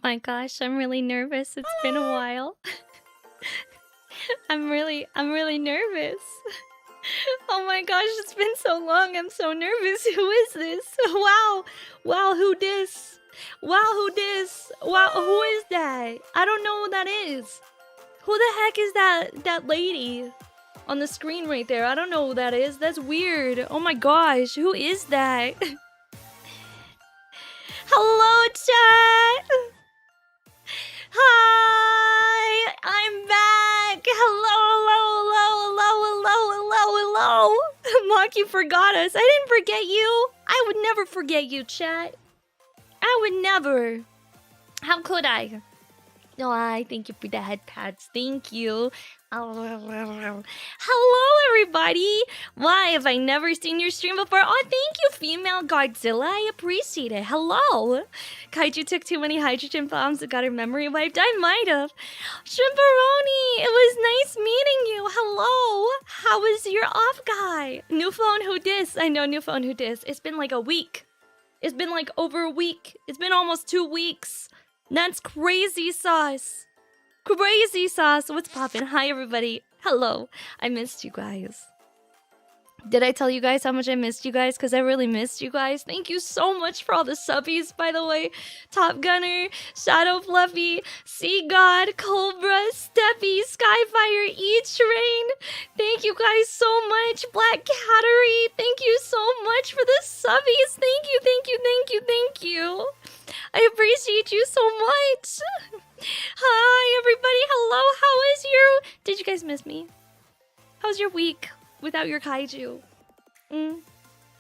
My gosh, I'm really nervous. It's been a while. I'm really nervous. Oh my gosh, it's been so long. I'm so nervous. Who is this? Wow. Wow, who this? Wow, who this? Wow, who is that? I don't know who that is. Who the heck is that lady on the screen right there? I don't know who that is. That's weird. Oh my gosh, who is that? Hello, chat. Hi, I'm back. Hello. Mock, you forgot us. I didn't forget you. I would never forget you, chat. I would never. How could I? No, I thank you for the head pads. Thank you. Hello, everybody. Why have I never seen your stream before? Oh, thank you, female Godzilla. I appreciate it. Hello. Kaiju took too many hydrogen bombs and got her memory wiped. I might have. Shrimperoni, it was nice meeting you. Hello. How was your OffKai? New phone, who dis? I know, new phone, who dis? It's been like a week. It's been like over a week. It's been almost 2 weeks. That's crazy sauce. Crazy sauce. What's poppin'? Hi, everybody. Hello. I missed you guys. Did I tell you guys how much I missed you guys? Because I really missed you guys. Thank you so much for all the subbies, by the way. Top Gunner, Shadow Fluffy, Sea God, Cobra, Steppy, Skyfire, E-Train. Thank you guys so much. Black Cattery, thank you so much for the subbies. Thank you. I appreciate you so much. Hi, everybody. Hello. How is your... Did you guys miss me? How's your week without your kaiju?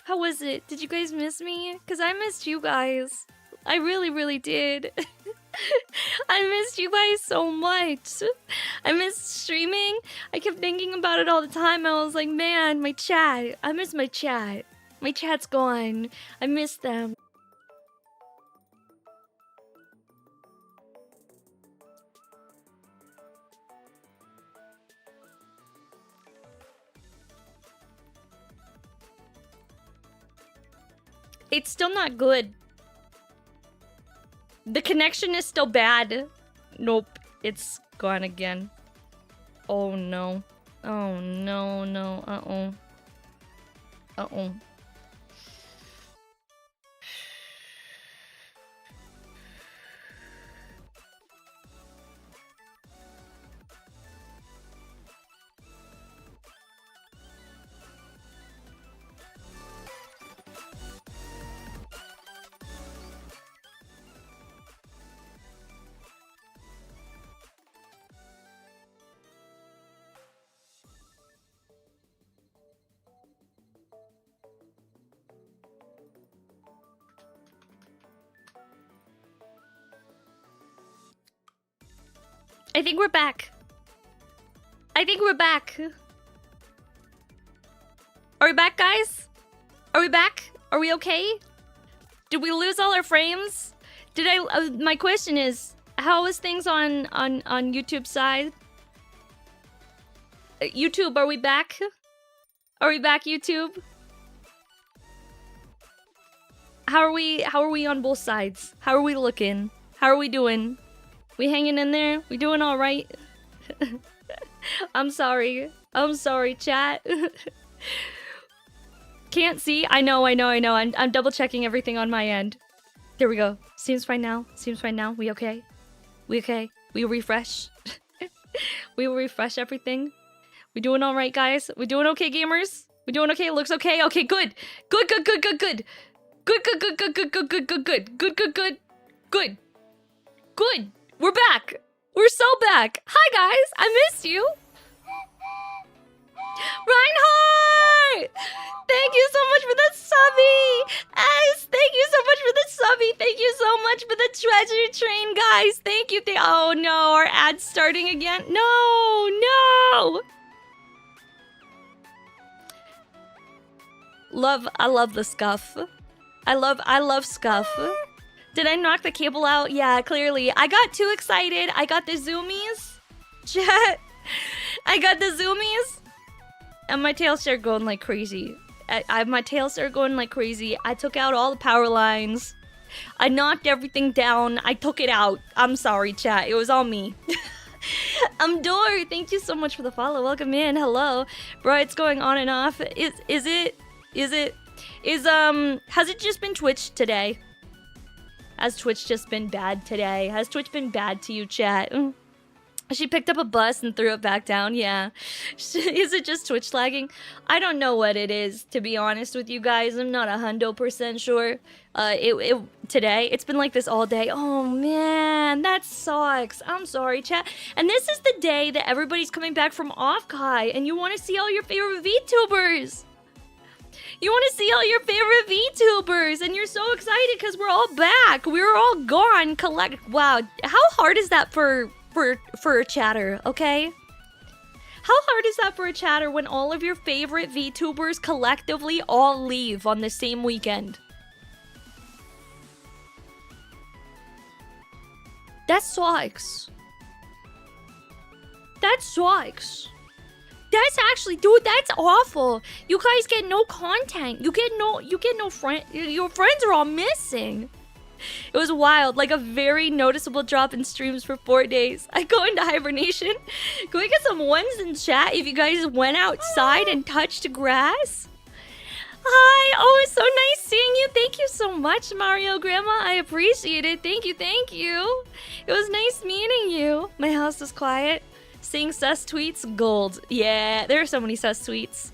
How was it? Did you guys miss me? Because I missed you guys. I really did. I missed you guys so much. I missed streaming. I kept thinking about it all the time. I was like, man, my chat. I miss my chat. My chat's gone. I miss them. It's still not good. The connection is still bad. Nope, it's gone again. Oh no. Oh no. Uh-oh. I think we're back. Are we back, guys? Are we back? Are we okay? Did we lose all our frames? Did I... my question is, how is things on YouTube side? YouTube, are we back? Are we back, YouTube? How are we on both sides? How are we looking? How are we doing? We hanging in there? We doing all right? I'm sorry, chat. Can't see? I know. I'm double checking everything on my end. There we go. Seems fine now. We okay? We refresh. We will refresh everything. We doing all right, guys? We doing okay, gamers? We doing okay? Looks okay? Okay, good. Good. We're back. We're so back. Hi, guys. I missed you. Reinhardt! Thank you so much for the subby. S, thank you so much for the subby. Thank you so much for the treasure train, guys. Thank you. Oh, no. Our ad's starting again. No. I love the scuff. I love scuff. Did I knock the cable out? Yeah, clearly. I got too excited. I got the zoomies. Chat. I got the zoomies. And my tail started going like crazy. My tail started going like crazy. I took out all the power lines. I knocked everything down. I took it out. I'm sorry, chat. It was all me. Dor, thank you so much for the follow. Welcome in. Hello. Bro, it's going on and off. Has it just been Twitch today? Has Twitch just been bad today? Has Twitch been bad to you, chat? She picked up a bus and threw it back down. Yeah. Is it just Twitch lagging? I don't know what it is, to be honest with you guys. I'm not 100% sure. Today, it's been like this all day. Oh man, that sucks. I'm sorry, chat. And this is the day that everybody's coming back from OffKai, and you want to see all your favorite VTubers. You want to see all your favorite VTubers, and you're so excited because we're all back. We were all gone. Wow, how hard is that for a chatter, okay? How hard is that for a chatter when all of your favorite VTubers collectively all leave on the same weekend? That sucks. That sucks. That's actually, dude, that's awful. You guys get no content. You get no friend. Your friends are all missing. It was wild, like a very noticeable drop in streams for 4 days. I go into hibernation. Can we get some ones in chat if you guys went outside and touched grass? Hi, oh, it's so nice seeing you. Thank you so much, Mario Grandma. I appreciate it. Thank you, thank you. It was nice meeting you. My house was quiet. Seeing sus tweets, gold. Yeah, there are so many sus tweets.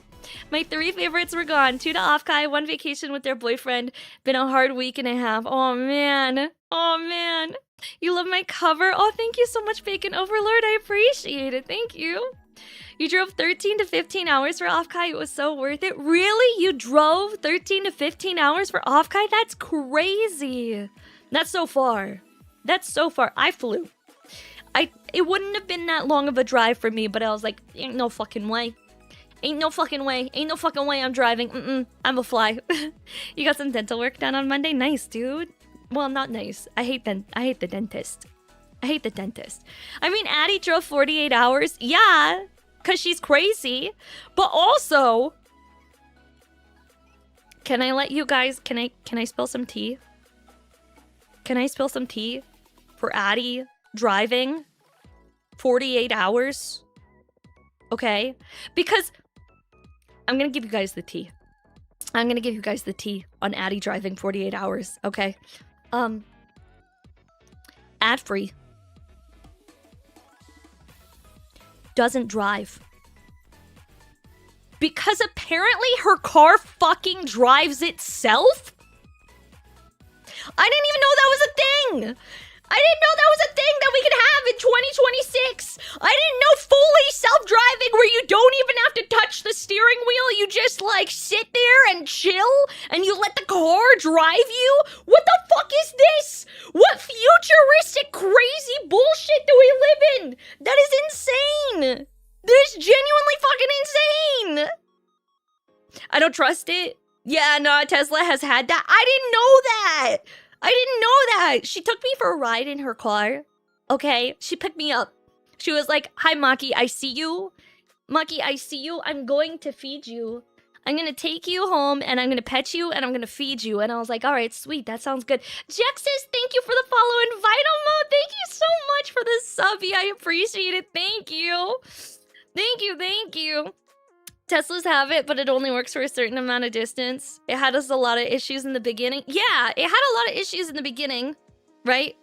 My 3 favorites were gone. 2 to OffKai, 1 vacation with their boyfriend. Been a hard week and a half. Oh man. Oh man. You love my cover? Oh, thank you so much, Bacon Overlord. I appreciate it. Thank you. You drove 13 to 15 hours for OffKai. It was so worth it. Really? You drove 13 to 15 hours for OffKai? That's crazy. That's so far. That's so far. I flew. It wouldn't have been that long of a drive for me, but I was like, ain't no fucking way. Ain't no fucking way. Ain't no fucking way I'm driving. I'm a fly. You got some dental work done on Monday? Nice, dude. Well, not nice. I hate the dentist. I hate the dentist. I mean, Addie drove 48 hours. Yeah, because she's crazy. But also, can I let you guys... Can I spill some tea? Can I spill some tea for Addie driving 48 hours? Okay? Because... I'm gonna give you guys the tea. I'm gonna give you guys the tea on Addie driving 48 hours, okay? Ad-free. Doesn't drive. Because apparently her car fucking drives itself? I didn't even know that was a thing! I didn't know that was a thing that we could have in 2026. I didn't know fully self-driving where you don't even have to touch the steering wheel. You just like sit there and chill and you let the car drive you. What the fuck is this? What futuristic crazy bullshit do we live in? That is insane. That is genuinely fucking insane. I don't trust it. Yeah, no, Tesla has had that. I didn't know that. I didn't know that. She took me for a ride in her car. Okay, she picked me up. She was like, hi, Maki, I see you. Maki, I see you. I'm going to feed you. I'm going to take you home, and I'm going to pet you, and I'm going to feed you. And I was like, all right, sweet. That sounds good. Jack says, thank you for the follow and Vital Mode. Thank you so much for the subby. I appreciate it. Thank you. Thank you, thank you. Teslas have it, but it only works for a certain amount of distance. It had us a lot of issues in the beginning. Yeah, it had a lot of issues in the beginning, right?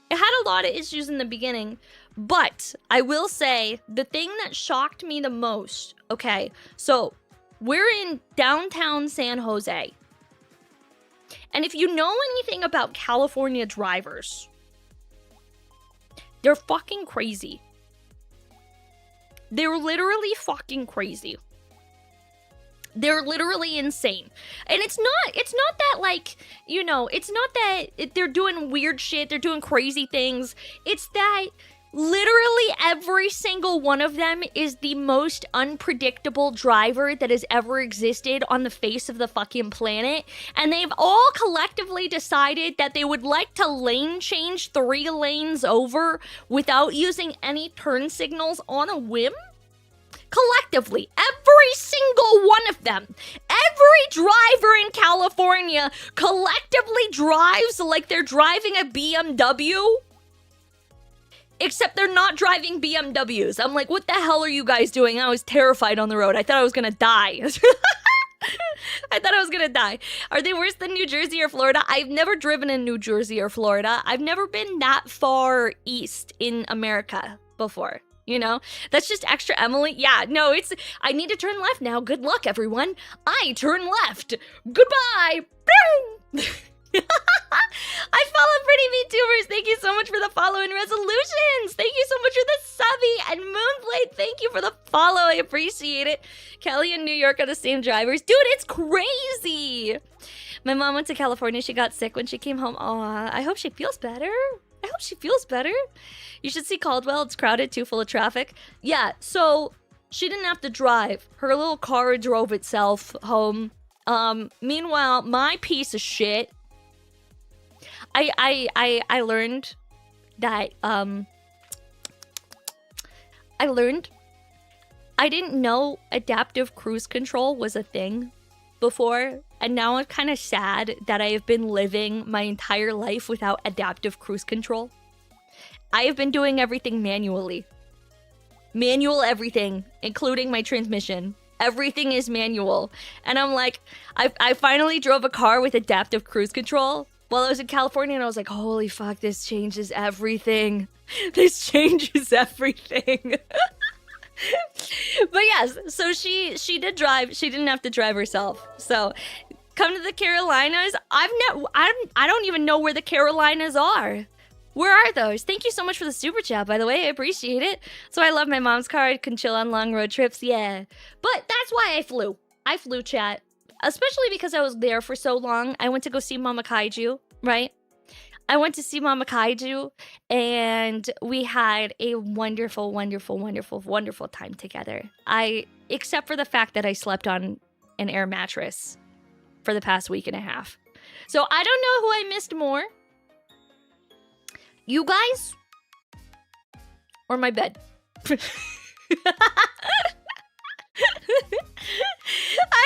It had a lot of issues in the beginning. But I will say, the thing that shocked me the most, okay, so we're in downtown San Jose. And if you know anything about California drivers, they're fucking crazy. They're literally fucking crazy. They're literally insane. And it's not that, like, you know, it's not that they're doing weird shit, they're doing crazy things. It's that literally every single one of them is the most unpredictable driver that has ever existed on the face of the fucking planet. And they've all collectively decided that they would like to lane change 3 lanes over without using any turn signals on a whim. Collectively, every single one of them, every driver in California collectively drives like they're driving a BMW. Except they're not driving BMWs. I'm like, what the hell are you guys doing? I was terrified on the road. I thought I was gonna die. I thought I was gonna die. Are they worse than New Jersey or Florida? I've never driven in New Jersey or Florida. I've never been that far east in America before. You know? That's just extra Emily. Yeah, no, I need to turn left now. Good luck, everyone. I turn left. Goodbye. I follow pretty VTubers. Thank you so much for the follow and resolutions. Thank you so much for the subby and Moonblade. Thank you for the follow. I appreciate it. Kelly and New York are the same drivers. Dude, it's crazy. My mom went to California. She got sick when she came home. Aw, I hope she feels better. I hope she feels better. You should see Caldwell. It's crowded too, full of traffic. Yeah, so she didn't have to drive. Her little car drove itself home. Meanwhile, my piece of shit, I learned that I didn't know adaptive cruise control was a thing before, and now I'm kind of sad that I have been living my entire life without adaptive cruise control. I have been doing everything manually. Manual everything, including my transmission. Everything is manual. And I'm like, I finally drove a car with adaptive cruise control while I was in California, and I was like, holy fuck, this changes everything. This changes everything. But yes, so she did drive. She didn't have to drive herself. So come to the Carolinas. I don't even know where the Carolinas are. Where are those? Thank you so much for the super chat, by the way. I appreciate it. So I love my mom's car. I can chill on long road trips. Yeah. But that's why I flew. I flew, chat. Especially because I was there for so long. I went to go see Mama Kaiju, right? I went to see Mama Kaiju, and we had a wonderful, wonderful, wonderful, wonderful time together. Except for the fact that I slept on an air mattress for the past week and a half. So I don't know who I missed more. You guys? Or my bed? I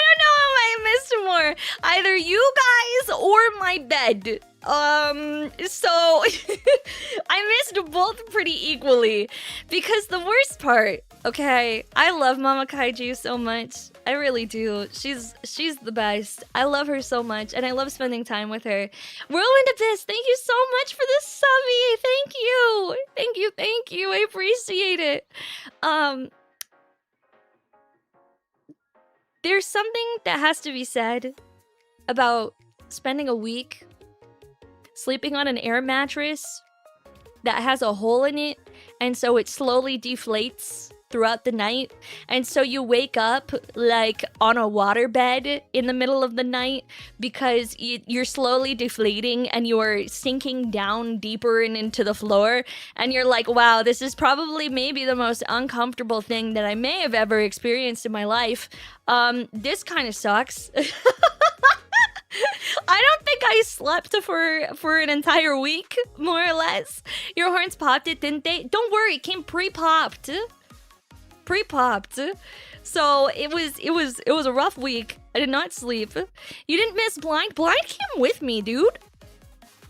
don't know if I missed more. Either you guys or my bed. So I missed both pretty equally. Because the worst part, okay, I love Mama Kaiju so much. I really do. She's the best. I love her so much, and I love spending time with her. Whirlwind Abyss, thank you so much for the subby. Thank you. Thank you, thank you. I appreciate it. There's something that has to be said about spending a week sleeping on an air mattress that has a hole in it, and so it slowly deflates throughout the night, and so you wake up like on a waterbed in the middle of the night because you're slowly deflating and you're sinking down deeper and into the floor, and you're like, wow, this is probably maybe the most uncomfortable thing that I may have ever experienced in my life. This kind of sucks. I don't think I slept for an entire week, more or less. Your horns popped it, didn't they? Don't worry, it came pre-popped. Pre-popped. So it was a rough week. I did not sleep. You didn't miss Blind? Blind came with me, dude.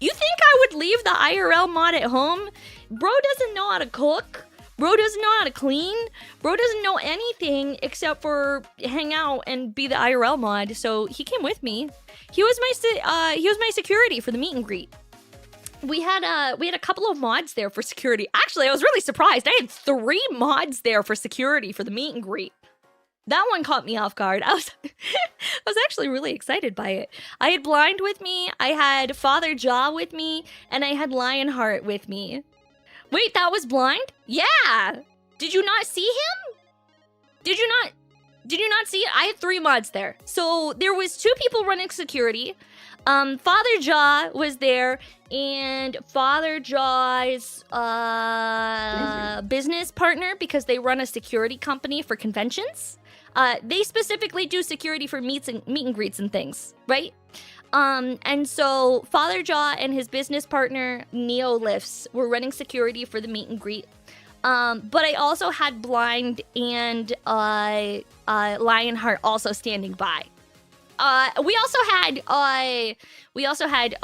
You think I would leave the IRL mod at home? Bro doesn't know how to cook. Bro doesn't know how to clean. Bro doesn't know anything except for hang out and be the IRL mod. So he came with me. He was my security for the meet and greet. We had a couple of mods there for security. Actually, I was really surprised. I had 3 mods there for security for the meet and greet. That one caught me off guard. I was actually really excited by it. I had Blind with me, I had Father Jaw with me, and I had Lionheart with me. Wait, that was Blind? Yeah! Did you not see him? Did you not see it? I had 3 mods there. So there was 2 people running security. Father Jaw was there, and Father Jaw's business partner, because they run a security company for conventions. They specifically do security for meet and greets and things, right? And so Father Jaw and his business partner, Neolifts, were running security for the meet and greet. But I also had Blind and Lionheart also standing by. We also had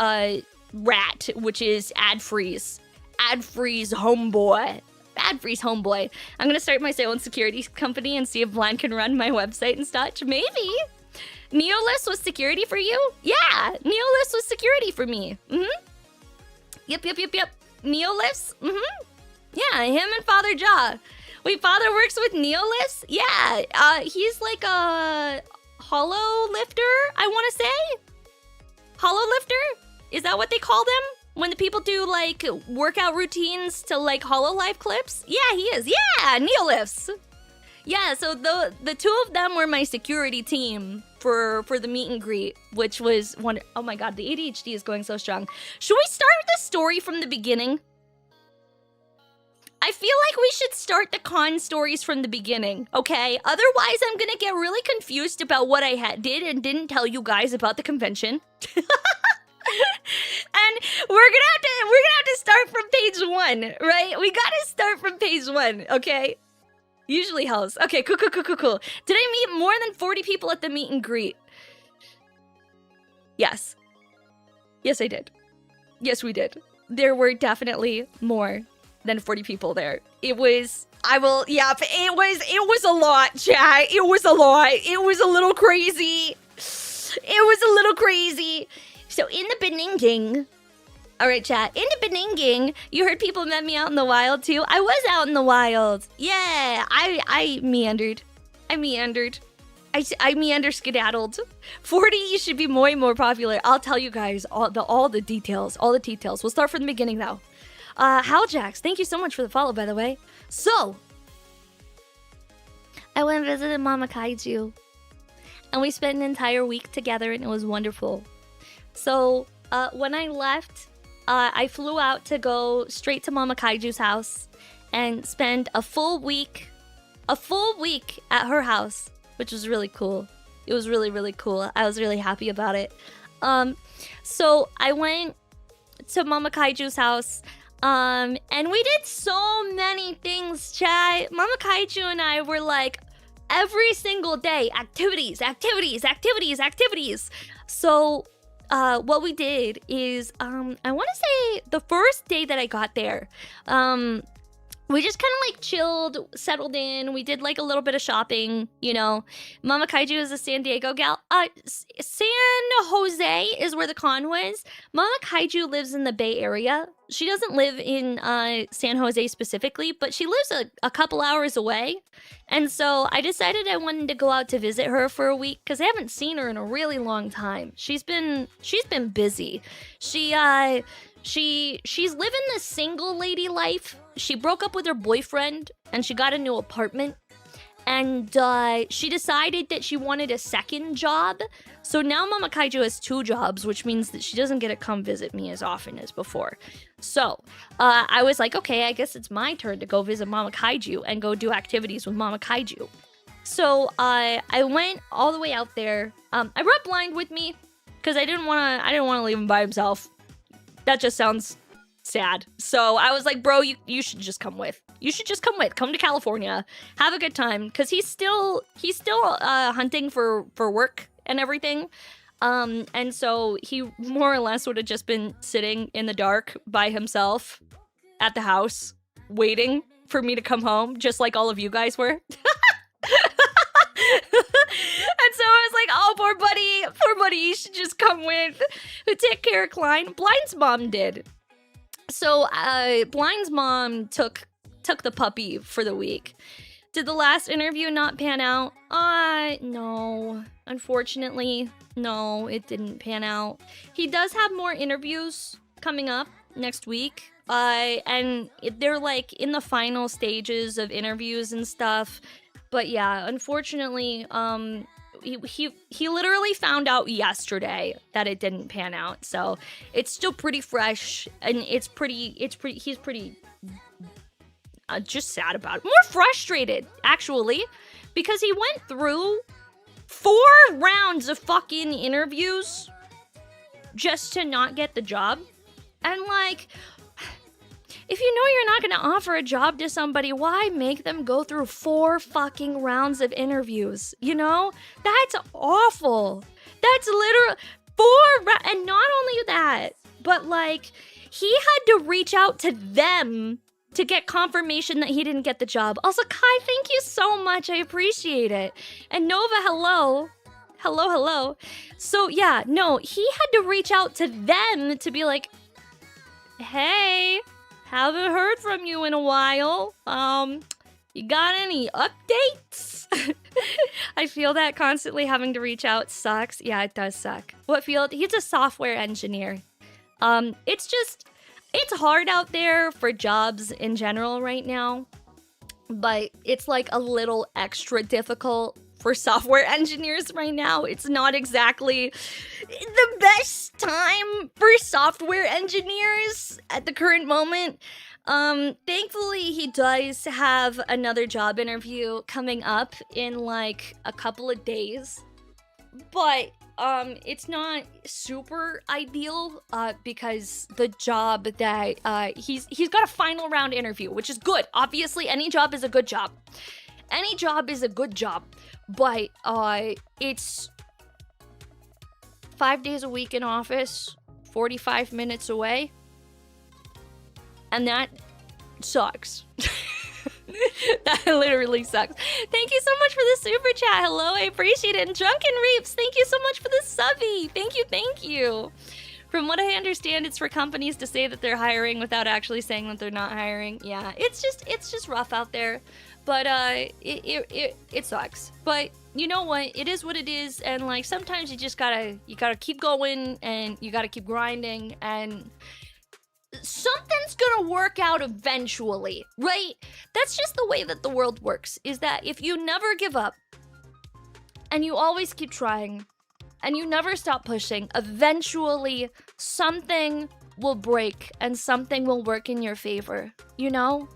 Rat, which is Ad Freeze homeboy. Ad Freeze homeboy. I'm gonna start my own security company and see if Blind can run my website and such. Maybe. Neolist was security for you? Yeah, Neolist was security for me. Yep. Neolist? Yeah, him and Father Jaw. Wait, Father works with Neolist? Yeah, he's like a hollow lifter, I want to say? Hollow lifter? Is that what they call them? When the people do, like, workout routines to, like, HoloLive clips? Yeah, he is. Yeah, Neolifts. Yeah, so the two of them were my security team for the meet and greet, which was one. Oh my god, the ADHD is going so strong. Should we start the story from the beginning? I feel like we should start the con stories from the beginning, okay? Otherwise, I'm gonna get really confused about what I did and didn't tell you guys about the convention. And we're gonna have to start from page 1, right? We gotta start from page 1, okay? Usually helps. Okay, cool. Did I meet more than 40 people at the meet and greet? Yes. Yes, I did. Yes, we did. There were definitely more than 40 people there. It was a lot, chat. It was a lot. It was a little crazy. So in the Beninging, all right, chat. In the Beninging, you heard people met me out in the wild too. I was out in the wild. Yeah, I meandered. I skedaddled. 40 should be more popular. I'll tell you guys all the details. We'll start from the beginning though. Howjax, thank you so much for the follow, by the way. So, I went and visited Mama Kaiju, and we spent an entire week together, and it was wonderful. So, when I left, I flew out to go straight to Mama Kaiju's house and spend a full week at her house, which was really cool. It was really, really cool. I was really happy about it. So I went to Mama Kaiju's house, and we did so many things, chat. Mama Kaiju and I were like, every single day, activities. So, what we did is, I want to say the first day that I got there, we just kind of like chilled, settled in. We did like a little bit of shopping, you know. Mama Kaiju is a San Diego gal. San Jose is where the con was. Mama Kaiju lives in the Bay Area. She doesn't live in San Jose specifically, but she lives a couple hours away. And so I decided I wanted to go out to visit her for a week because I haven't seen her in a really long time. She's been busy. She's living the single lady life. She broke up with her boyfriend and she got a new apartment. And she decided that she wanted a second job. So now Mama Kaiju has 2 jobs, which means that she doesn't get to come visit me as often as before. So I was like, okay, I guess it's my turn to go visit Mama Kaiju and go do activities with Mama Kaiju. So I went all the way out there. I brought Blind with me because I didn't want to leave him by himself. That just sounds sad. So I was like, bro, you should just come with. Come to California, have a good time, because he's still hunting for work and everything. And so he more or less would have just been sitting in the dark by himself at the house, waiting for me to come home, just like all of you guys were. And so I was like, oh, poor buddy, you should just come with. Who take care of Klein? Blind's mom did. So Blind's mom took the puppy for the week. Did the last interview not pan out? No. Unfortunately, no, it didn't pan out. He does have more interviews coming up next week. And they're like in the final stages of interviews and stuff. But yeah, unfortunately, he literally found out yesterday that it didn't pan out. So it's still pretty fresh, and he's pretty just sad about it. More frustrated, actually, because he went through 4 rounds of fucking interviews just to not get the job. And like, If you know you're not going to offer a job to somebody, why make them go through 4 fucking rounds of interviews? You know? That's awful. That's literally 4 and not only that, but like he had to reach out to them to get confirmation that he didn't get the job. Also, Kai, thank you so much. I appreciate it. And Nova, hello. Hello. So yeah, no, he had to reach out to them to be like, hey, haven't heard from you in a while. You got any updates? I feel that constantly having to reach out sucks. Yeah, it does suck. What field? He's a software engineer. It's hard out there for jobs in general right now, but it's like a little extra difficult for software engineers right now. It's not exactly the best time for software engineers at the current moment. Thankfully, he does have another job interview coming up in like a couple of days, but it's not super ideal because the job that he's got a final round interview, which is good. Obviously, any job is a good job. Any job is a good job, but it's 5 days a week in office, 45 minutes away, and that sucks. That literally sucks. Thank you so much for the super chat. Hello, I appreciate it. And Drunken Reaps, thank you so much for the subby. Thank you. From what I understand, it's for companies to say that they're hiring without actually saying that they're not hiring. Yeah, it's just rough out there. But it sucks. But you know what? It is what it is, and like sometimes you just gotta keep going and you gotta keep grinding, and something's gonna work out eventually, right? That's just the way that the world works, is that if you never give up and you always keep trying and you never stop pushing, eventually something will break and something will work in your favor, you know?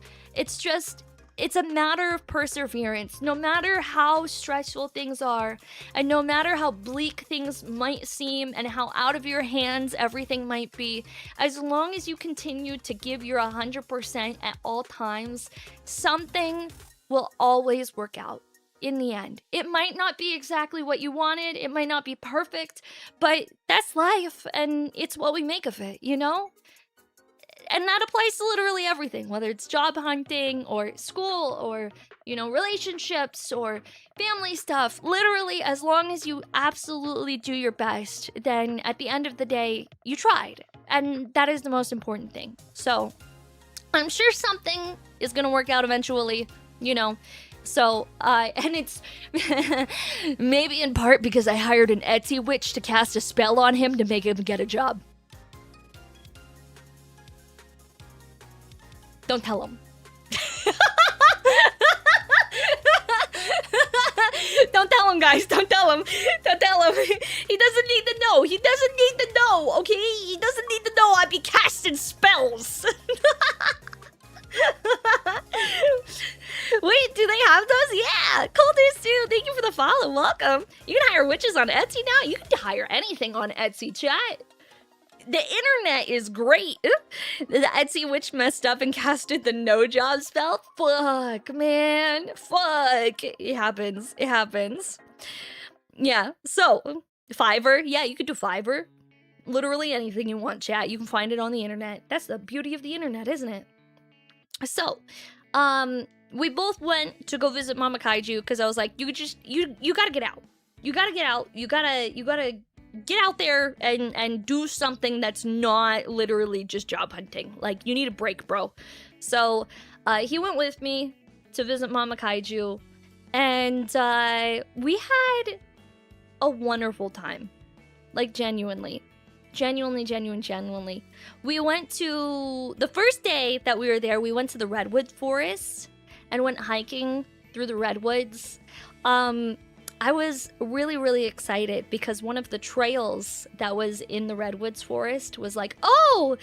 It's a matter of perseverance. No matter how stressful things are, and no matter how bleak things might seem, and how out of your hands everything might be, as long as you continue to give your 100% at all times, something will always work out in the end. It might not be exactly what you wanted, it might not be perfect, but that's life, and it's what we make of it, you know? And that applies to literally everything, whether it's job hunting or school or, you know, relationships or family stuff. Literally, as long as you absolutely do your best, then at the end of the day, you tried. And that is the most important thing. So I'm sure something is going to work out eventually, you know. So, and it's maybe in part because I hired an Etsy witch to cast a spell on him to make him get a job. Don't tell him. Don't tell him, guys. Don't tell him. Don't tell him. He doesn't need to know. He doesn't need to know, okay? He doesn't need to know I'd be casting spells. Wait, do they have those? Yeah, Colders too. Thank you for the follow. Welcome. You can hire witches on Etsy now. You can hire anything on Etsy, chat. The internet is great. The Etsy witch messed up and casted the no job spell. Fuck, man. Fuck. It happens. It happens. Yeah, so Fiverr. Yeah, you could do Fiverr. Literally anything you want, chat. You can find it on the internet. That's the beauty of the internet, isn't it? So, we both went to go visit Mama Kaiju because I was like, you gotta get out. You gotta get out. You gotta get out there and do something that's not literally just job hunting. Like, you need a break, bro. So, he went with me to visit Mama Kaiju, and we had a wonderful time. Like, genuinely. We went to, the first day that we were there, we went to the Redwood Forest and went hiking through the redwoods. I was really, really excited because one of the trails that was in the Redwoods Forest was like, oh,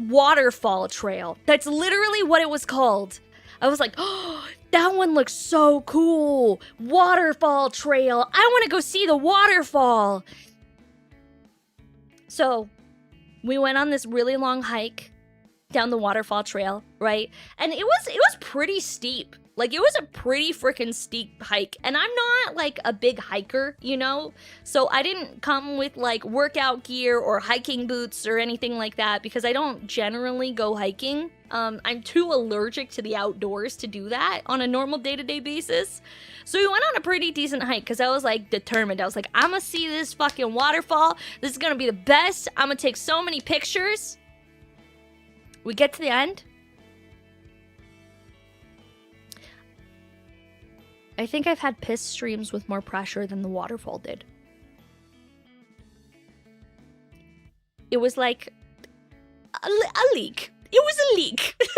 waterfall trail. That's literally what it was called. I was like, oh, that one looks so cool. Waterfall trail. I want to go see the waterfall. So we went on this really long hike down the waterfall trail, right? And it was pretty steep. Like, it was a pretty freaking steep hike. And I'm not, like, a big hiker, you know? So I didn't come with, like, workout gear or hiking boots or anything like that because I don't generally go hiking. I'm too allergic to the outdoors to do that on a normal day-to-day basis. So we went on a pretty decent hike because I was, like, determined. I was like, I'm gonna see this fucking waterfall. This is gonna be the best. I'm gonna take so many pictures. We get to the end. I think I've had piss streams with more pressure than the waterfall did. It was like a leak. It was a leak. We went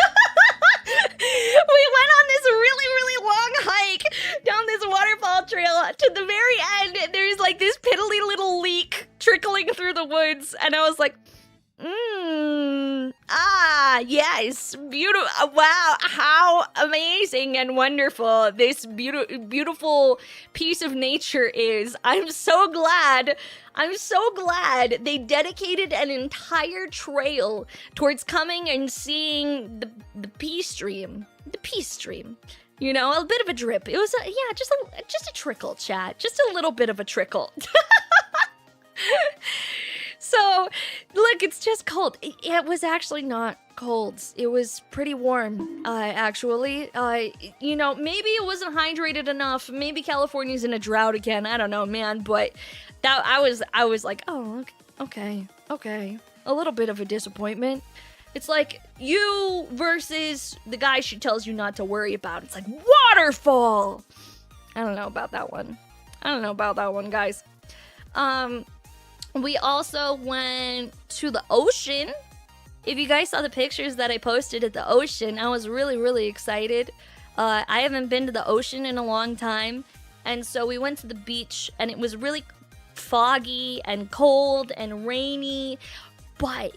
on this really, really long hike down this waterfall trail. To the very end, there's like this piddly little leak trickling through the woods. And I was like, yes, beautiful. Wow, how amazing and wonderful this beautiful piece of nature is. I'm so glad they dedicated an entire trail towards coming and seeing the peace stream. The peace stream. You know, a bit of a drip. It was, just a trickle, chat. Just a little bit of a trickle. So, look, it's just cold. It was actually not cold. It was pretty warm, actually. You know, maybe it wasn't hydrated enough. Maybe California's in a drought again. I don't know, man. But that I was like, oh, okay. A little bit of a disappointment. It's like you versus the guy she tells you not to worry about. It's like, waterfall! I don't know about that one. Guys. We also went to the ocean. If you guys saw the pictures that I posted at the ocean, I was really, really excited. I haven't been to the ocean in a long time. And so we went to the beach, and it was really foggy and cold and rainy. But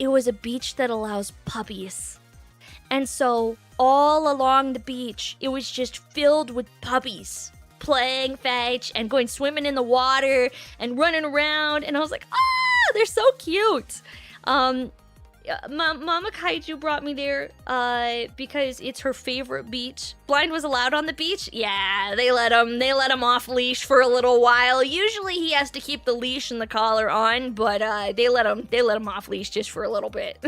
it was a beach that allows puppies. And so all along the beach, it was just filled with puppies. Playing fetch and going swimming in the water and running around, and I was like, they're so cute. Mama Kaiju brought me there because it's her favorite beach. Blind was allowed on the beach. Yeah, they let him off leash for a little while. Usually he has to keep the leash and the collar on, but they let him off leash just for a little bit.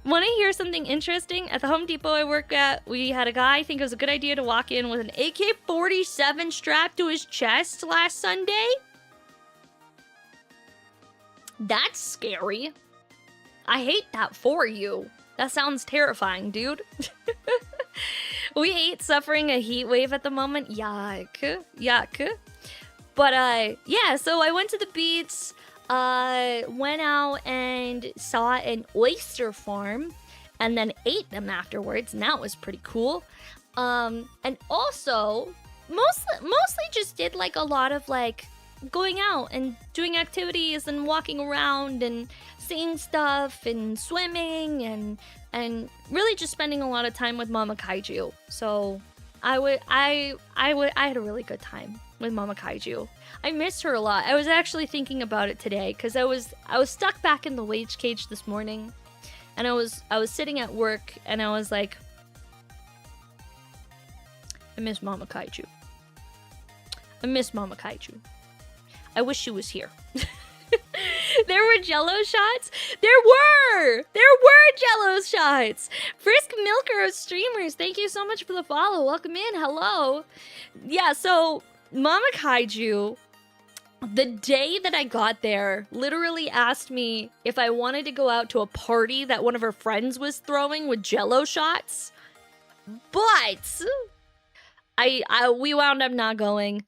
Want to hear something interesting? At the Home Depot I work at, we had a guy think it was a good idea to walk in with an AK-47 strapped to his chest last Sunday. That's scary. I hate that for you. That sounds terrifying, dude. We hate suffering a heat wave at the moment. Yuck. But, yeah, so I went to the beach, went out and saw an oyster farm, and then ate them afterwards, and that was pretty cool. And also, mostly just did, like, a lot of, like, going out and doing activities and walking around and seeing stuff and swimming and really just spending a lot of time with Mama Kaiju. So I had a really good time with Mama Kaiju. I missed her a lot. I was actually thinking about it today because I was stuck back in the wage cage this morning, and I was sitting at work and I was like, I miss Mama Kaiju. I wish she was here. There were Jello shots. There were Jello shots. Frisk Milker of streamers, thank you so much for the follow. Welcome in. Hello. Yeah, so Mama Kaiju, the day that I got there, literally asked me if I wanted to go out to a party that one of her friends was throwing with Jello shots. But we wound up not going.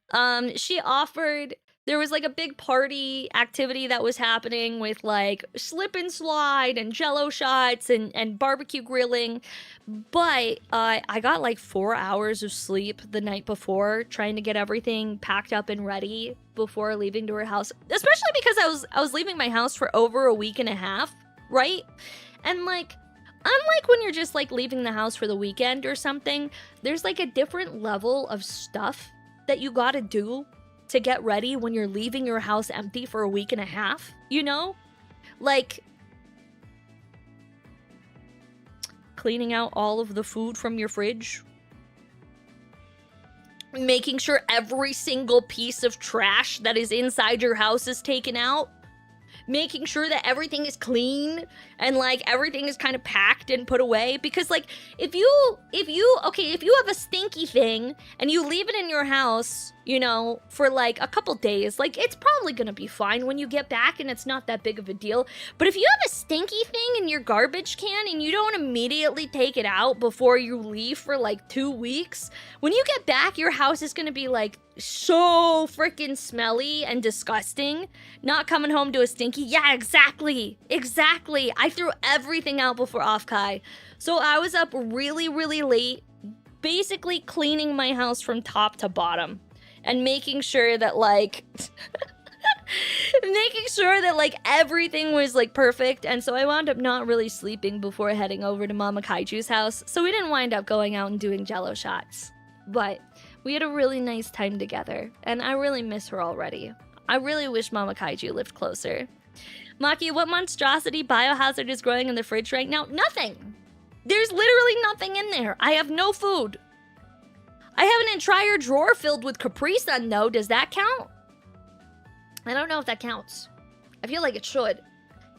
She offered. There was like a big party activity that was happening with like slip and slide and Jello shots and barbecue grilling. But I got like 4 hours of sleep the night before, trying to get everything packed up and ready before leaving to her house. Especially because I was leaving my house for over a week and a half, right? And like, unlike when you're just like leaving the house for the weekend or something, there's like a different level of stuff that you gotta do to get ready when you're leaving your house empty for a week and a half, you know? Like, cleaning out all of the food from your fridge. Making sure every single piece of trash that is inside your house is taken out. Making sure that everything is clean and like everything is kind of packed and put away, because like if you have a stinky thing and you leave it in your house, you know, for like a couple days, like it's probably gonna be fine when you get back and it's not that big of a deal. But if you have a stinky thing in your garbage can and you don't immediately take it out before you leave for like 2 weeks, when you get back, your house is gonna be like so freaking smelly and disgusting. Not coming home to a stinky. Yeah, exactly. I threw everything out before OffKai. So I was up really, really late, basically cleaning my house from top to bottom and making sure that like everything was like perfect. And so I wound up not really sleeping before heading over to Mama Kaiju's house. So we didn't wind up going out and doing jello shots. But we had a really nice time together, and I really miss her already. I really wish Mama Kaiju lived closer. Maki, what monstrosity biohazard is growing in the fridge right now? Nothing! There's literally nothing in there. I have no food. I have an entire drawer filled with Capri Sun, though. Does that count? I don't know if that counts. I feel like it should.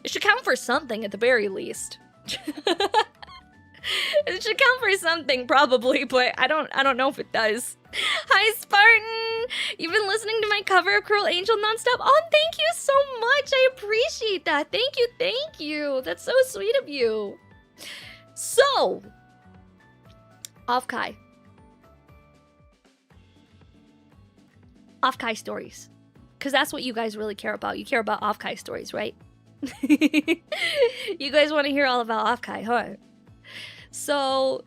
It should count for something at the very least. It should count for something, probably, but I don't know if it does. Hi, Spartan! You've been listening to my cover of Cruel Angel nonstop? Oh, thank you so much! I appreciate that! Thank you! That's so sweet of you! So, OffKai. OffKai stories. Because that's what you guys really care about. You care about OffKai stories, right? You guys want to hear all about OffKai, huh? So,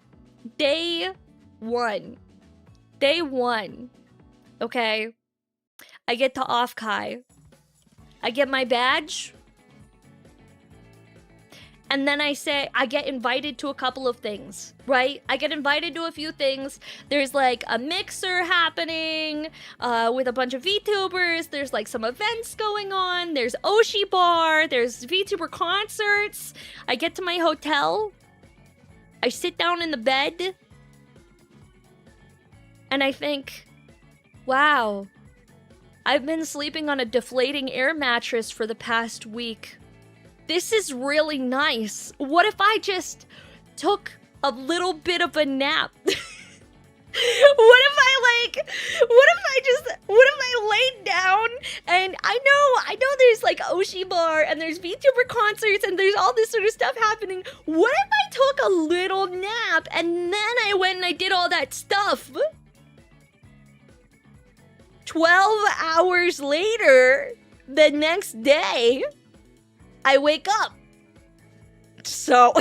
day one, okay? I get to OffKai. I get my badge. And then I get invited to a couple of things, right? I get invited to a few things. There's like a mixer happening with a bunch of VTubers. There's like some events going on. There's Oshi Bar. There's VTuber concerts. I get to my hotel. I sit down in the bed. And I think, wow, I've been sleeping on a deflating air mattress for the past week. This is really nice. What if I just took a little bit of a nap? What if I laid down and I know there's like Oshi Bar and there's VTuber concerts and there's all this sort of stuff happening. What if I took a little nap and then I went and I did all that stuff? 12 hours later, the next day, I wake up. So,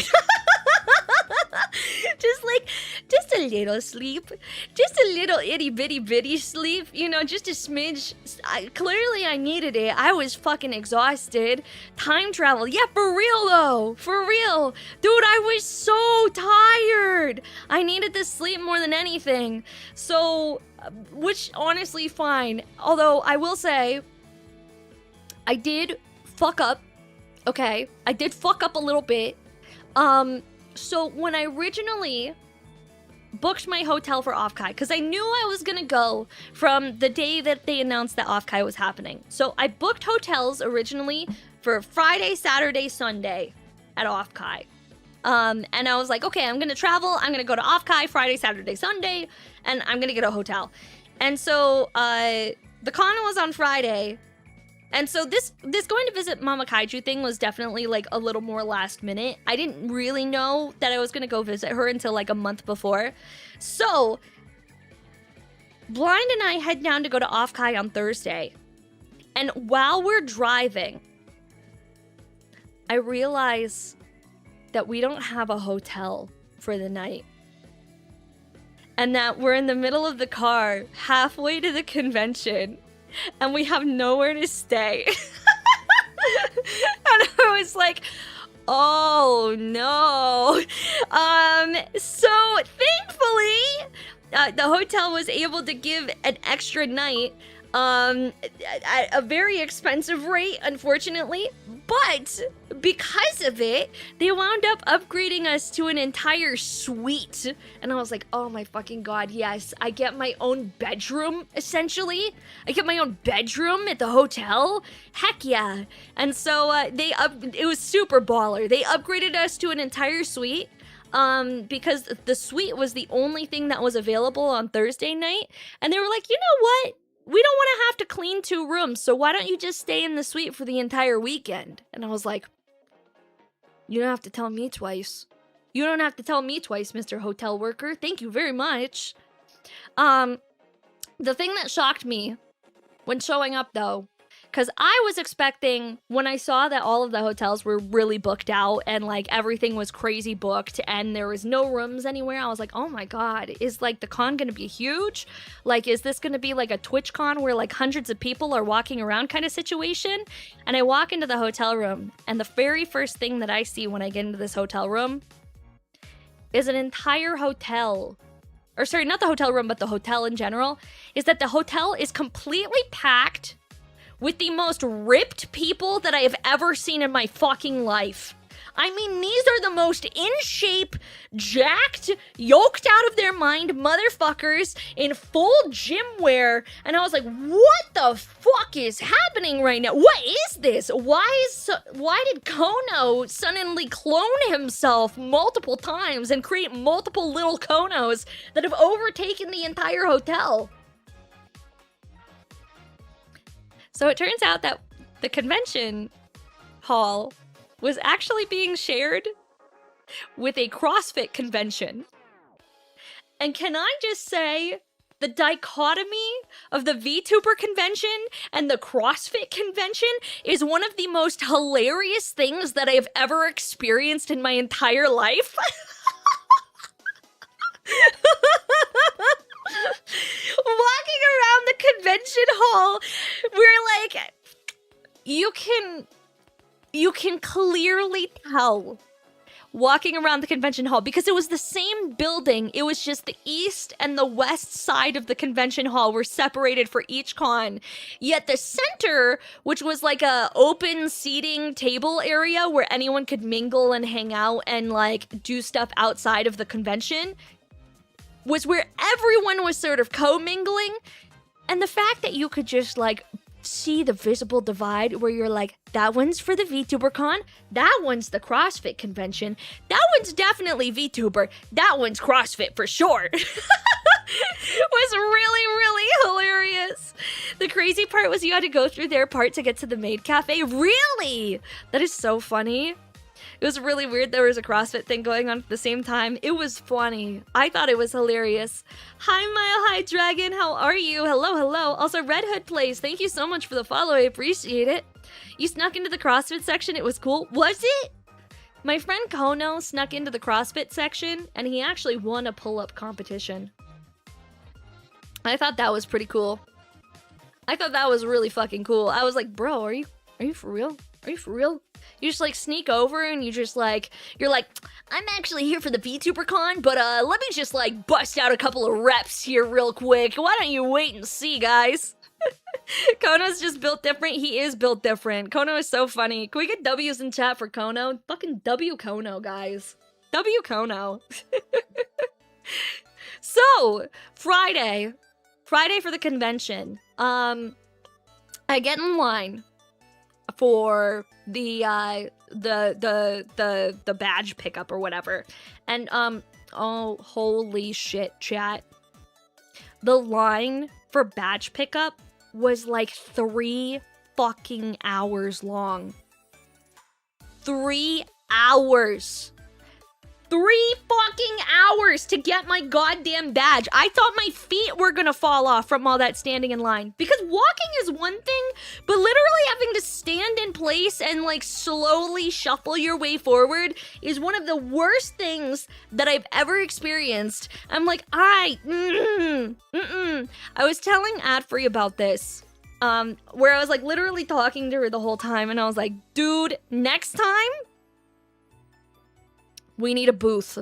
just a little sleep. Just a little itty bitty sleep. You know, just a smidge. Clearly I needed it. I was fucking exhausted. Time travel. Yeah, for real though. For real. Dude, I was so tired. I needed this sleep more than anything. So, which honestly fine. Although I will say, I did fuck up. Okay, I did fuck up a little bit. So when I originally booked my hotel for OffKai, because I knew I was gonna go from the day that they announced that OffKai was happening. So I booked hotels originally for Friday, Saturday, Sunday at OffKai. And I was like, okay, I'm gonna travel. I'm gonna go to OffKai Friday, Saturday, Sunday, and I'm gonna get a hotel. And so the con was on Friday. And so this going to visit Mama Kaiju thing was definitely like a little more last minute. I didn't really know that I was going to go visit her until like a month before. So Blind and I head down to go to OffKai on Thursday. And while we're driving, I realize that we don't have a hotel for the night. And that we're in the middle of the car, halfway to the convention. And we have nowhere to stay. And I was like, oh no. So thankfully, the hotel was able to give an extra night. at a very expensive rate, unfortunately. But because of it, they wound up upgrading us to an entire suite. And I was like, oh my fucking god, yes. I get my own bedroom, essentially. I get my own bedroom at the hotel. Heck yeah. And so it was super baller. They upgraded us to an entire suite. Because the suite was the only thing that was available on Thursday night. And they were like, you know what? We don't want to have to clean 2 rooms, so why don't you just stay in the suite for the entire weekend? And I was like, you don't have to tell me twice. You don't have to tell me twice, Mr. Hotel Worker. Thank you very much. The thing that shocked me when showing up, though, because I was expecting, when I saw that all of the hotels were really booked out and, like, everything was crazy booked and there was no rooms anywhere, I was like, oh my god, is, like, the con gonna be huge? Like, is this gonna be, like, a Twitch con where, like, hundreds of people are walking around kind of situation? And I walk into the hotel room, and the very first thing that I see when I get into this hotel room is an entire hotel. Or, sorry, not the hotel room, but the hotel in general. Is that the hotel is completely packed with the most ripped people that I have ever seen in my fucking life. I mean, these are the most in shape, jacked, yoked out of their mind motherfuckers in full gym wear. And I was like, what the fuck is happening right now? What is this? Why did Kono suddenly clone himself multiple times and create multiple little Konos that have overtaken the entire hotel? So it turns out that the convention hall was actually being shared with a CrossFit convention. And can I just say, the dichotomy of the VTuber convention and the CrossFit convention is one of the most hilarious things that I have ever experienced in my entire life. Walking around the convention hall, we're like, you can clearly tell walking around the convention hall, because it was the same building. It was just the east and the west side of the convention hall were separated for each con. Yet the center, which was like a open seating table area where anyone could mingle and hang out and like do stuff outside of the convention, was where everyone was sort of co-mingling. And the fact that you could just like see the visible divide where you're like, that one's for the VTuber con, that one's the CrossFit convention, that one's definitely VTuber, that one's CrossFit for sure. Was really, really hilarious. The crazy part was you had to go through their part to get to the maid cafe. Really? That is so funny. It was really weird there was a CrossFit thing going on at the same time. It was funny. I thought it was hilarious. Hi, Mile High Dragon. How are you? Hello, hello. Also, Red Hood Plays. Thank you so much for the follow. I appreciate it. You snuck into the CrossFit section. It was cool. Was it? My friend Kono snuck into the CrossFit section, and he actually won a pull-up competition. I thought that was pretty cool. I thought that was really fucking cool. I was like, bro, are you for real? Are you for real? You just like sneak over and you just like, you're like, I'm actually here for the VTuber con, but let me just like bust out a couple of reps here real quick. Why don't you wait and see, guys? Kono's just built different. He is built different. Kono is so funny. Can we get W's in chat for Kono? Fucking W Kono, guys. W Kono. So, Friday for the convention. I get in line for the badge pickup or whatever. And oh, holy shit, chat. The line for badge pickup was like 3 fucking hours long. 3 hours. 3 fucking hours to get my goddamn badge. I thought my feet were gonna fall off from all that standing in line. Because walking is one thing, but literally having to stand in place and like slowly shuffle your way forward is one of the worst things that I've ever experienced. I'm like, I was telling Adfree about this. Where I was like literally talking to her the whole time, and I was like, dude, next time we need a booth.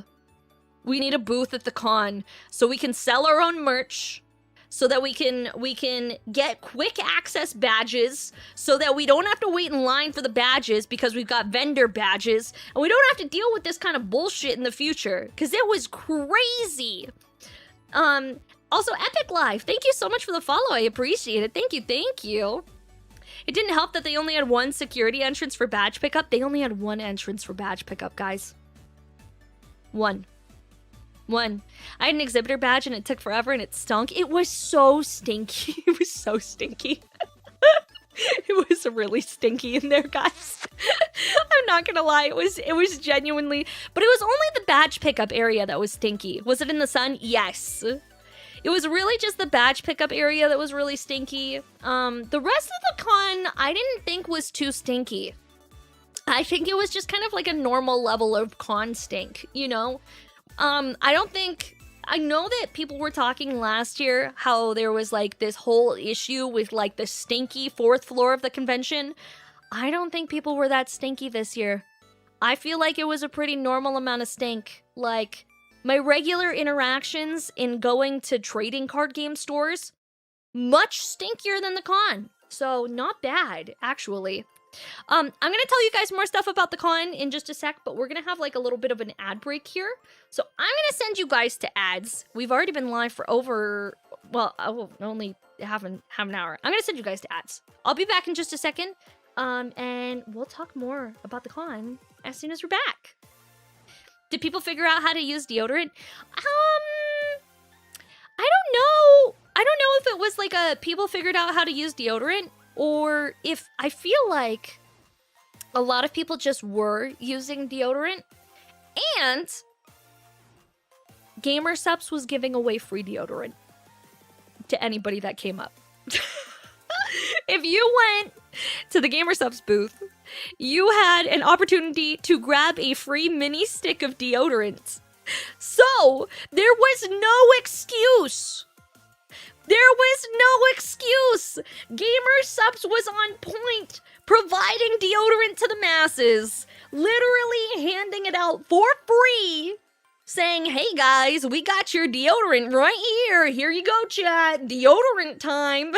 We need a booth at the con so we can sell our own merch, so that we can get quick access badges, so that we don't have to wait in line for the badges because we've got vendor badges, and we don't have to deal with this kind of bullshit in the future, because it was crazy. Also, Epic Live, thank you so much for the follow. I appreciate it. Thank you. It didn't help that they only had one security entrance for badge pickup. They only had one entrance for badge pickup, guys. One. I had an exhibitor badge and it took forever and it stunk. It was so stinky. It was so stinky. It was really stinky in there, guys. I'm not gonna lie, it was genuinely, but it was only the badge pickup area that was stinky. Was it in the sun? Yes. It was really just the badge pickup area that was really stinky. The rest of the con, I didn't think was too stinky. I think it was just kind of like a normal level of con stink, you know? I know that people were talking last year how there was like this whole issue with like the stinky 4th floor of the convention. I don't think people were that stinky this year. I feel like it was a pretty normal amount of stink. Like, my regular interactions in going to trading card game stores, much stinkier than the con. So, not bad, actually. I'm gonna tell you guys more stuff about the con in just a sec, but we're gonna have like a little bit of an ad break here. So I'm gonna send you guys to ads. We've already been live for over, well, only half an hour. I'm gonna send you guys to ads. I'll be back in just a second, and we'll talk more about the con as soon as we're back. Did people figure out how to use deodorant? I don't know if it was like a people figured out how to use deodorant, or if I feel like a lot of people just were using deodorant, and GSupps was giving away free deodorant to anybody that came up. If you went to the GSupps booth, you had an opportunity to grab a free mini stick of deodorant. So, there was no excuse. There was no excuse. GSupps was on point, providing deodorant to the masses, literally handing it out for free, saying, hey guys, we got your deodorant right here. Here you go, chat. Deodorant time.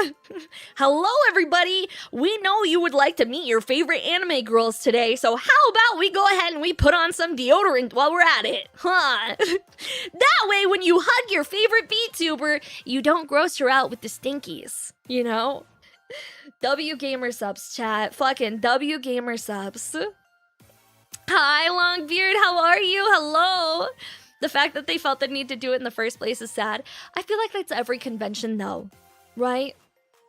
Hello, everybody. We know you would like to meet your favorite anime girls today, so how about we go ahead and we put on some deodorant while we're at it, huh? That way, when you hug your favorite VTuber, you don't gross her out with the stinkies, you know? GSupps, chat. Fucking GSupps. Hi, Longbeard. How are you? Hello. The fact that they felt the need to do it in the first place is sad. I feel like that's every convention, though, right?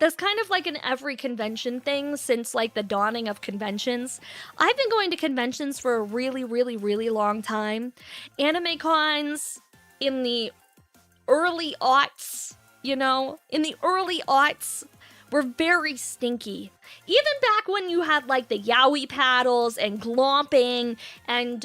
That's kind of like an every convention thing since, like, the dawning of conventions. I've been going to conventions for a really, really, really long time. Anime cons in the early aughts, you know? In the early aughts were very stinky. Even back when you had, like, the yaoi paddles and glomping and,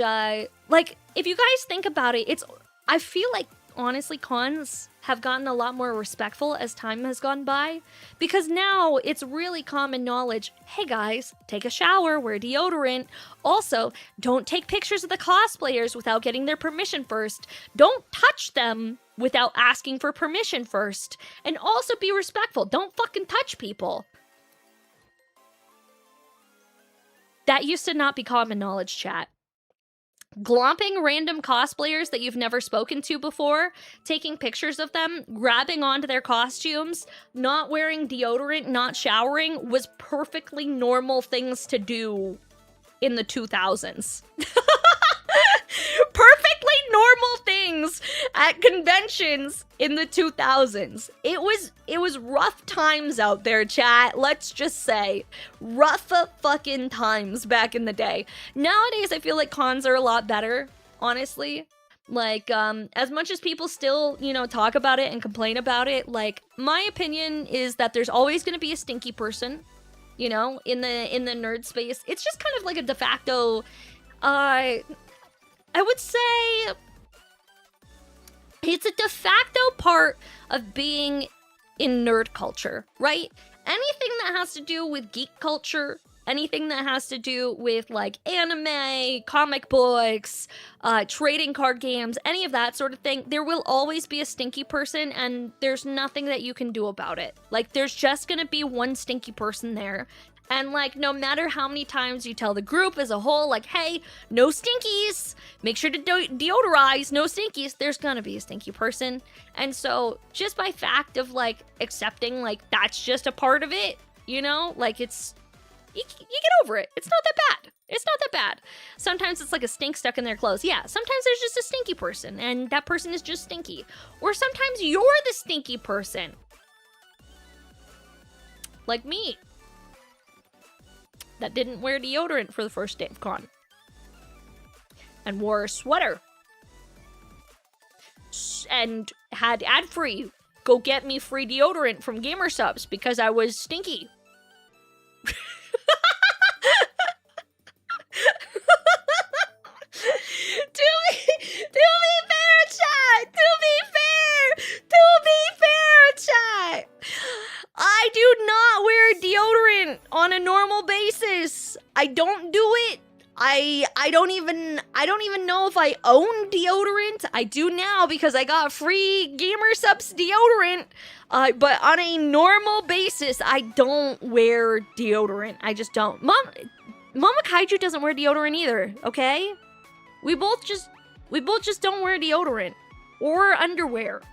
like, if you guys think about it, I feel like, honestly, cons have gotten a lot more respectful as time has gone by, because now it's really common knowledge, hey guys, take a shower, wear deodorant. Also, don't take pictures of the cosplayers without getting their permission first. Don't touch them without asking for permission first. And also be respectful. Don't fucking touch people. That used to not be common knowledge, chat. Glomping random cosplayers that you've never spoken to before, taking pictures of them, grabbing onto their costumes, not wearing deodorant, not showering, was perfectly normal things to do in the 2000s. Perfectly normal things at conventions in the 2000s. It was rough times out there, chat. Let's just say rough fucking times back in the day. Nowadays, I feel like cons are a lot better, honestly. Like, as much as people still, you know, talk about it and complain about it, like, my opinion is that there's always going to be a stinky person, you know, in the nerd space. It's just kind of like a de facto, I would say it's a de facto part of being in nerd culture, right? Anything that has to do with geek culture anything that has to do with like anime, comic books, trading card games, any of that sort of thing, there will always be a stinky person, and there's nothing that you can do about it. Like, there's just gonna be one stinky person there. And, like, no matter how many times you tell the group as a whole, like, hey, no stinkies, make sure to deodorize, no stinkies, there's gonna be a stinky person. And so, just by fact of, like, accepting, like, that's just a part of it, you know? Like, it's, you get over it. It's not that bad. It's not that bad. Sometimes it's like a stink stuck in their clothes. Yeah, sometimes there's just a stinky person, and that person is just stinky. Or sometimes you're the stinky person. Like me. That didn't wear deodorant for the first day of con. And wore a sweater. And had ad-free go get me free deodorant from GSupps because I was stinky. To be fair, chat! To be fair, chat! I do not wear deodorant on a normal basis. I don't do it. I don't even know if I own deodorant. I do now because I got free GSupps deodorant. But on a normal basis, I don't wear deodorant. I just don't. Mama Kaiju doesn't wear deodorant either, okay? We both just don't wear deodorant or underwear.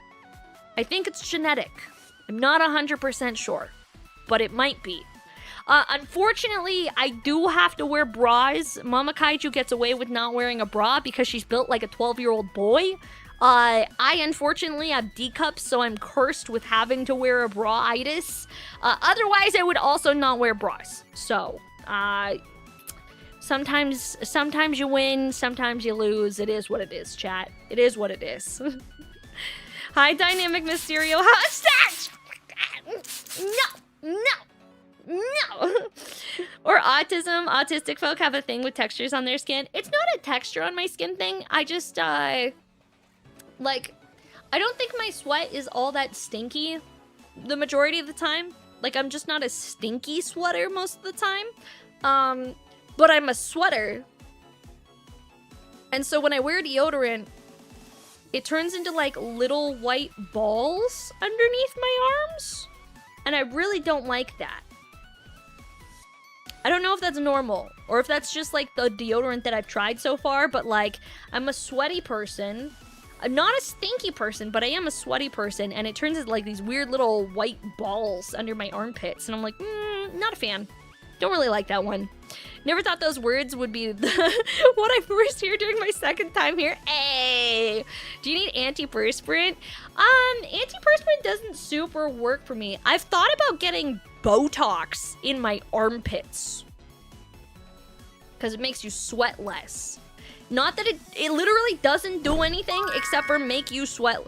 I think it's genetic. I'm not 100% sure, but it might be. Unfortunately, I do have to wear bras. Mama Kaiju gets away with not wearing a bra because she's built like a 12-year-old boy. I unfortunately have D cups, so I'm cursed with having to wear a bra-itis. Otherwise, I would also not wear bras. So, sometimes you win, sometimes you lose. It is what it is, chat. It is what it is. Hi, Dynamic Mysterio. How's that? No. Or autism. Autistic folk have a thing with textures on their skin. It's not a texture on my skin thing. I just, like, I don't think my sweat is all that stinky the majority of the time. Like, I'm just not a stinky sweater most of the time. But I'm a sweater. And so when I wear deodorant, it turns into like little white balls underneath my arms. And I really don't like that. I don't know if that's normal or if that's just like the deodorant that I've tried so far, but like I'm a sweaty person. I'm not a stinky person, but I am a sweaty person, and it turns into like these weird little white balls under my armpits. And I'm like, not a fan. Don't really like that one. Never thought those words would be what I first hear during my second time here. Hey, do you need antiperspirant? Antiperspirant doesn't super work for me. I've thought about getting Botox in my armpits because it makes you sweat less. Not that it literally doesn't do anything except for make you sweat.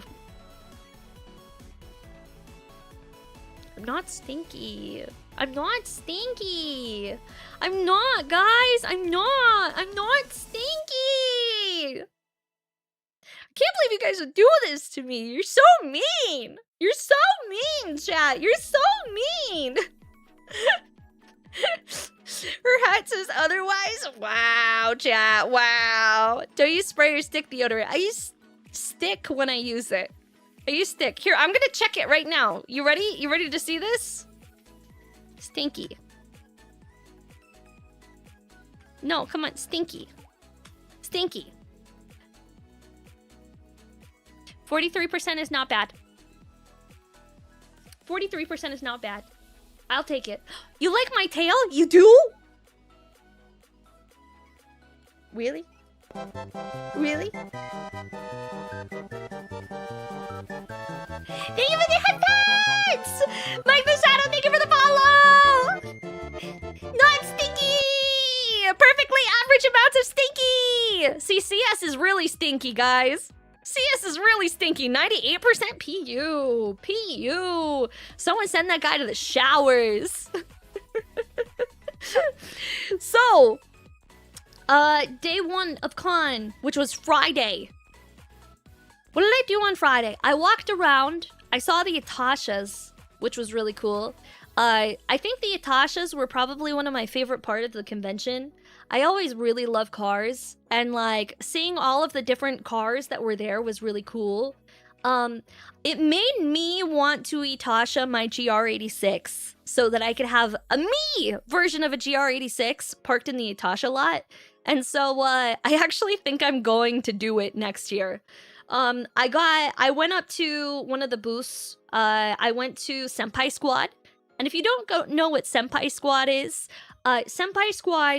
I'm not stinky. I'm not stinky. I'm not, guys. I'm not stinky. I can't believe you guys would do this to me. You're so mean. You're so mean, chat. You're so mean. Her hat says otherwise. Wow, chat. Wow. Don't use spray or stick deodorant. I use stick when I use it. I use stick. Here, I'm gonna check it right now. You ready? You ready to see this? Stinky. No, come on. Stinky. Stinky. 43% is not bad. 43% is not bad. I'll take it. You like my tail? You do? Really? Really? Thank you for the headphones! Mike the Shadow, thank you for the follow! Not stinky! Perfectly average amounts of stinky! See, CS is really stinky, guys. CS is really stinky. 98% PU. PU. Someone send that guy to the showers. So, day one of con, which was Friday. What did I do on Friday? I walked around. I saw the Atashas. which was really cool. I think the Itashas were probably one of my favorite part of the convention. I always really love cars, and like seeing all of the different cars that were there was really cool. It made me want to Itasha my GR86 so that I could have a me version of a GR86 parked in the Itasha lot. And so I actually think I'm going to do it next year. I went up to one of the booths. I went to Senpai Squad. And if you don't know what Senpai Squad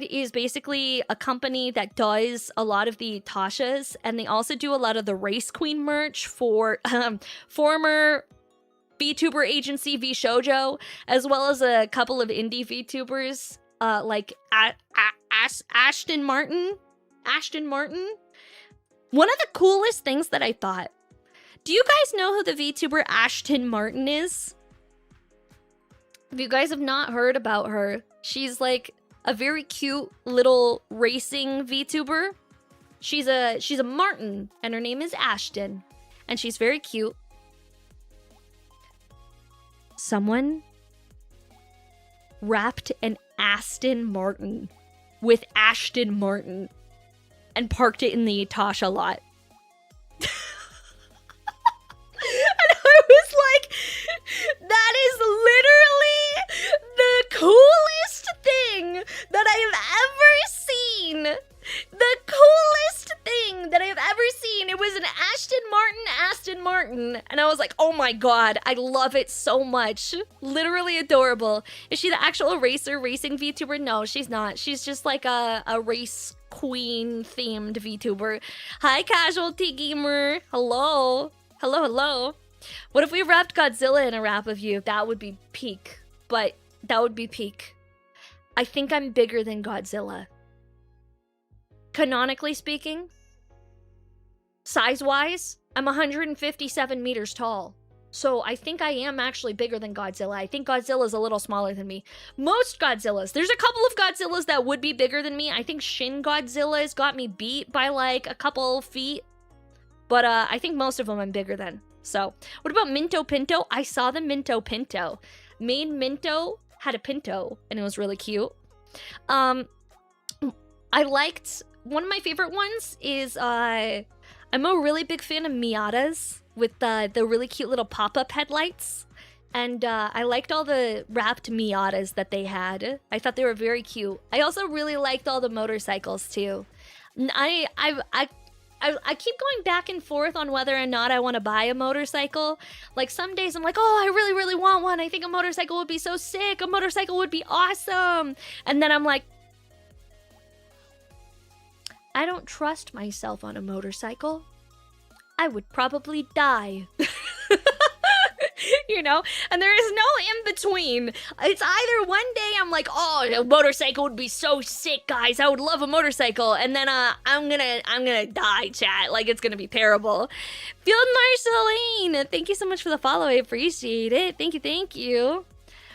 is basically a company that does a lot of the Tashas, and they also do a lot of the Race Queen merch for former VTuber agency V Shoujo, as well as a couple of indie VTubers, like Ashton Martin. One of the coolest things that I thought. Do you guys know who the VTuber Ashton Martin is? If you guys have not heard about her, she's like a very cute little racing VTuber. She's a Martin, and her name is Ashton, and she's very cute. Someone wrapped an Aston Martin with Ashton Martin and parked it in the Itasha lot. And I was like, that is literally the coolest thing that I have ever seen. The coolest thing that I have ever seen. It was an Aston Martin. And I was like, oh my god, I love it so much. Literally adorable. Is she the actual racing VTuber? No, she's not. She's just like a race queen themed VTuber. Hi, Casualty Gamer. Hello. Hello. What if we wrapped Godzilla in a wrap of you? That would be peak. But that would be peak. I think I'm bigger than Godzilla. Canonically speaking, size-wise, I'm 157 meters tall. So I think I am actually bigger than Godzilla. I think Godzilla's a little smaller than me. Most Godzillas. There's a couple of Godzillas that would be bigger than me. I think Shin Godzilla's got me beat by like a couple feet. But I think most of them I'm bigger than. So, what about Minto Pinto? I saw the Minto Pinto. Main Minto had a Pinto, and it was really cute. I liked... One of my favorite ones is... I'm a really big fan of Miatas with the really cute little pop-up headlights. And I liked all the wrapped Miatas that they had. I thought they were very cute. I also really liked all the motorcycles, too. I keep going back and forth on whether or not I want to buy a motorcycle. Like, some days I'm like, oh, I really, really want one. I think a motorcycle would be so sick. A motorcycle would be awesome. And then I'm like, I don't trust myself on a motorcycle. I would probably die. You know? And there is no in-between. It's either one day I'm like, oh, a motorcycle would be so sick, guys. I would love a motorcycle. And then I'm gonna die, chat. Like, it's gonna be terrible. Field Marceline, thank you so much for the follow. I appreciate it. Thank you.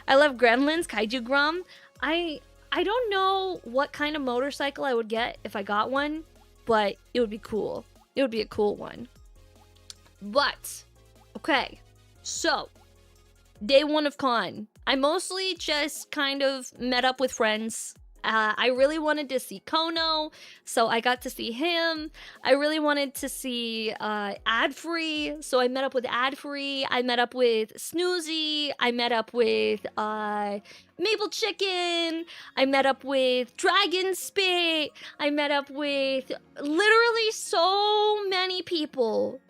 I love Gremlins, Kaiju Grum. I don't know what kind of motorcycle I would get if I got one, but it would be cool. It would be a cool one. But, okay. So, day one of con. I mostly just kind of met up with friends. I really wanted to see Kono, so I got to see him. I really wanted to see Adfree, so I met up with Adfree. I met up with Snoozy. I met up with Maple Chicken. I met up with Dragon Spit. I met up with literally so many people.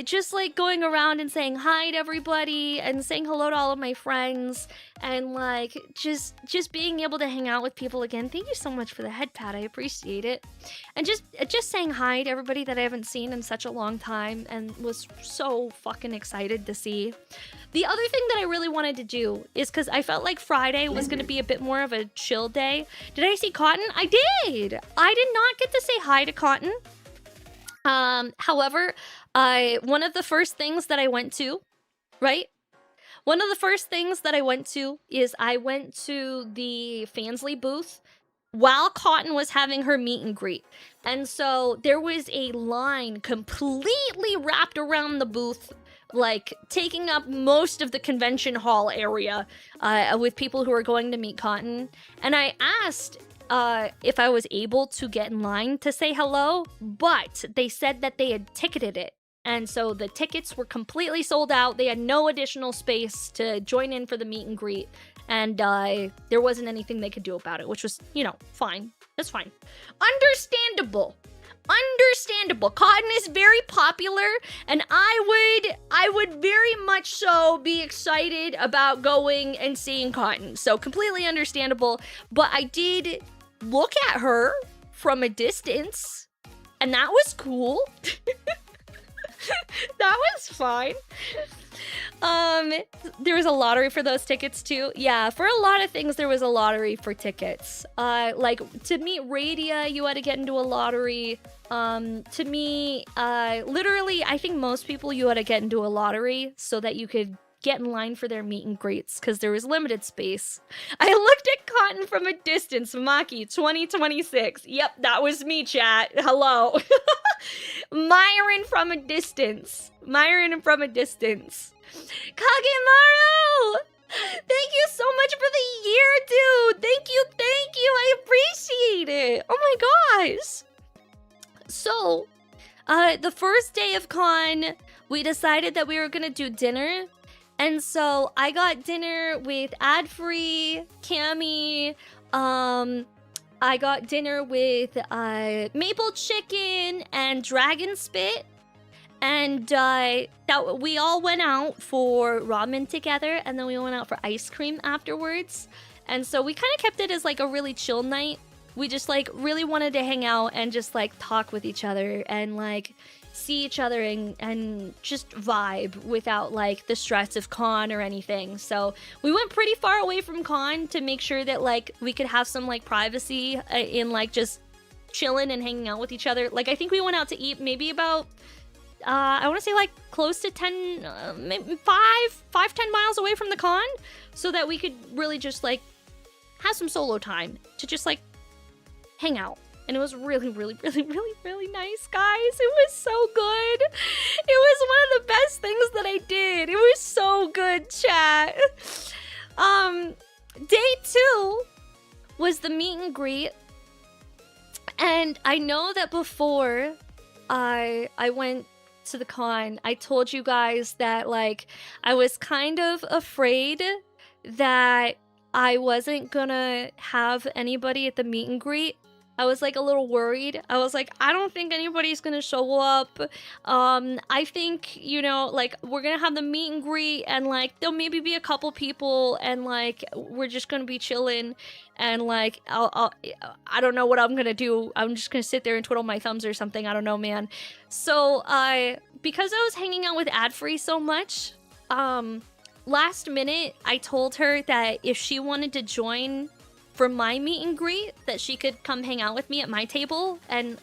Just like going around and saying hi to everybody and saying hello to all of my friends and like just being able to hang out with people again. Thank you so much for the head pat. I appreciate it. And just saying hi to everybody that I haven't seen in such a long time and was so fucking excited to see. The other thing that I really wanted to do is because I felt like Friday was going to be a bit more of a chill day. Did I see Cotton? I did. I did not get to say hi to Cotton. However, one of the first things that I went to, right? One of the first things that I went to is I went to the Fansly booth while Cotton was having her meet and greet. And so there was a line completely wrapped around the booth, like taking up most of the convention hall area with people who are going to meet Cotton. And I asked if I was able to get in line to say hello, but they said that they had ticketed it. And so the tickets were completely sold out. They had no additional space to join in for the meet and greet. And there wasn't anything they could do about it, which was, you know, fine. That's fine. Understandable. Understandable. Cotton is very popular, and I would very much so be excited about going and seeing Cotton. So completely understandable. But I did look at her from a distance, and that was cool. That was fine. There was a lottery for those tickets too. Yeah, for a lot of things there was a lottery for tickets. Like to meet Radia, you had to get into a lottery. To me, literally, I think most people you had to get into a lottery so that you could get in line for their meet and greets because there was limited space. I looked at Cotton from a distance. Maki 2026. Yep, that was me, chat. Hello. Myron from a distance. Myron from a distance. Kagemaru! Thank you so much for the year, dude! Thank you! I appreciate it! Oh my gosh! So, the first day of con, we decided that we were gonna do dinner. And so I got dinner with Ad-Free, Cammy, I got dinner with maple chicken and dragon spit. And that we all went out for ramen together, and then we went out for ice cream afterwards. And so we kind of kept it as like a really chill night. We just like really wanted to hang out and just like talk with each other and like see each other and just vibe without like the stress of con or anything. So we went pretty far away from con to make sure that like we could have some like privacy in like just chilling and hanging out with each other. Like I think we went out to eat maybe about I want to say like close to 10 maybe 10 miles away from the con, so that we could really just like have some solo time to just like hang out. And it was really nice, guys. It was so good. It was one of the best things that I did. It was so good, chat. Day 2 was the meet and greet. And I know that before I went to the con, I told you guys that like I was kind of afraid that I wasn't gonna have anybody at the meet and greet. I was like a little worried. I was like, I don't think anybody's gonna show up. I think, you know, like we're gonna have the meet and greet and like there'll maybe be a couple people and like we're just gonna be chilling and like I don't know what I'm gonna do. I'm just gonna sit there and twiddle my thumbs or something. I don't know, man. So because I was hanging out with Ad-Free so much, last minute I told her that if she wanted to join for my meet and greet, that she could come hang out with me at my table and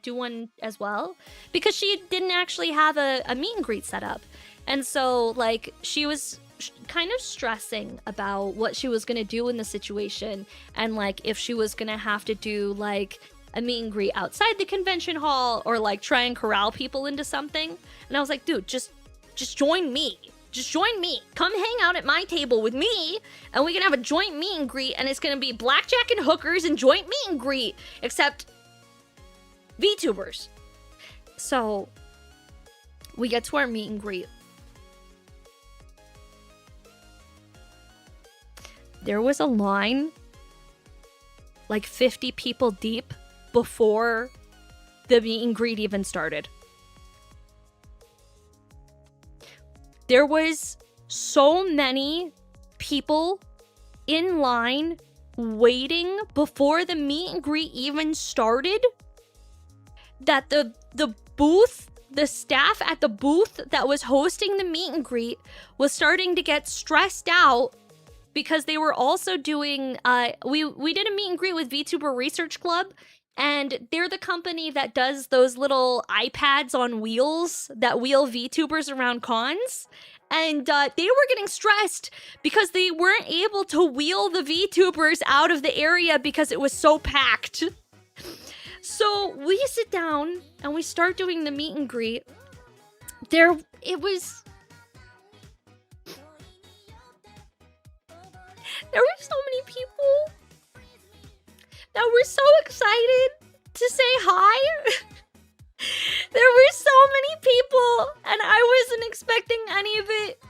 do one as well, because she didn't actually have a meet and greet set up. And so like she was kind of stressing about what she was gonna do in the situation, and like if she was gonna have to do like a meet and greet outside the convention hall or like try and corral people into something. And I was like, dude, just join me. Just join me. Come hang out at my table with me, and we can have a joint meet and greet, and it's gonna be blackjack and hookers and joint meet and greet, except VTubers. So we get to our meet and greet. There was a line like 50 people deep before the meet and greet even started. There was so many people in line waiting before the meet and greet even started that the booth, the staff at the booth that was hosting the meet and greet was starting to get stressed out, because they were also doing, we did a meet and greet with VTuber Research Club, and they're the company that does those little iPads on wheels that wheel VTubers around cons. And they were getting stressed because they weren't able to wheel the VTubers out of the area because it was so packed. So we sit down and we start doing the meet and greet. It was There were so many people that were so excited to say hi. There were so many people, and I wasn't expecting any of it.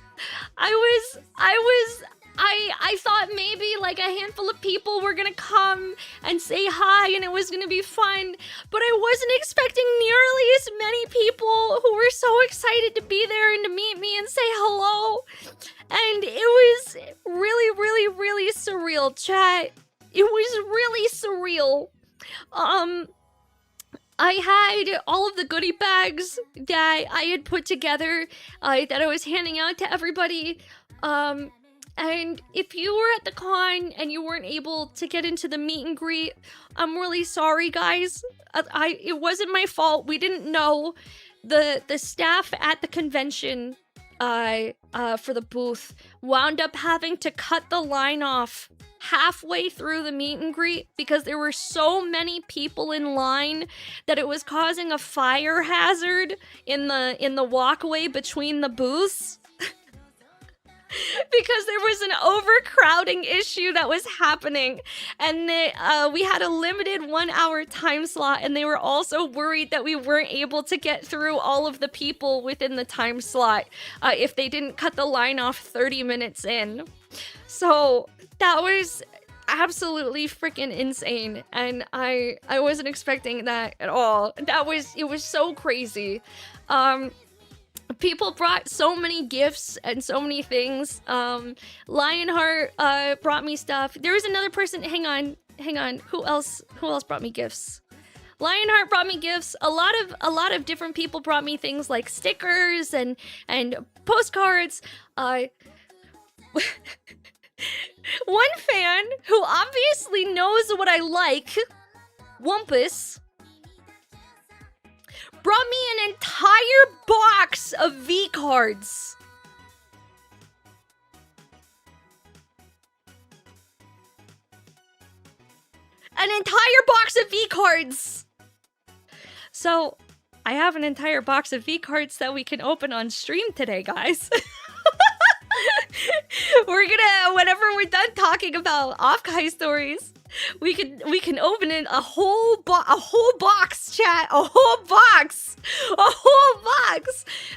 I thought maybe like a handful of people were gonna come and say hi and it was gonna be fun, but I wasn't expecting nearly as many people who were so excited to be there and to meet me and say hello. And it was really, really, really surreal, chat. It was really surreal. I had all of the goodie bags that I had put together that I was handing out to everybody. And if you were at the con and you weren't able to get into the meet and greet, I'm really sorry, guys. It wasn't my fault. We didn't know. The staff at the convention for the booth wound up having to cut the line off halfway through the meet and greet because there were so many people in line that it was causing a fire hazard in the walkway between the booths. Because there was an overcrowding issue that was happening, and we had a limited 1-hour time slot, and they were also worried that we weren't able to get through all of the people within the time slot if they didn't cut the line off 30 minutes in. So that was absolutely freaking insane, and I wasn't expecting that at all. It was so crazy. People brought so many gifts and so many things. Lionheart brought me stuff. There was another person. Hang on. Who else brought me gifts? Lionheart brought me gifts. A lot of different people brought me things like stickers and postcards. One fan who obviously knows what I like, Wumpus, brought me an entire box of V-cards. An entire box of V-cards! So, I have an entire box of V-cards that we can open on stream today, guys. We're gonna, whenever we're done talking about OffKai stories, we can open in a whole box, chat. A whole box.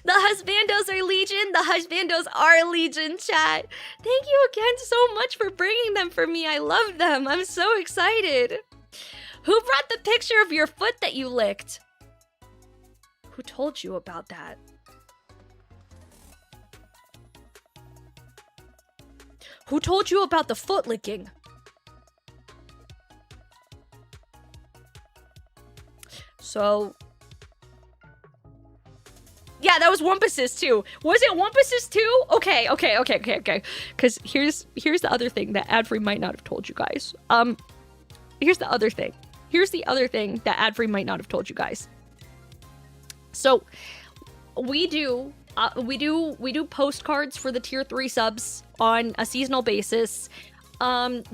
The husbandos are legion. The husbandos are legion, chat. Thank you again so much for bringing them for me. I love them. I'm so excited. Who brought the picture of your foot that you licked? Who told you about that? Who told you about the foot licking? So, yeah, that was Wumpus's too. Was it Wumpus's too? Okay. Because here's the other thing that Adfree might not have told you guys. Here's the other thing that Adfree might not have told you guys. So, we do postcards for the tier 3 subs on a seasonal basis.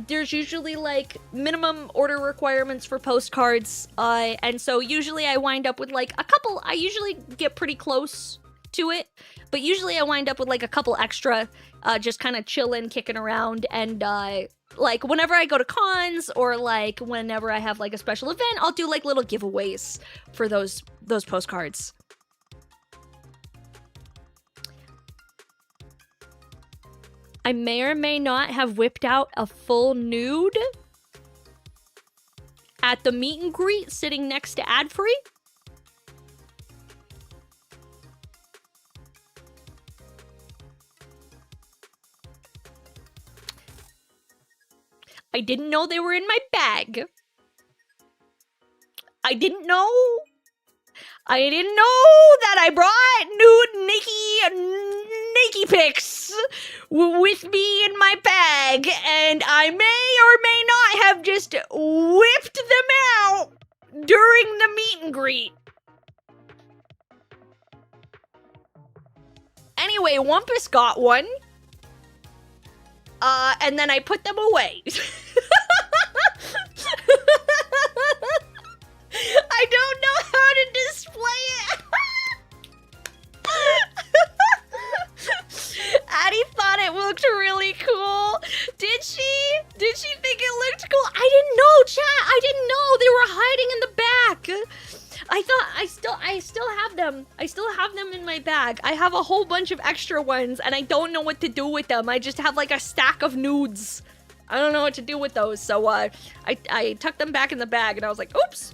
There's usually like minimum order requirements for postcards, and so usually I wind up with like a couple. I usually get pretty close to it, but usually I wind up with like a couple extra, just kind of chilling, kicking around, and like whenever I go to cons or like whenever I have like a special event, I'll do like little giveaways for those postcards. I may or may not have whipped out a full nude at the meet and greet sitting next to Adfree. I didn't know they were in my bag. I didn't know that I brought nude Nikki pics with me in my bag, and I may or may not have just whipped them out during the meet and greet. Anyway, Wumpus got one, and then I put them away. I don't know how to display it. Addie thought it looked really cool. Did she? them. I still have them in my bag. I have a whole bunch of extra ones, and I don't know what to do with them. I just have like a stack of nudes. I don't know what to do with those, so I tucked them back in the bag, and I was like, oops.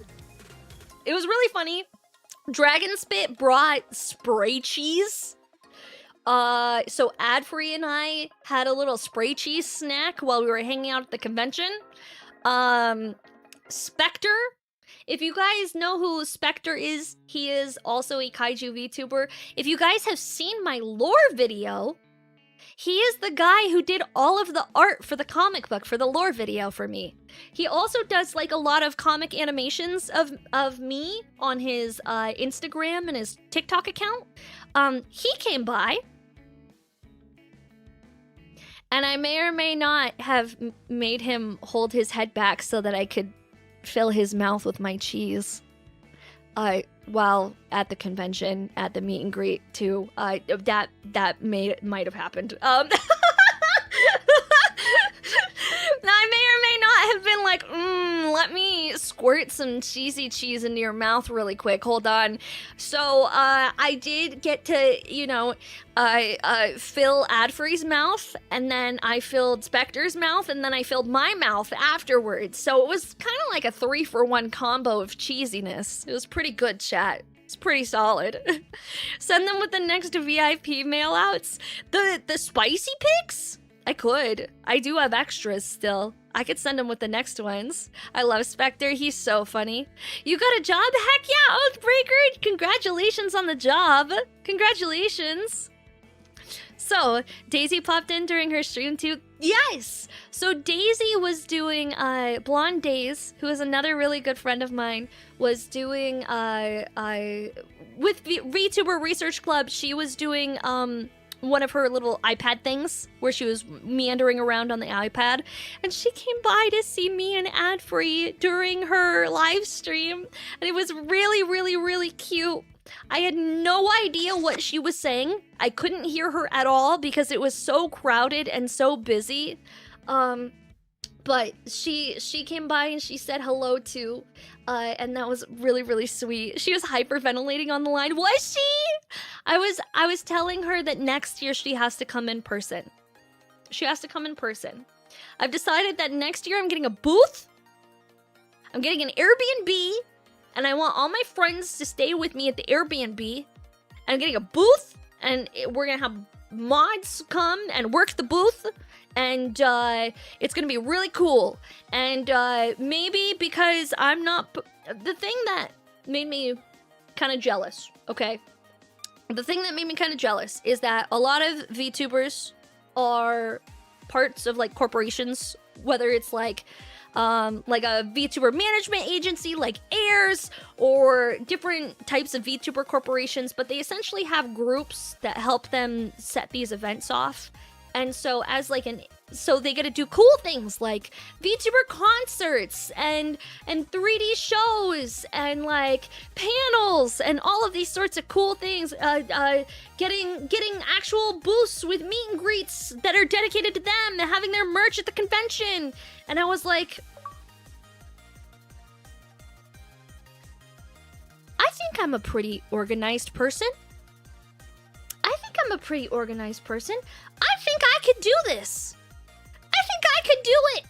It was really funny. Dragon Spit brought spray cheese. So Adfree and I had a little spray cheese snack while we were hanging out at the convention. Spectre, if you guys know who Spectre is, he is also a Kaiju VTuber. If you guys have seen my lore video, he is the guy who did all of the art for the comic book, for the lore video for me. He also does like a lot of comic animations of me on his Instagram and his TikTok account. He came by, and I may or may not have made him hold his head back so that I could fill his mouth with my cheese. While at the convention, at the meet and greet too. That might have happened. I may or may not have been like, let me squirt some cheesy cheese into your mouth really quick. Hold on. So, I did get to, you know, fill Adfree's mouth, and then I filled Spectre's mouth, and then I filled my mouth afterwards. So it was kind of like a 3-for-1 combo of cheesiness. It was pretty good, chat. It's pretty solid. Send them with the next VIP mail outs. The spicy pics? I could. I do have extras still. I could send him with the next ones. I love Spectre. He's so funny. You got a job? Heck yeah, Oathbreaker! Congratulations on the job. Congratulations. So, Daisy popped in during her stream too. Yes! So Daisy was doing, Blonde Days, who is another really good friend of mine, was doing, with VTuber Research Club, she was doing, one of her little iPad things where she was meandering around on the iPad, and she came by to see me and Adfree during her live stream, and it was really, really, really cute. I had no idea what she was saying. I couldn't hear her at all because it was so crowded and so busy. But she came by and she said hello too, and that was really, really sweet. She was hyperventilating on the line. Was she? I was telling her that next year she has to come in person. She has to come in person. I've decided that next year I'm getting a booth. I'm getting an Airbnb, and I want all my friends to stay with me at the Airbnb. And I'm getting a booth, and we're gonna have mods come and work the booth. And it's gonna be really cool. And maybe because I'm not... The thing that made me kind of jealous, okay? The thing that made me kind of jealous is that a lot of VTubers are parts of like corporations, whether it's like a VTuber management agency like Airs, or different types of VTuber corporations, but they essentially have groups that help them set these events off. And so so they get to do cool things like VTuber concerts and 3D shows and like panels and all of these sorts of cool things. Getting actual booths with meet and greets that are dedicated to them and having their merch at the convention. And I was like, I think I'm a pretty organized person. I think I'm a pretty organized person. I think I could do this. I think I could do it.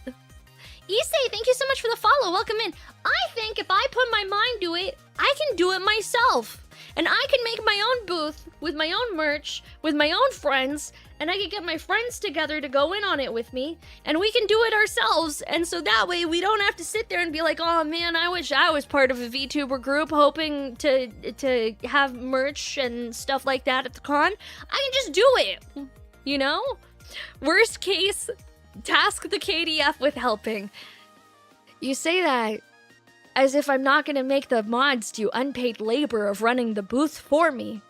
Issei, thank you so much for the follow. Welcome in. I think if I put my mind to it, I can do it myself. And I can make my own booth with my own merch, with my own friends, and I can get my friends together to go in on it with me, and we can do it ourselves. And so that way we don't have to sit there and be like, oh man, I wish I was part of a VTuber group hoping to have merch and stuff like that at the con. I can just do it, you know? Worst case, task the KDF with helping. You say that as if I'm not gonna make the mods do unpaid labor of running the booth for me.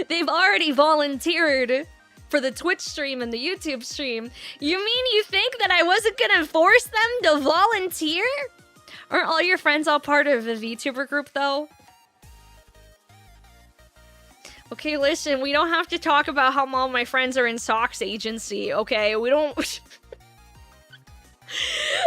They've already volunteered for the Twitch stream and the YouTube stream. You mean you think that I wasn't gonna force them to volunteer? Aren't all your friends all part of a VTuber group though? Okay, listen, we don't have to talk about how all my friends are in Sock's agency, okay? We don't...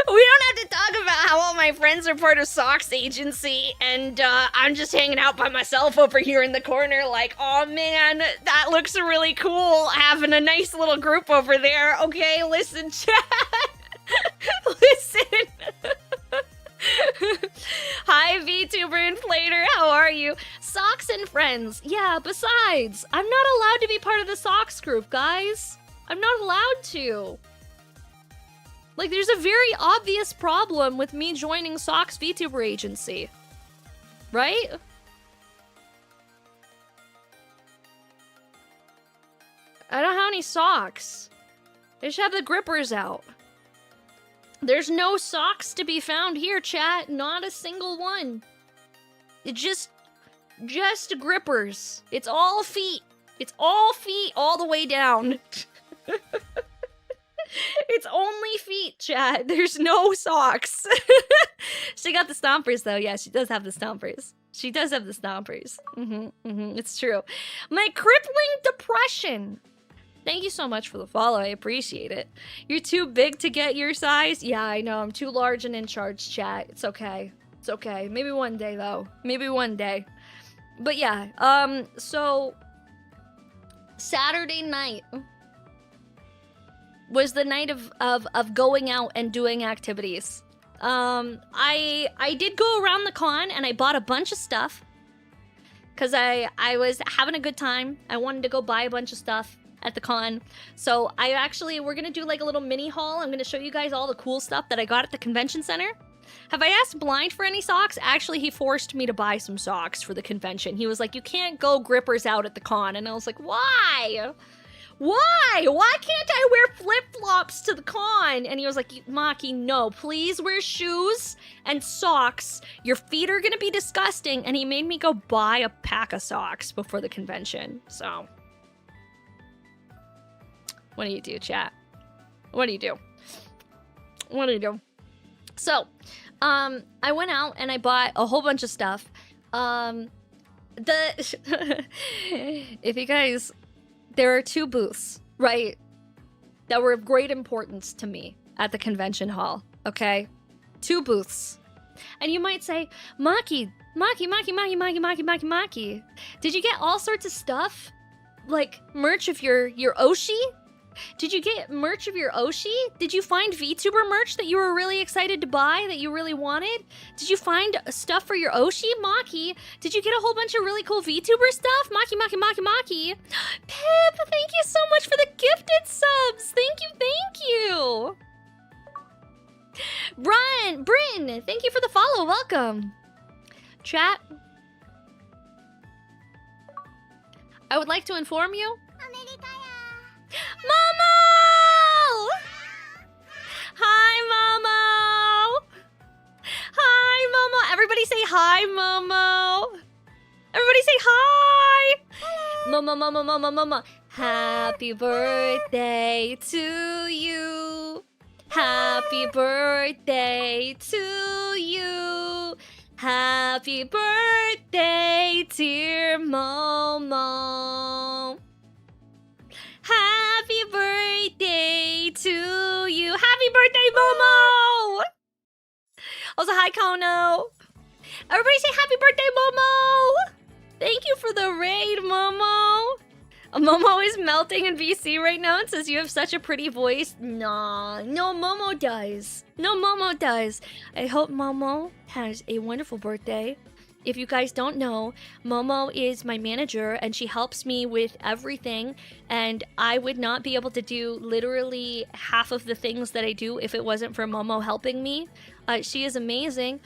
We don't have to talk about how all my friends are part of Socks Agency, and I'm just hanging out by myself over here in the corner like, oh man, that looks really cool, having a nice little group over there. Okay, listen, chat. Listen. Hi, VTuber Inflator, how are you? Socks and friends. Yeah, besides, I'm not allowed to be part of the Socks group, guys. I'm not allowed to. Like, there's a very obvious problem with me joining Socks VTuber Agency. Right? I don't have any socks. I just have the grippers out. There's no socks to be found here, chat. Not a single one. It's just grippers. It's all feet. It's all feet all the way down. It's only feet, chat. There's no socks. She got the stompers, though. Yeah, she does have the stompers. She does have the stompers. It's true. My crippling depression. Thank you so much for the follow. I appreciate it. You're too big to get your size? Yeah, I know. I'm too large and in charge, chat. It's okay. It's okay. Maybe one day, though. Maybe one day. But yeah, so Saturday night was the night of going out and doing activities. I did go around the con and I bought a bunch of stuff because I was having a good time. I wanted to go buy a bunch of stuff at the con. So we're gonna do like a little mini haul. I'm gonna show you guys all the cool stuff that I got at the convention center. Have I asked Blind for any socks? Actually, he forced me to buy some socks for the convention. He was like, you can't go grippers out at the con. And I was like, why? Why? Why can't I wear flip-flops to the con? And he was like, Maki, no, please wear shoes and socks. Your feet are gonna be disgusting. And he made me go buy a pack of socks before the convention. So, what do you do, chat? What do you do? What do you do? So, I went out and I bought a whole bunch of stuff. If you guys... There are two booths, right, that were of great importance to me at the convention hall, okay? Two booths. And you might say, Maki, did you get all sorts of stuff? Like merch of your Oshi? Did you get merch of your Oshi? Did you find VTuber merch that you were really excited to buy, that you really wanted? Did you find stuff for your Oshi? Maki, did you get a whole bunch of really cool VTuber stuff? Maki. Pip, thank you so much for the gifted subs. Thank you. Bryn, thank you for the follow. Welcome. Chat. I would like to inform you. Momo! Hi, Momo! Hi, Momo! Everybody say hi, Momo! Everybody say hi! Momo. Happy birthday to you! Happy birthday to you! Happy birthday, dear Momo! Happy birthday to you. Happy birthday, Momo! Also, hi, Kono. Everybody say happy birthday, Momo! Thank you for the raid, Momo. Momo is melting in VC right now and says you have such a pretty voice. Nah, no, Momo does. No, Momo does. I hope Momo has a wonderful birthday. If you guys don't know, Momo is my manager and she helps me with everything, and I would not be able to do literally half of the things that I do if it wasn't for Momo helping me. She is amazing.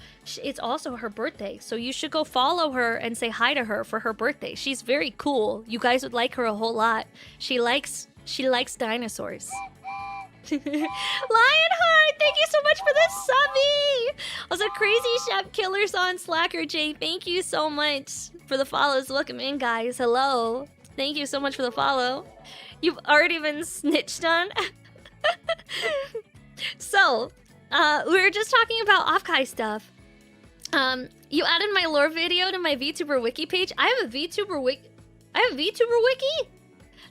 It's also her birthday, so you should go follow her and say hi to her for her birthday. She's very cool. You guys would like her a whole lot. She likes dinosaurs. Lionheart, thank you so much for the subby. Also, Crazy Chef Killers on Slacker J, thank you so much for the follows. Welcome in, guys. Hello. Thank you so much for the follow. You've already been snitched on. So, we were just talking about OffKai stuff. You added my lore video to my VTuber wiki page. I have a VTuber wiki.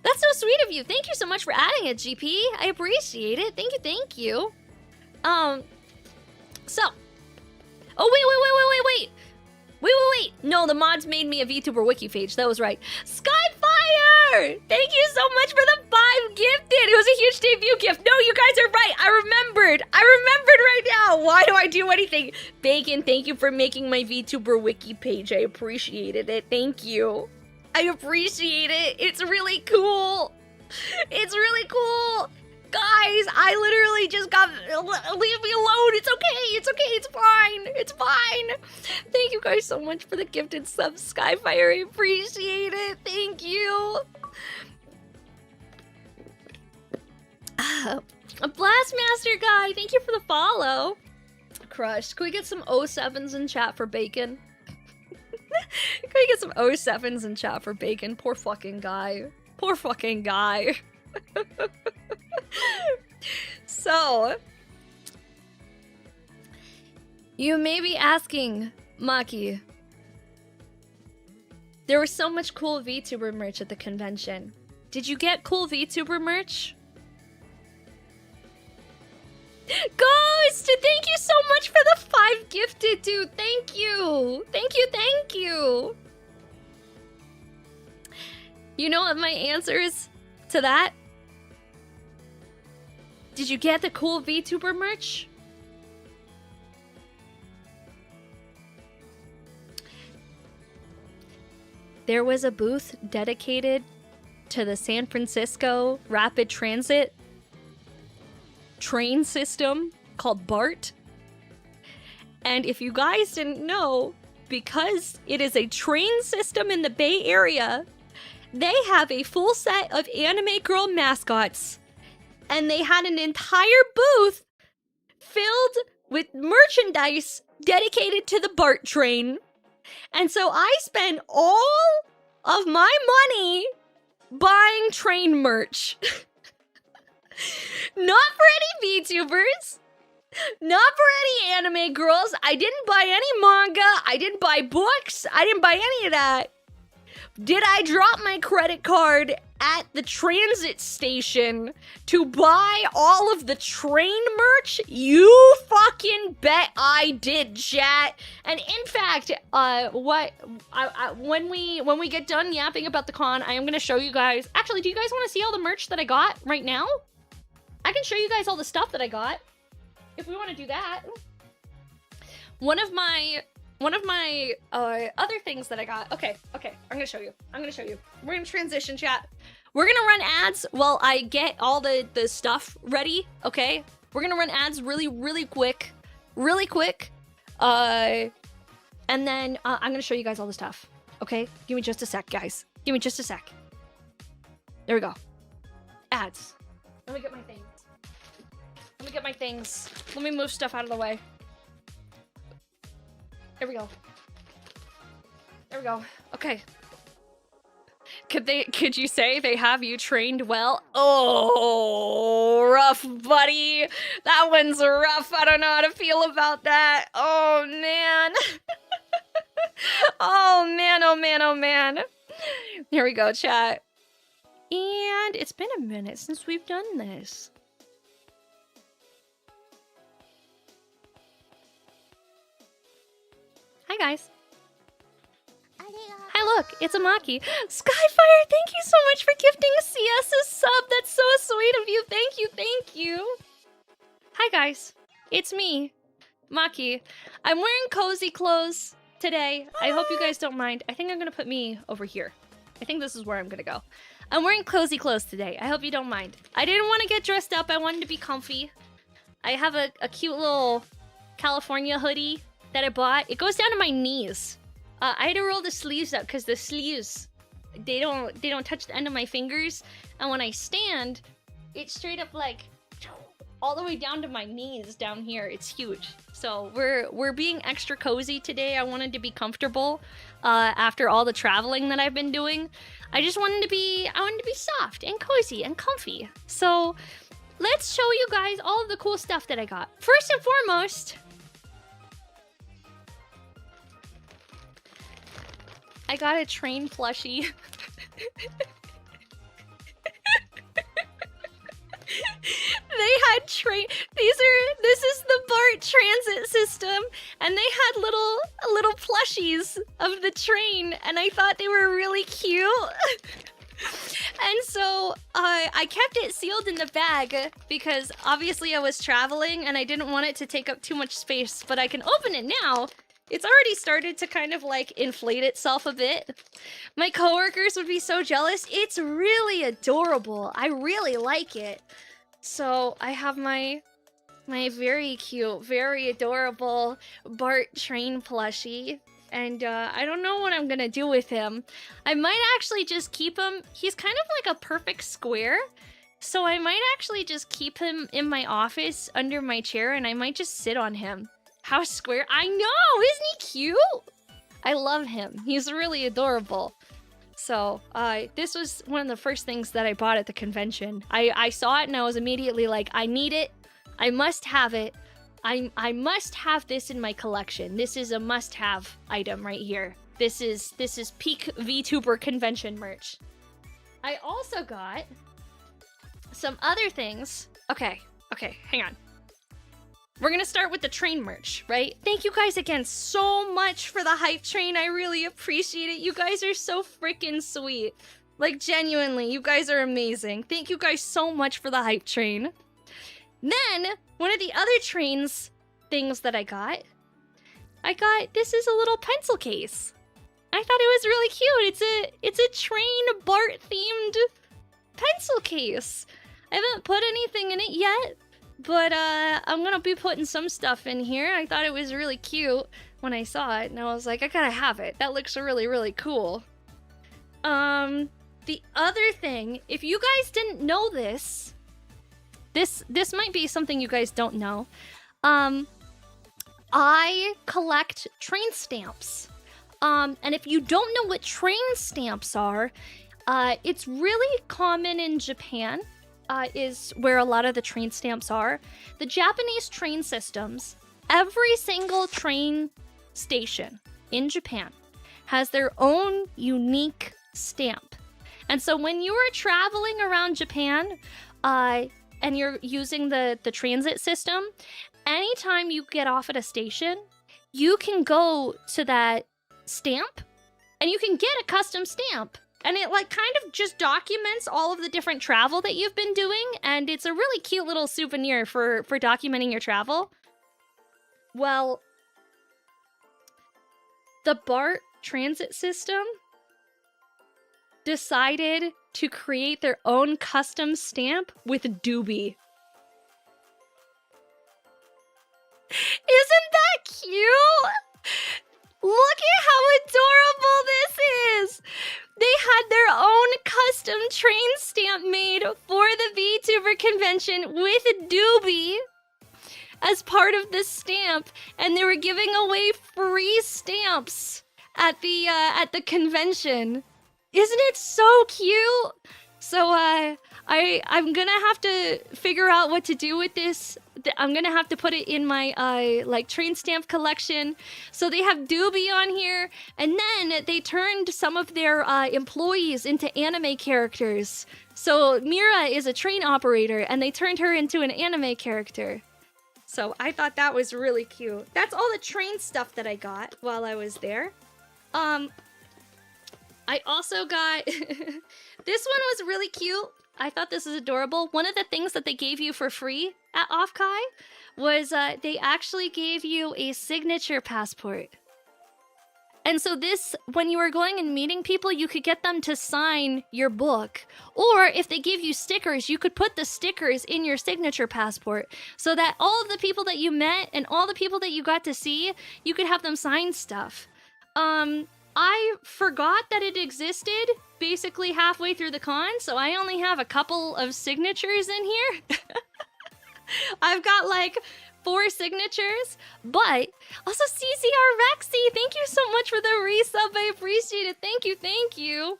That's so sweet of you. Thank you so much for adding it, GP. I appreciate it. Thank you. So. Oh, wait. No, the mods made me a VTuber wiki page. That was right. Skyfire! Thank you so much for the 5 gifted. It was a huge debut gift. No, you guys are right. I remembered right now. Why do I do anything? Bacon, thank you for making my VTuber wiki page. I appreciated it. Thank you. I appreciate it. It's really cool. It's really cool. Guys, I literally just got... Leave me alone. It's okay. It's okay. It's fine. It's fine. Thank you guys so much for the gifted sub, Skyfire. I appreciate it. Thank you. A Blastmaster guy. Thank you for the follow. Crushed. Can we get some 07s in chat for Bacon? Can we get some 07s in chat for Bacon? Poor fucking guy. Poor fucking guy. So, you may be asking, Maki, there was so much cool VTuber merch at the convention. Did you get cool VTuber merch? Ghost! Thank you so much for the 5 gifted, dude. Thank you. Thank you. You know what my answer is to that? Did you get the cool VTuber merch? There was a booth dedicated to the San Francisco Rapid Transit train system called BART. And if you guys didn't know, because it is a train system in the Bay Area, they have a full set of anime girl mascots. And they had an entire booth filled with merchandise dedicated to the BART train. And so I spent all of my money buying train merch. Not for any VTubers. Not for any anime girls. I didn't buy any manga. I didn't buy books. I didn't buy any of that. Did I drop my credit card at the transit station to buy all of the train merch? You fucking bet I did, chat. And in fact, when we get done yapping about the con, I am gonna show you guys. Actually, do you guys want to see all the merch that I got right now? I can show you guys all the stuff that I got if we want to do that. One of my other things that I got. Okay, I'm gonna show you. We're gonna transition, chat. We're gonna run ads while I get all the stuff ready, okay? We're gonna run ads really quick. And then I'm gonna show you guys all the stuff, okay? Give me just a sec, guys. Give me just a sec. There we go. Ads. Let me get my things. Let me move stuff out of the way. There we go. Okay. Could you say they have you trained well? Oh, rough, buddy. That one's rough. I don't know how to feel about that. Oh, man. Oh, man. Here we go, chat. And it's been a minute since we've done this. Hi, guys. Hi, look, it's Amaki. Skyfire, thank you so much for gifting a CS a sub. That's so sweet of you. Thank you. Hi, guys. It's me, Maki. I'm wearing cozy clothes today. I hope you guys don't mind. I think I'm gonna put me over here. I think this is where I'm gonna go. I'm wearing cozy clothes today. I hope you don't mind. I didn't want to get dressed up. I wanted to be comfy. I have a cute little California hoodie that I bought. It goes down to my knees. I had to roll the sleeves up because the sleeves, they don't touch the end of my fingers. And when I stand, it's straight up like all the way down to my knees down here. It's huge. So we're being extra cozy today. I wanted to be comfortable after all the traveling that I've been doing. I wanted to be soft and cozy and comfy. So let's show you guys all of the cool stuff that I got. First and foremost, I got a train plushie. They had train. This is transit system, and they had little plushies of the train, and I thought they were really cute. And so I kept it sealed in the bag because obviously I was traveling and I didn't want it to take up too much space, but I can open it now. It's already started to kind of like inflate itself a bit. My coworkers would be so jealous. It's really adorable. I really like it. So I have my very cute, very adorable Bart train plushie. And I don't know what I'm gonna do with him. I might actually just keep him. He's kind of like a perfect square. So I might actually just keep him in my office under my chair and I might just sit on him. How square? I know! Isn't he cute? I love him. He's really adorable. So, this was one of the first things that I bought at the convention. I saw it and I was immediately like, I need it. I must have it. I must have this in my collection. This is a must-have item right here. This is peak VTuber convention merch. I also got some other things. Okay, hang on. We're gonna start with the train merch, right? Thank you guys again so much for the hype train. I really appreciate it. You guys are so freaking sweet. Like, genuinely, you guys are amazing. Thank you guys so much for the hype train. Then, one of the other trains things that I got, this is a little pencil case. I thought it was really cute. It's a train Bart themed pencil case. I haven't put anything in it yet, but I'm gonna be putting some stuff in here. I thought it was really cute when I saw it, and I was like, I gotta have it. That looks really, really cool. The other thing, if you guys didn't know this might be something you guys don't know. I collect train stamps. And if you don't know what train stamps are, it's really common in Japan, is where a lot of the train stamps are. The Japanese train systems, every single train station in Japan has their own unique stamp. And so when you are traveling around Japan, and you're using the transit system, anytime you get off at a station, you can go to that stamp and you can get a custom stamp. And it like kind of just documents all of the different travel that you've been doing, and it's a really cute little souvenir for documenting your travel. Well, the BART transit system decided to create their own custom stamp with Doobie. Isn't that cute? Look at how adorable this is! They had their own custom train stamp made for the VTuber convention with Doobie as part of the stamp, and they were giving away free stamps at the convention. Isn't it so cute? So I'm gonna have to figure out what to do with this. I'm gonna have to put it in my like train stamp collection. So they have Doobie on here, and then they turned some of their employees into anime characters. So Mira is a train operator, and they turned her into an anime character. So I thought that was really cute. That's all the train stuff that I got while I was there. I also got this one was really cute. I thought this was adorable. One of the things that they gave you for free at OffKai was they actually gave you a signature passport. And so this, when you were going and meeting people, you could get them to sign your book. Or if they gave you stickers, you could put the stickers in your signature passport so that all of the people that you met and all the people that you got to see, you could have them sign stuff. I forgot that it existed basically halfway through the con, so I only have a couple of signatures in here. I've got like 4 signatures, but also CCR Rexy, thank you so much for the resub. I appreciate it. Thank you.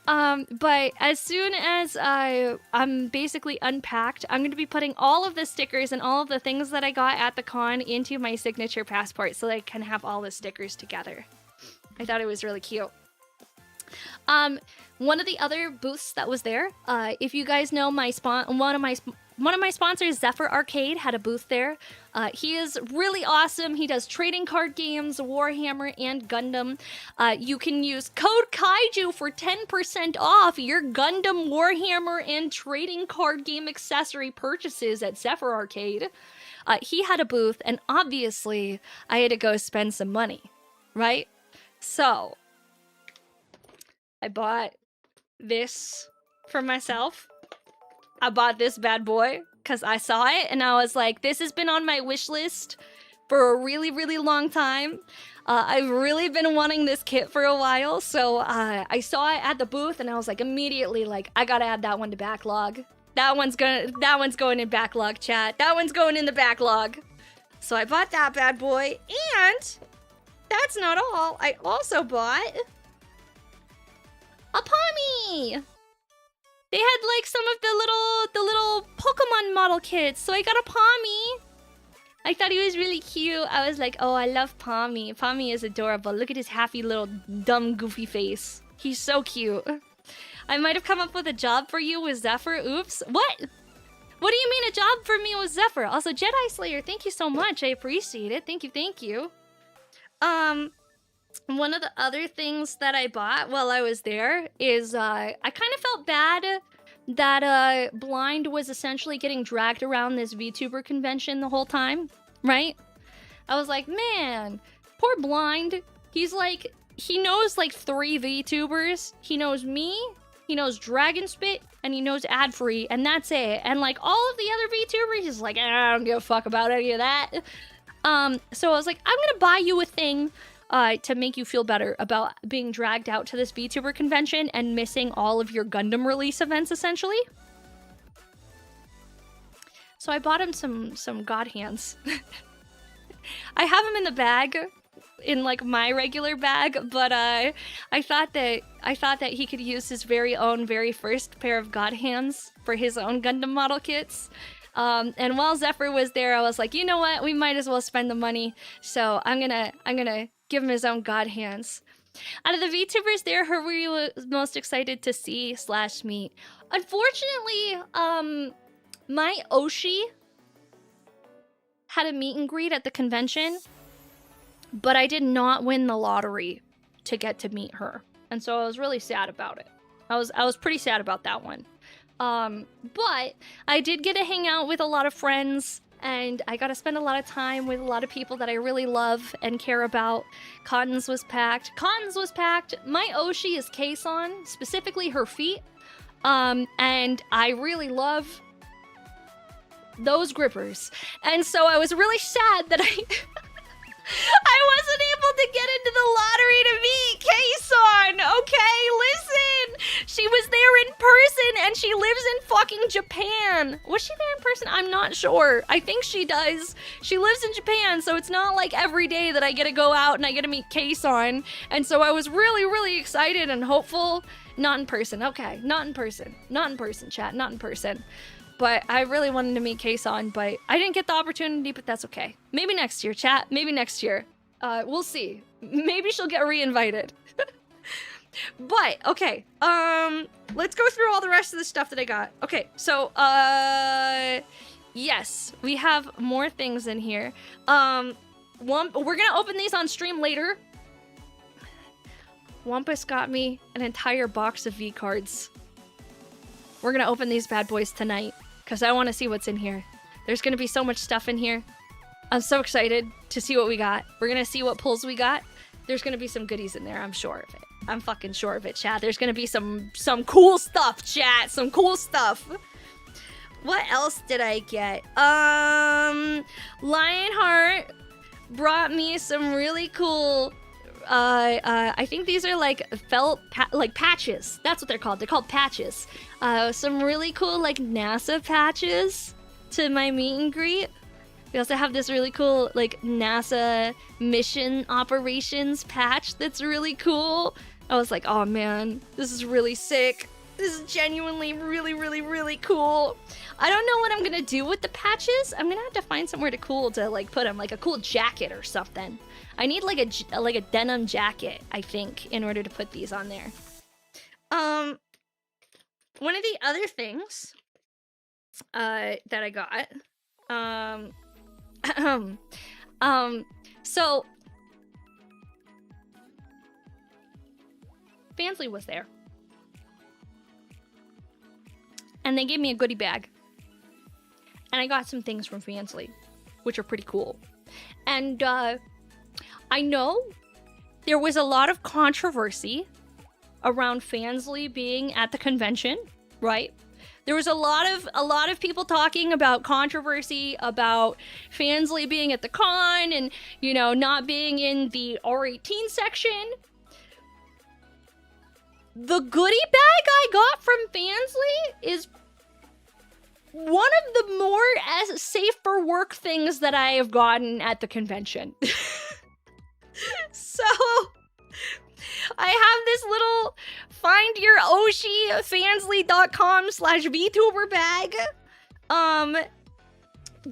But as soon as I'm basically unpacked, I'm going to be putting all of the stickers and all of the things that I got at the con into my signature passport so that I can have all the stickers together. I thought it was really cute. One of the other booths that was there, if you guys know my one of my one of my sponsors, Zephyr Arcade, had a booth there. He is really awesome. He does trading card games, Warhammer, and Gundam. You can use code Kaiju for 10% off your Gundam, Warhammer, and trading card game accessory purchases at Zephyr Arcade. He had a booth, and obviously, I had to go spend some money, right? So, I bought this for myself. I bought this bad boy because I saw it and I was like, this has been on my wish list for a really, really long time. I've really been wanting this kit for a while, so I saw it at the booth and I was like, immediately, like, I gotta add that one to backlog. That one's going in backlog, chat. That one's going in the backlog. So I bought that bad boy, and that's not all. I also bought a Pommy. They had like some of the little Pokemon model kits, so I got a Pommy. I thought he was really cute. I was like, oh, I love Pommy. Pommy is adorable. Look at his happy little dumb goofy face. He's so cute. I might have come up with a job for you with Zephyr. Oops. What? What do you mean a job for me with Zephyr? Also, Jedi Slayer, thank you so much. I appreciate it. Thank you, thank you. One of the other things that I bought while I was there is I kind of felt bad that Blind was essentially getting dragged around this VTuber convention the whole time, right? I was like, man, poor Blind. He's like, he knows like 3 VTubers. He knows me, he knows Dragon Spit, and he knows Adfree, and that's it. And like all of the other VTubers, he's like, I don't give a fuck about any of that. So I was like, I'm gonna buy you a thing to make you feel better about being dragged out to this VTuber convention and missing all of your Gundam release events, essentially. So I bought him some God hands. I have him in the bag, in like my regular bag, but I thought that he could use his very own very first pair of God hands for his own Gundam model kits. And while Zephyr was there, I was like, you know what? We might as well spend the money. So I'm gonna give him his own God hands. Out of the VTubers there, who were you most excited to see / meet? Unfortunately, my Oshi had a meet and greet at the convention, but I did not win the lottery to get to meet her. And so I was really sad about it. I was pretty sad about that one. But I did get to hang out with a lot of friends, and I got to spend a lot of time with a lot of people that I really love and care about. Cottons was packed. My Oshi is Kason, specifically her feet. And I really love those grippers. And so I was really sad that I wasn't able to get into the lottery to meet Kason, okay? Listen! She was there in person, and she lives in fucking Japan. Was she there in person? I'm not sure. I think she does. She lives in Japan, so it's not like every day that I get to go out and I get to meet Kason. And so I was really, really excited and hopeful. Not in person, okay. Not in person. Not in person, chat. Not in person. But I really wanted to meet Kason, but I didn't get the opportunity, but that's okay. Maybe next year, chat. Maybe next year. We'll see. Maybe she'll get re-invited. But, okay. Let's go through all the rest of the stuff that I got. Okay, so, yes. We have more things in here. We're gonna open these on stream later. Wampus got me an entire box of V-cards. We're gonna open these bad boys tonight, because I want to see what's in here. There's gonna be so much stuff in here. I'm so excited to see what we got. We're gonna see what pulls we got. There's gonna be some goodies in there, I'm sure of it. I'm fucking sure of it, chat. There's gonna be some cool stuff, chat. Some cool stuff. What else did I get? Lionheart brought me some really cool... I think these are like felt like patches. That's what they're called. They're called patches. Some really cool like NASA patches to my meet and greet. We also have this really cool like NASA mission operations patch that's really cool. I was like, oh man, this is really sick. This is genuinely really, really, really cool. I don't know what I'm gonna do with the patches. I'm gonna have to find somewhere to like put them, like a cool jacket or something. I need like a denim jacket, I think, in order to put these on there. One of the other things that I got. So Fansly was there. And they gave me a goodie bag. And I got some things from Fansly, which are pretty cool. And I know there was a lot of controversy around Fansly being at the convention, right? There was a lot of people talking about controversy about Fansly being at the con and, you know, not being in the R18 section. The goodie bag I got from Fansly is one of the more safe for work things that I have gotten at the convention. So I have this little find your Oshi fansly.com/VTuber bag.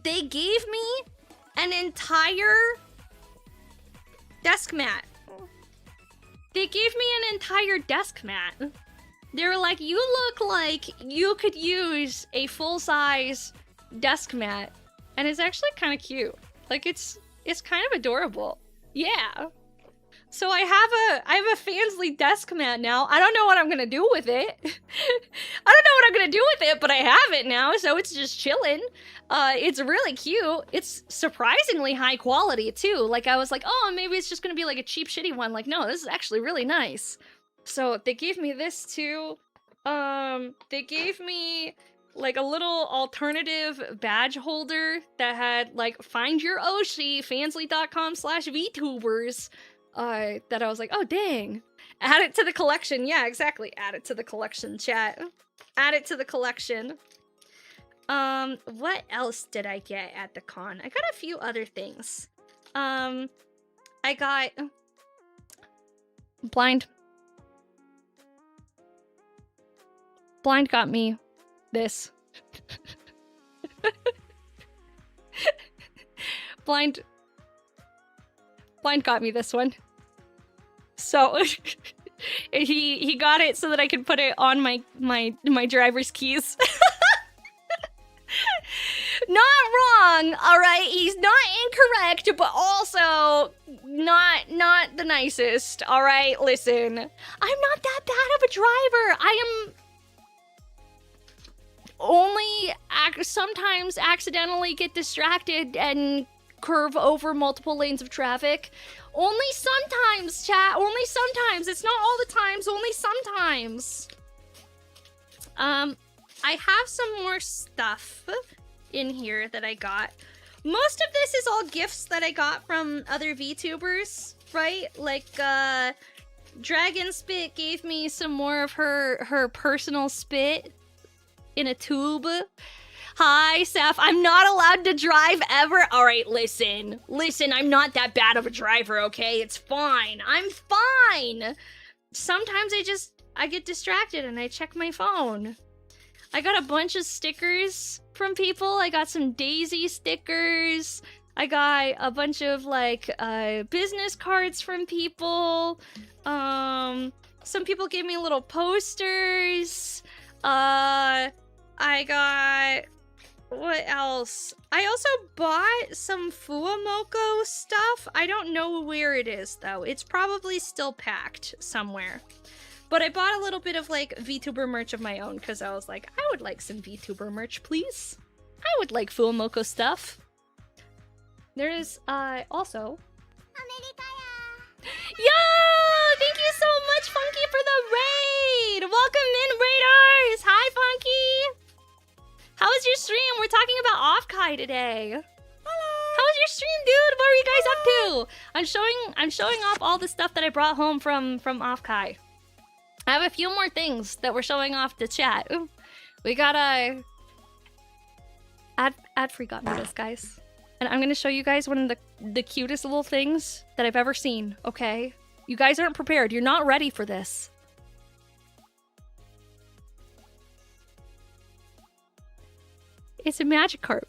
They gave me an entire desk mat. They gave me an entire desk mat. They were like, you look like you could use a full-size desk mat. And it's actually kind of cute. Like, it's kind of adorable. Yeah. So I have a Fansly desk mat now. I don't know what I'm gonna do with it. But I have it now, so it's just chilling. It's really cute. It's surprisingly high quality too. Like, I was like, oh, maybe it's just gonna be like a cheap, shitty one. Like, no, this is actually really nice. So they gave me this too. They gave me like a little alternative badge holder that had like find your Oshi fansly.com/VTubers. That I was like, oh dang. Add it to the collection. Yeah, exactly. Add it to the collection, chat. Add it to the collection. What else did I get at the con? I got a few other things. I got Blind got me this. Blind got me this one. So he got it so that I could put it on my driver's keys. Not wrong, all right? He's not incorrect, but also not the nicest, all right? Listen, I'm not that bad of a driver. I am only sometimes accidentally get distracted and curve over multiple lanes of traffic. Only sometimes, chat. Only sometimes. It's not all the times. Only sometimes. I have some more stuff in here that I got. Most of this is all gifts that I got from other VTubers, right? Like, Dragon Spit gave me some more of her personal spit in a tube. Hi, Seth. I'm not allowed to drive ever. All right, listen, I'm not that bad of a driver, okay? It's fine. I'm fine. Sometimes I get distracted and I check my phone. I got a bunch of stickers from people. I got some Daisy stickers. I got a bunch of, like, business cards from people. Some people gave me little posters. I got... What else? I also bought some Fuamoko stuff. I don't know where it is, though. It's probably still packed somewhere. But I bought a little bit of, like, VTuber merch of my own, because I was like, I would like some VTuber merch, please. I would like Fuamoko stuff. There's, also... Yo! Thank you so much, Funky, for the raid! Welcome in, raiders! Hi, Funky! How was your stream? We're talking about OffKai today. Hello. How was your stream, dude? What were you guys up to? I'm showing off all the stuff that I brought home from OffKai. I have a few more things that we're showing off to chat. Ooh, we got a ad-free got me this, guys. And I'm gonna show you guys one of the cutest little things that I've ever seen, okay? You guys aren't prepared. You're not ready for this. It's a Magikarp.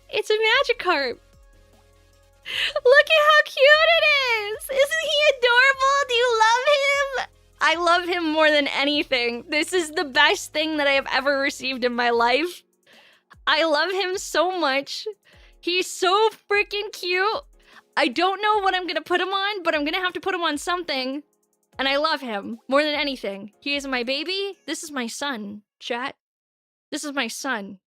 It's a Magikarp. Look at how cute it is. Isn't he adorable? Do you love him? I love him more than anything. This is the best thing that I have ever received in my life. I love him so much. He's so freaking cute. I don't know what I'm gonna put him on, but I'm gonna have to put him on something. And I love him more than anything. He is my baby. This is my son, chat. This is my son.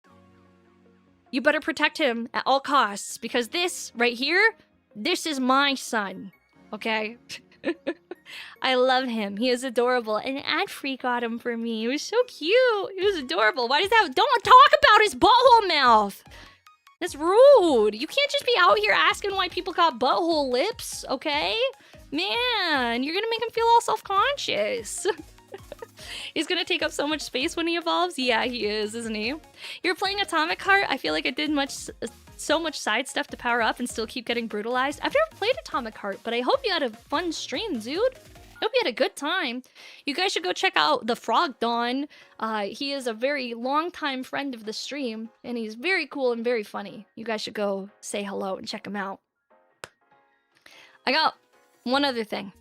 You better protect him at all costs, because this right here, this is my son. Okay? I love him. He is adorable. And Adfree got him for me. He was so cute. He was adorable. Why does that? Don't talk about his butthole mouth. That's rude. You can't just be out here asking why people got butthole lips, okay? Man, you're gonna make him feel all self-conscious. He's gonna take up so much space when he evolves. Yeah, he is, isn't he? You're playing Atomic Heart. I feel like I did so much side stuff to power up and still keep getting brutalized. I've never played Atomic Heart, but I hope you had a fun stream, dude. I hope you had a good time. You guys should go check out the Frog Dawn. He is a very long-time friend of the stream, and he's very cool and very funny. You guys should go say hello and check him out. I got one other thing.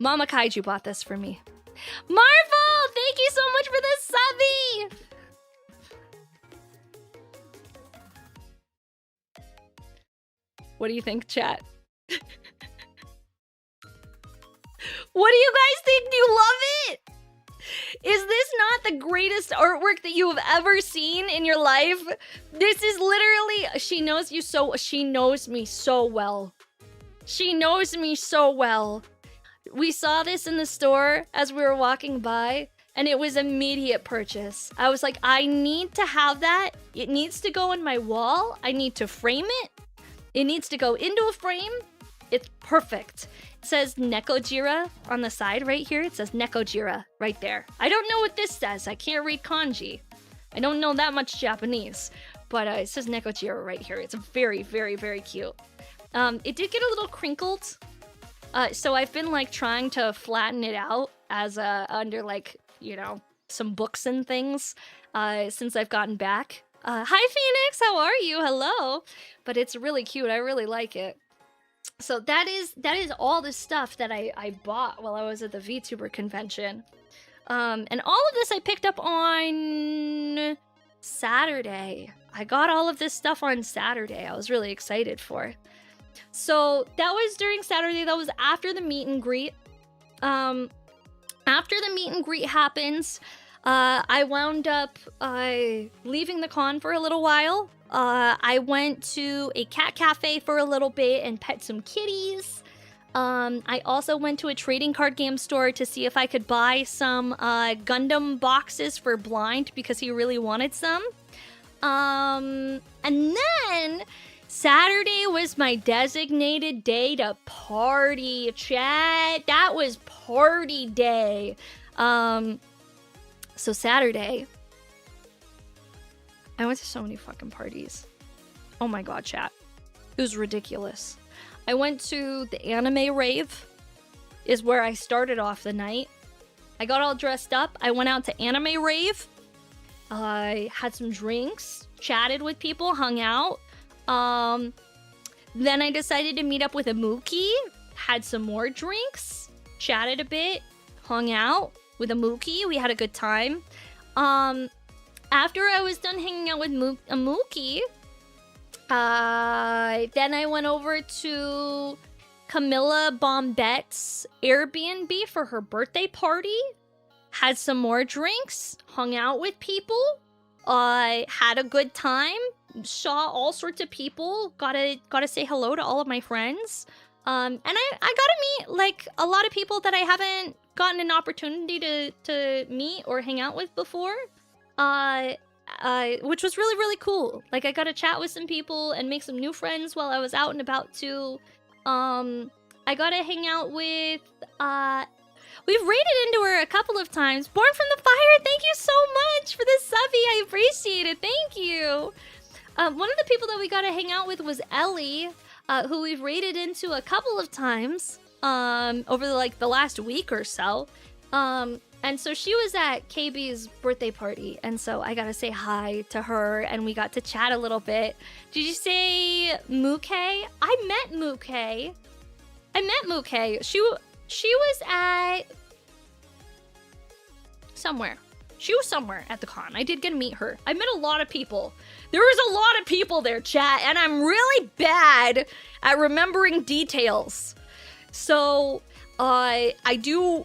Mama Kaiju bought this for me. Marvel! Thank you so much for the subby! What do you think, chat? What do you guys think? Do you love it? Is this not the greatest artwork that you have ever seen in your life? This is literally... She knows me so well. She knows me so well. We saw this in the store as we were walking by, and it was immediate purchase. I was like, I need to have that. It needs to go on my wall. I need to frame it. It needs to go into a frame. It's perfect. It says Nekojira on the side right here. It says Nekojira right there. I don't know what this says. I can't read kanji. I don't know that much Japanese, but it says Nekojira right here. It's very, very, very cute. It did get a little crinkled. So I've been like trying to flatten it out as under like, you know, some books and things since I've gotten back. Hi Phoenix, how are you? Hello. But it's really cute. I really like it. So that is all the stuff that I bought while I was at the VTuber convention. And all of this I picked up on Saturday. I got all of this stuff on Saturday. I was really excited for. So that was during Saturday. That was after the meet and greet. After the meet and greet happens, I wound up leaving the con for a little while. I went to a cat cafe for a little bit and pet some kitties. I also went to a trading card game store to see if I could buy some Gundam boxes for Blind because he really wanted some. And then Saturday was my designated day to party, chat. That was party day. So Saturday, I went to so many fucking parties. Oh my god, chat. It was ridiculous. I went to the anime rave, is where I started off the night. I got all dressed up. I went out to anime rave. I had some drinks, chatted with people, hung out. Then I decided to meet up with a Mookie, had some more drinks, chatted a bit, hung out with a Mookie. We had a good time. After I was done hanging out with a Mookie, then I went over to Camilla Bombette's Airbnb for her birthday party, had some more drinks, hung out with people, had a good time, saw all sorts of people, gotta say hello to all of my friends. And I gotta meet like a lot of people that I haven't gotten an opportunity to meet or hang out with before. Which was really, really cool. Like, I got to chat with some people and make some new friends while I was out and about, too. I got to hang out with, we've raided into her a couple of times. Born from the Fire, thank you so much for this subby. I appreciate it. Thank you. One of the people that we got to hang out with was Ellie, who we've raided into a couple of times, over, the last week or so. And so she was at KB's birthday party, and so I got to say hi to her, and we got to chat a little bit. Did you say Mookie? I met Mookie. I met Mookie. She was at somewhere. She was somewhere at the con. I did get to meet her. I met a lot of people. There was a lot of people there, chat, and I'm really bad at remembering details. So I do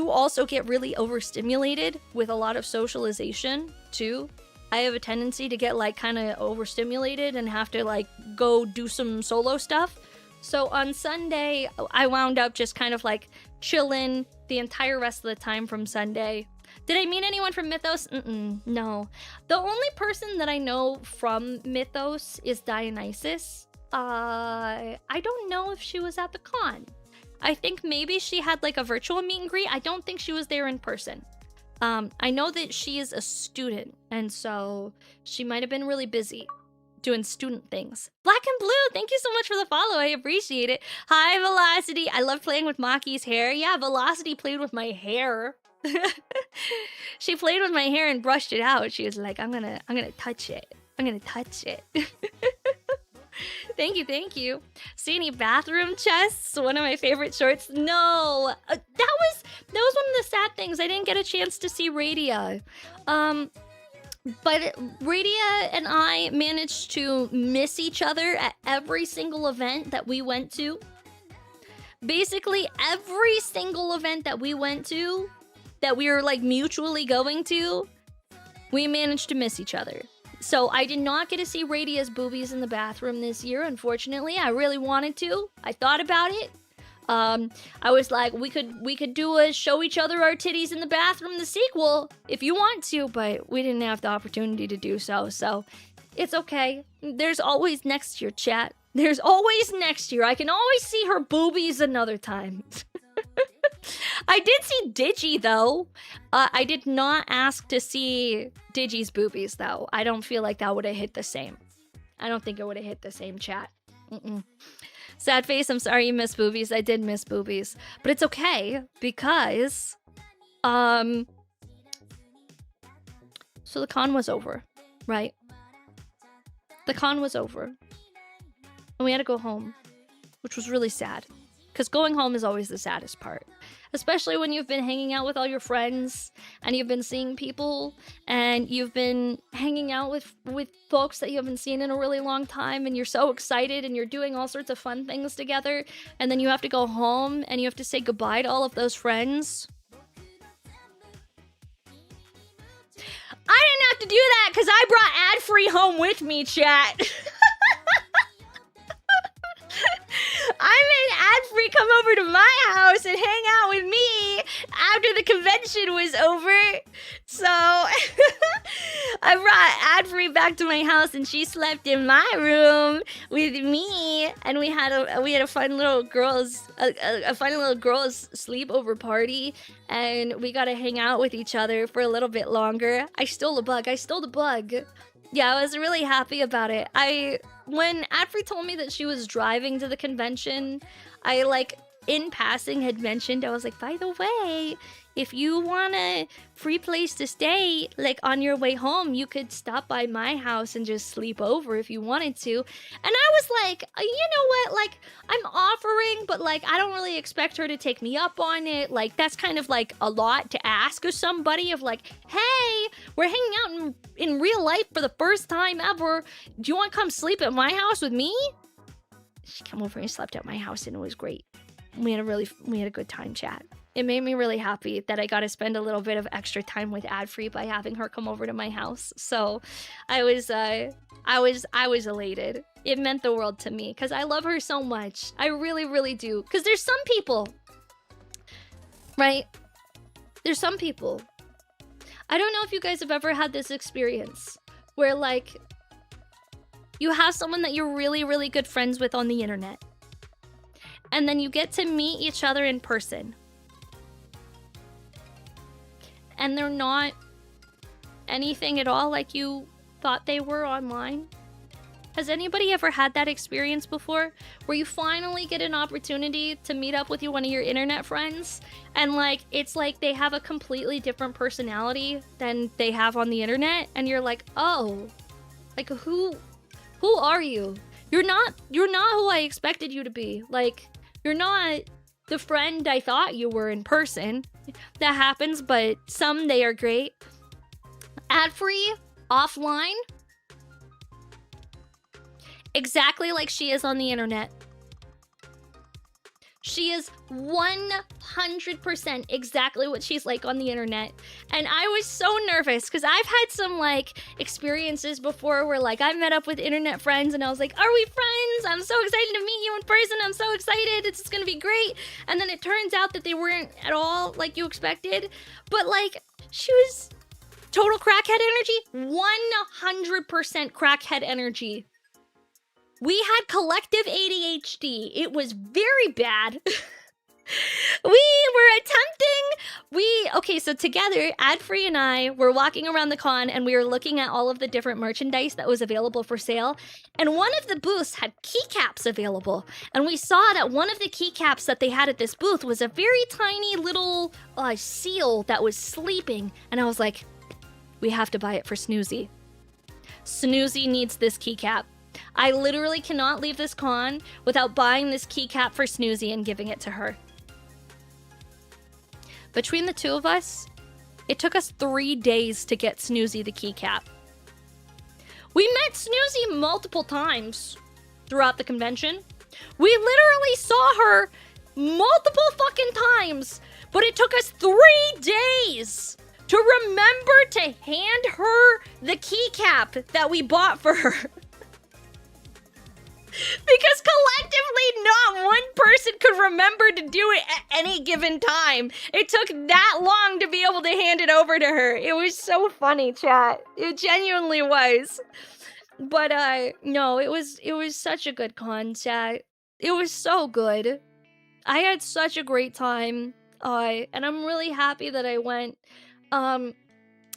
also get really overstimulated with a lot of socialization too. I have a tendency to get like kind of overstimulated and have to like go do some solo stuff. So on Sunday, I wound up just kind of like chilling the entire rest of the time from Sunday. Did I meet anyone from Mythos? No. The only person that I know from Mythos is Dionysus. I don't know if she was at the con. I think maybe she had like a virtual meet and greet. I don't think she was there in person. I know that she is a student, and so she might have been really busy doing student things. Black and Blue, thank you so much for the follow. I appreciate it. Hi, Velocity. I love playing with Maki's hair. Yeah, Velocity played with my hair. She played with my hair and brushed it out. She was like, I'm gonna touch it. I'm gonna touch it. Thank you. See any bathroom chests? One of my favorite shorts. No, that was one of the sad things. I didn't get a chance to see Radia. But Radia and I managed to miss each other at every single event that we went to. Basically, every single event that we went to, that we were like mutually going to, we managed to miss each other. So I did not get to see Radia's boobies in the bathroom this year, unfortunately. I really wanted to. I thought about it. I was like, we could do a show each other our titties in the bathroom, the sequel, if you want to, but we didn't have the opportunity to do so. So it's okay. There's always next year, chat. There's always next year. I can always see her boobies another time. I did see Digi, though. I did not ask to see Digi's boobies, though. I don't feel like that would have hit the same. I don't think it would have hit the same, chat. Sad face, I'm sorry you missed boobies. I did miss boobies. But it's okay, because... So the con was over, right? The con was over. And we had to go home, which was really sad. Because going home is always the saddest part. Especially when you've been hanging out with all your friends and you've been seeing people and you've been hanging out with folks that you haven't seen in a really long time, and you're so excited and you're doing all sorts of fun things together, and then you have to go home and you have to say goodbye to all of those friends. I didn't have to do that because I brought ad-free home with me, chat. I made ad-free come over to my house and hang out with me after the convention was over. So I brought ad-free back to my house, and she slept in my room with me, and we had a fun little girls sleepover party, and we got to hang out with each other for a little bit longer. I stole the bug. Yeah, I was really happy about it. When Adfrey told me that she was driving to the convention, I, like, in passing had mentioned, I was like, by the way, if you want a free place to stay, like, on your way home, you could stop by my house and just sleep over if you wanted to. And I was like, you know what, like, I'm offering, but, like, I don't really expect her to take me up on it. Like, that's kind of, like, a lot to ask of somebody of, like, hey, we're hanging out in real life for the first time ever. Do you want to come sleep at my house with me? She came over and slept at my house, and it was great. We had a good time, chat. It made me really happy that I got to spend a little bit of extra time with Adfree by having her come over to my house. So I was elated. It meant the world to me because I love her so much. I really, really do. Because there's some people, right? There's some people. I don't know if you guys have ever had this experience where, like, you have someone that you're really, really good friends with on the internet, and then you get to meet each other in person, and they're not anything at all like you thought they were online. Has anybody ever had that experience before? Where you finally get an opportunity to meet up with one of your internet friends, and, like, it's like they have a completely different personality than they have on the internet, and you're like, oh, like, who are you? You're not who I expected you to be. Like, You're not the friend I thought you were in person. That happens, but some, they are great. Ad-free, offline. Exactly like she is on the internet. She is 100% exactly what she's like on the internet. And I was so nervous because I've had some like experiences before where like I met up with internet friends and I was like, are we friends? I'm so excited to meet you in person. I'm so excited. It's going to be great. And then it turns out that they weren't at all like you expected. But like she was total crackhead energy. 100% crackhead energy. We had collective ADHD. It was very bad. Okay, so together, Adfree and I were walking around the con and we were looking at all of the different merchandise that was available for sale. And one of the booths had keycaps available. And we saw that one of the keycaps that they had at this booth was a very tiny little seal that was sleeping. And I was like, we have to buy it for Snoozy. Snoozy needs this keycap. I literally cannot leave this con without buying this keycap for Snoozy and giving it to her. Between the two of us, it took us 3 days to get Snoozy the keycap. We met Snoozy multiple times throughout the convention. We literally saw her multiple fucking times, but it took us 3 days to remember to hand her the keycap that we bought for her. Because collectively, not one person could remember to do it at any given time. It took that long to be able to hand it over to her. It was so funny, chat. It genuinely was. But, no, it was such a good con, chat. It was so good. I had such a great time. And I'm really happy that I went. And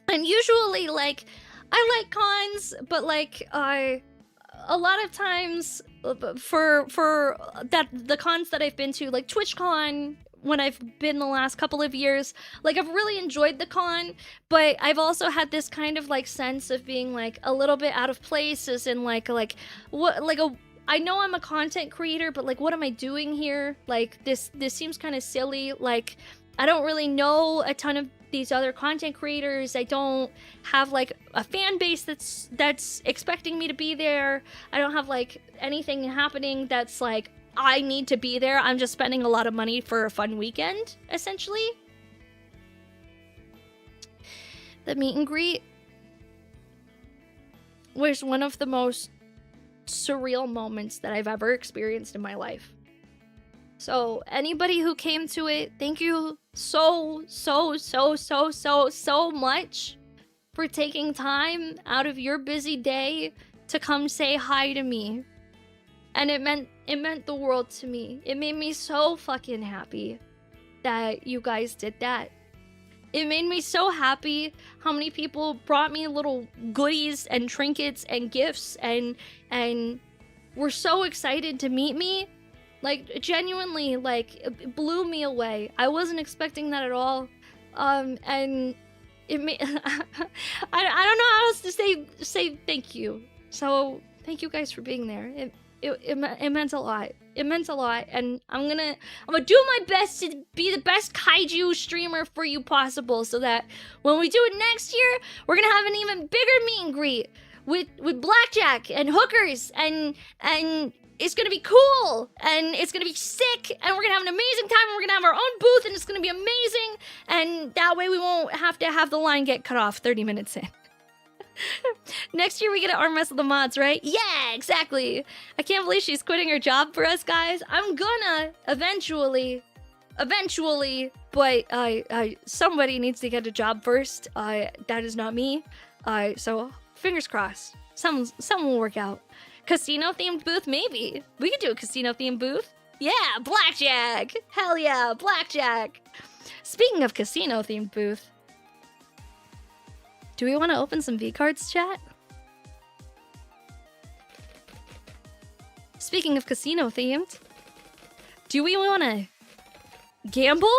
usually, like, I like cons, but, like, a lot of times for the cons that I've been to, like TwitchCon, when I've been the last couple of years, like I've really enjoyed the con, but I've also had this kind of like sense of being like a little bit out of place, as in like I know I'm a content creator, but like what am I doing here? Like this seems kind of silly. Like I don't really know a ton of these other content creators. I don't have like a fan base that's expecting me to be there. I don't have like anything happening that's like I need to be there. I'm just spending a lot of money for a fun weekend, essentially. The meet and greet was one of the most surreal moments that I've ever experienced in my life. So anybody who came to it, thank you so much for taking time out of your busy day to come say hi to me. And it meant the world to me. It made me so fucking happy that you guys did that. It made me so happy how many people brought me little goodies and trinkets and gifts and were so excited to meet me. Like, genuinely, like, it blew me away. I wasn't expecting that at all. And it made... I don't know how else to say thank you. So, thank you guys for being there. It meant a lot. It meant a lot, and I'm gonna do my best to be the best kaiju streamer for you possible, so that when we do it next year, we're gonna have an even bigger meet and greet with blackjack and hookers and it's gonna be cool, and it's gonna be sick, and we're gonna have an amazing time, and we're gonna have our own booth, and it's gonna be amazing, and that way we won't have to have the line get cut off 30 minutes in. Next year we get to arm wrestle the mods, right? Yeah, exactly. I can't believe she's quitting her job for us, guys. I'm gonna eventually, but somebody needs to get a job first. That is not me. So fingers crossed. Someone will work out. Casino themed booth, maybe. We could do a casino themed booth. Yeah, blackjack. Hell yeah, blackjack. Speaking of casino themed booth, do we want to open some V-cards, chat? Speaking of casino themed, do we want to gamble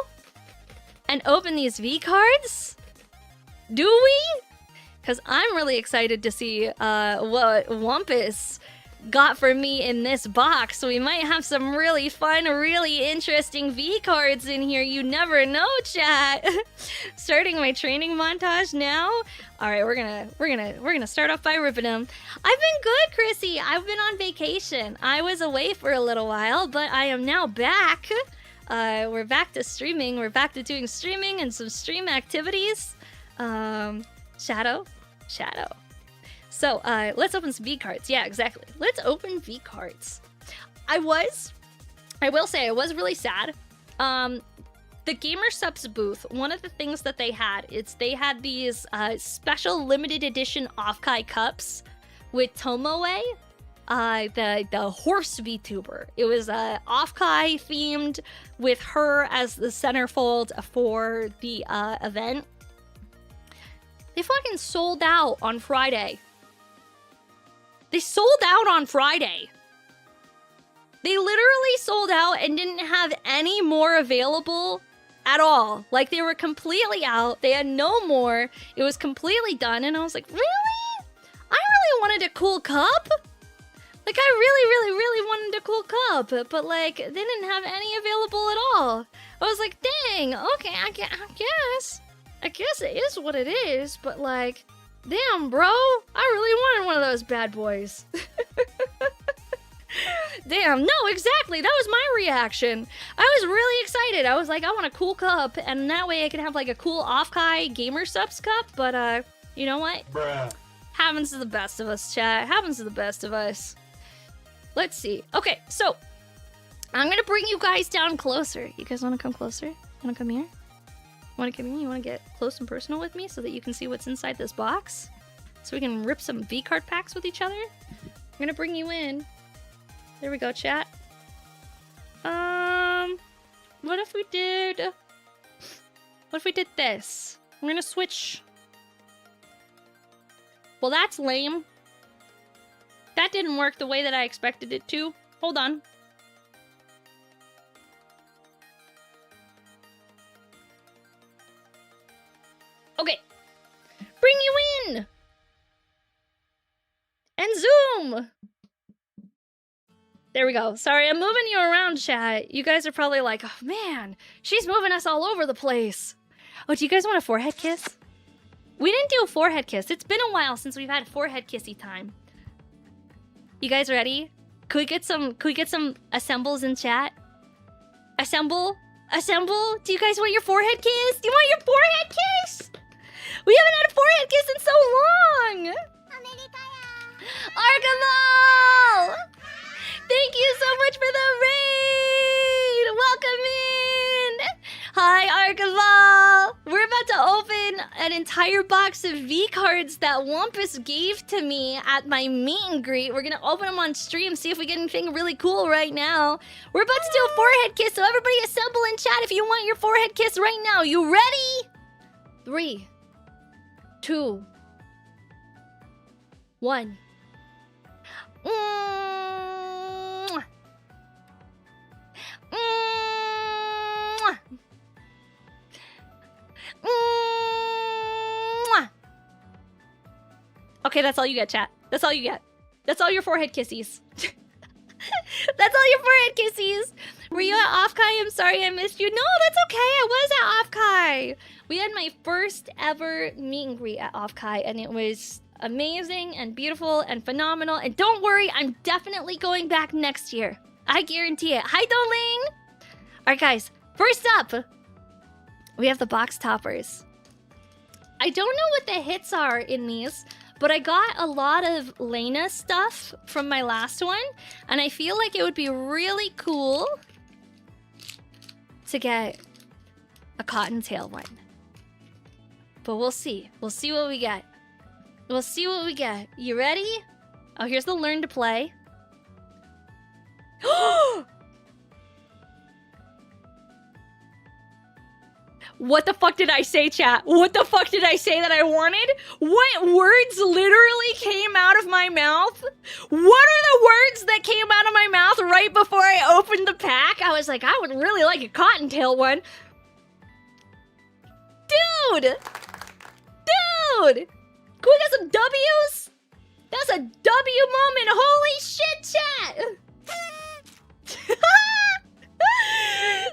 and open these V-cards? Do we? Because I'm really excited to see what Wampus got for me in this box. We might have some really fun, really interesting V cards in here. You never know, chat. Starting my training montage now. All right, we're gonna start off by ripping them. I've been good, Chrissy. I've been on vacation. I was away for a little while, but I am now back. We're back to streaming. We're back to doing streaming and some stream activities. Shadow. So, let's open some V cards. Yeah, exactly. Let's open V cards. I will say, I was really sad. The GSupps booth, one of the things that they had is they had these special limited edition OffKai cups with Tomoe, the horse VTuber. It was OffKai themed with her as the centerfold for the event. They fucking sold out on Friday. They sold out on Friday. They literally sold out and didn't have any more available at all. Like, they were completely out. They had no more. It was completely done. And I was like, really? I really wanted a cool cup. Like, I really wanted a cool cup. But, like, they didn't have any available at all. I was like, dang, okay, I guess. I guess it is what it is. But, like, damn, bro. I really wanted one of those bad boys. Damn, no, exactly. That was my reaction. I was really excited. I was like, I want a cool cup. And that way I can have, like, a cool OffKai GSupps cup. But, you know what? Bruh. Happens to the best of us, chat. Happens to the best of us. Let's see. Okay, so I'm gonna bring you guys down closer. You guys want to come closer? Want to come here? Want to come here? You want to get close and personal with me so that you can see what's inside this box? So we can rip some V-card packs with each other? I'm gonna bring you in. There we go, chat. What if we did... What if we did this? I'm gonna switch... Well, that's lame. That didn't work the way that I expected it to. Hold on. Okay. Bring you in! And zoom! There we go. Sorry, I'm moving you around, chat. You guys are probably like, oh man, she's moving us all over the place. Oh, do you guys want a forehead kiss? We didn't do a forehead kiss. It's been a while since we've had forehead kissy time. You guys ready? Could we get some assembles in chat? Assemble? Do you guys want your forehead kiss? Do you want your forehead kiss? We haven't had a forehead kiss in so long! Archival! Thank you so much for the raid! Welcome in! Hi, Archival! We're about to open an entire box of V-cards that Wumpus gave to me at my meet and greet. We're gonna open them on stream, see if we get anything really cool right now. We're about to do a forehead kiss, so everybody assemble in chat if you want your forehead kiss right now. You ready? 3, 2, 1. Mwah. Mwah. Mwah. Okay, that's all you get, chat. That's all you get. That's all your forehead kissies. That's all your forehead kissies. Were you at OffKai? I'm sorry I missed you. No, that's okay. I was at OffKai. We had my first ever meet and greet at OffKai, and it was amazing and beautiful and phenomenal. And don't worry, I'm definitely going back next year. I guarantee it. Hi, Doling! Alright, guys. First up, we have the box toppers. I don't know what the hits are in these, but I got a lot of Lena stuff from my last one, and I feel like it would be really cool to get a Cottontail one. But we'll see. We'll see what we get. We'll see what we get. You ready? Oh, here's the learn to play. What the fuck did I say, chat? What the fuck did I say that I wanted? What words literally came out of my mouth? What are the words that came out of my mouth right before I opened the pack? I was like, I would really like a Cottontail one. Dude! Dude! Can we get some W's? That's a W moment. Holy shit, chat.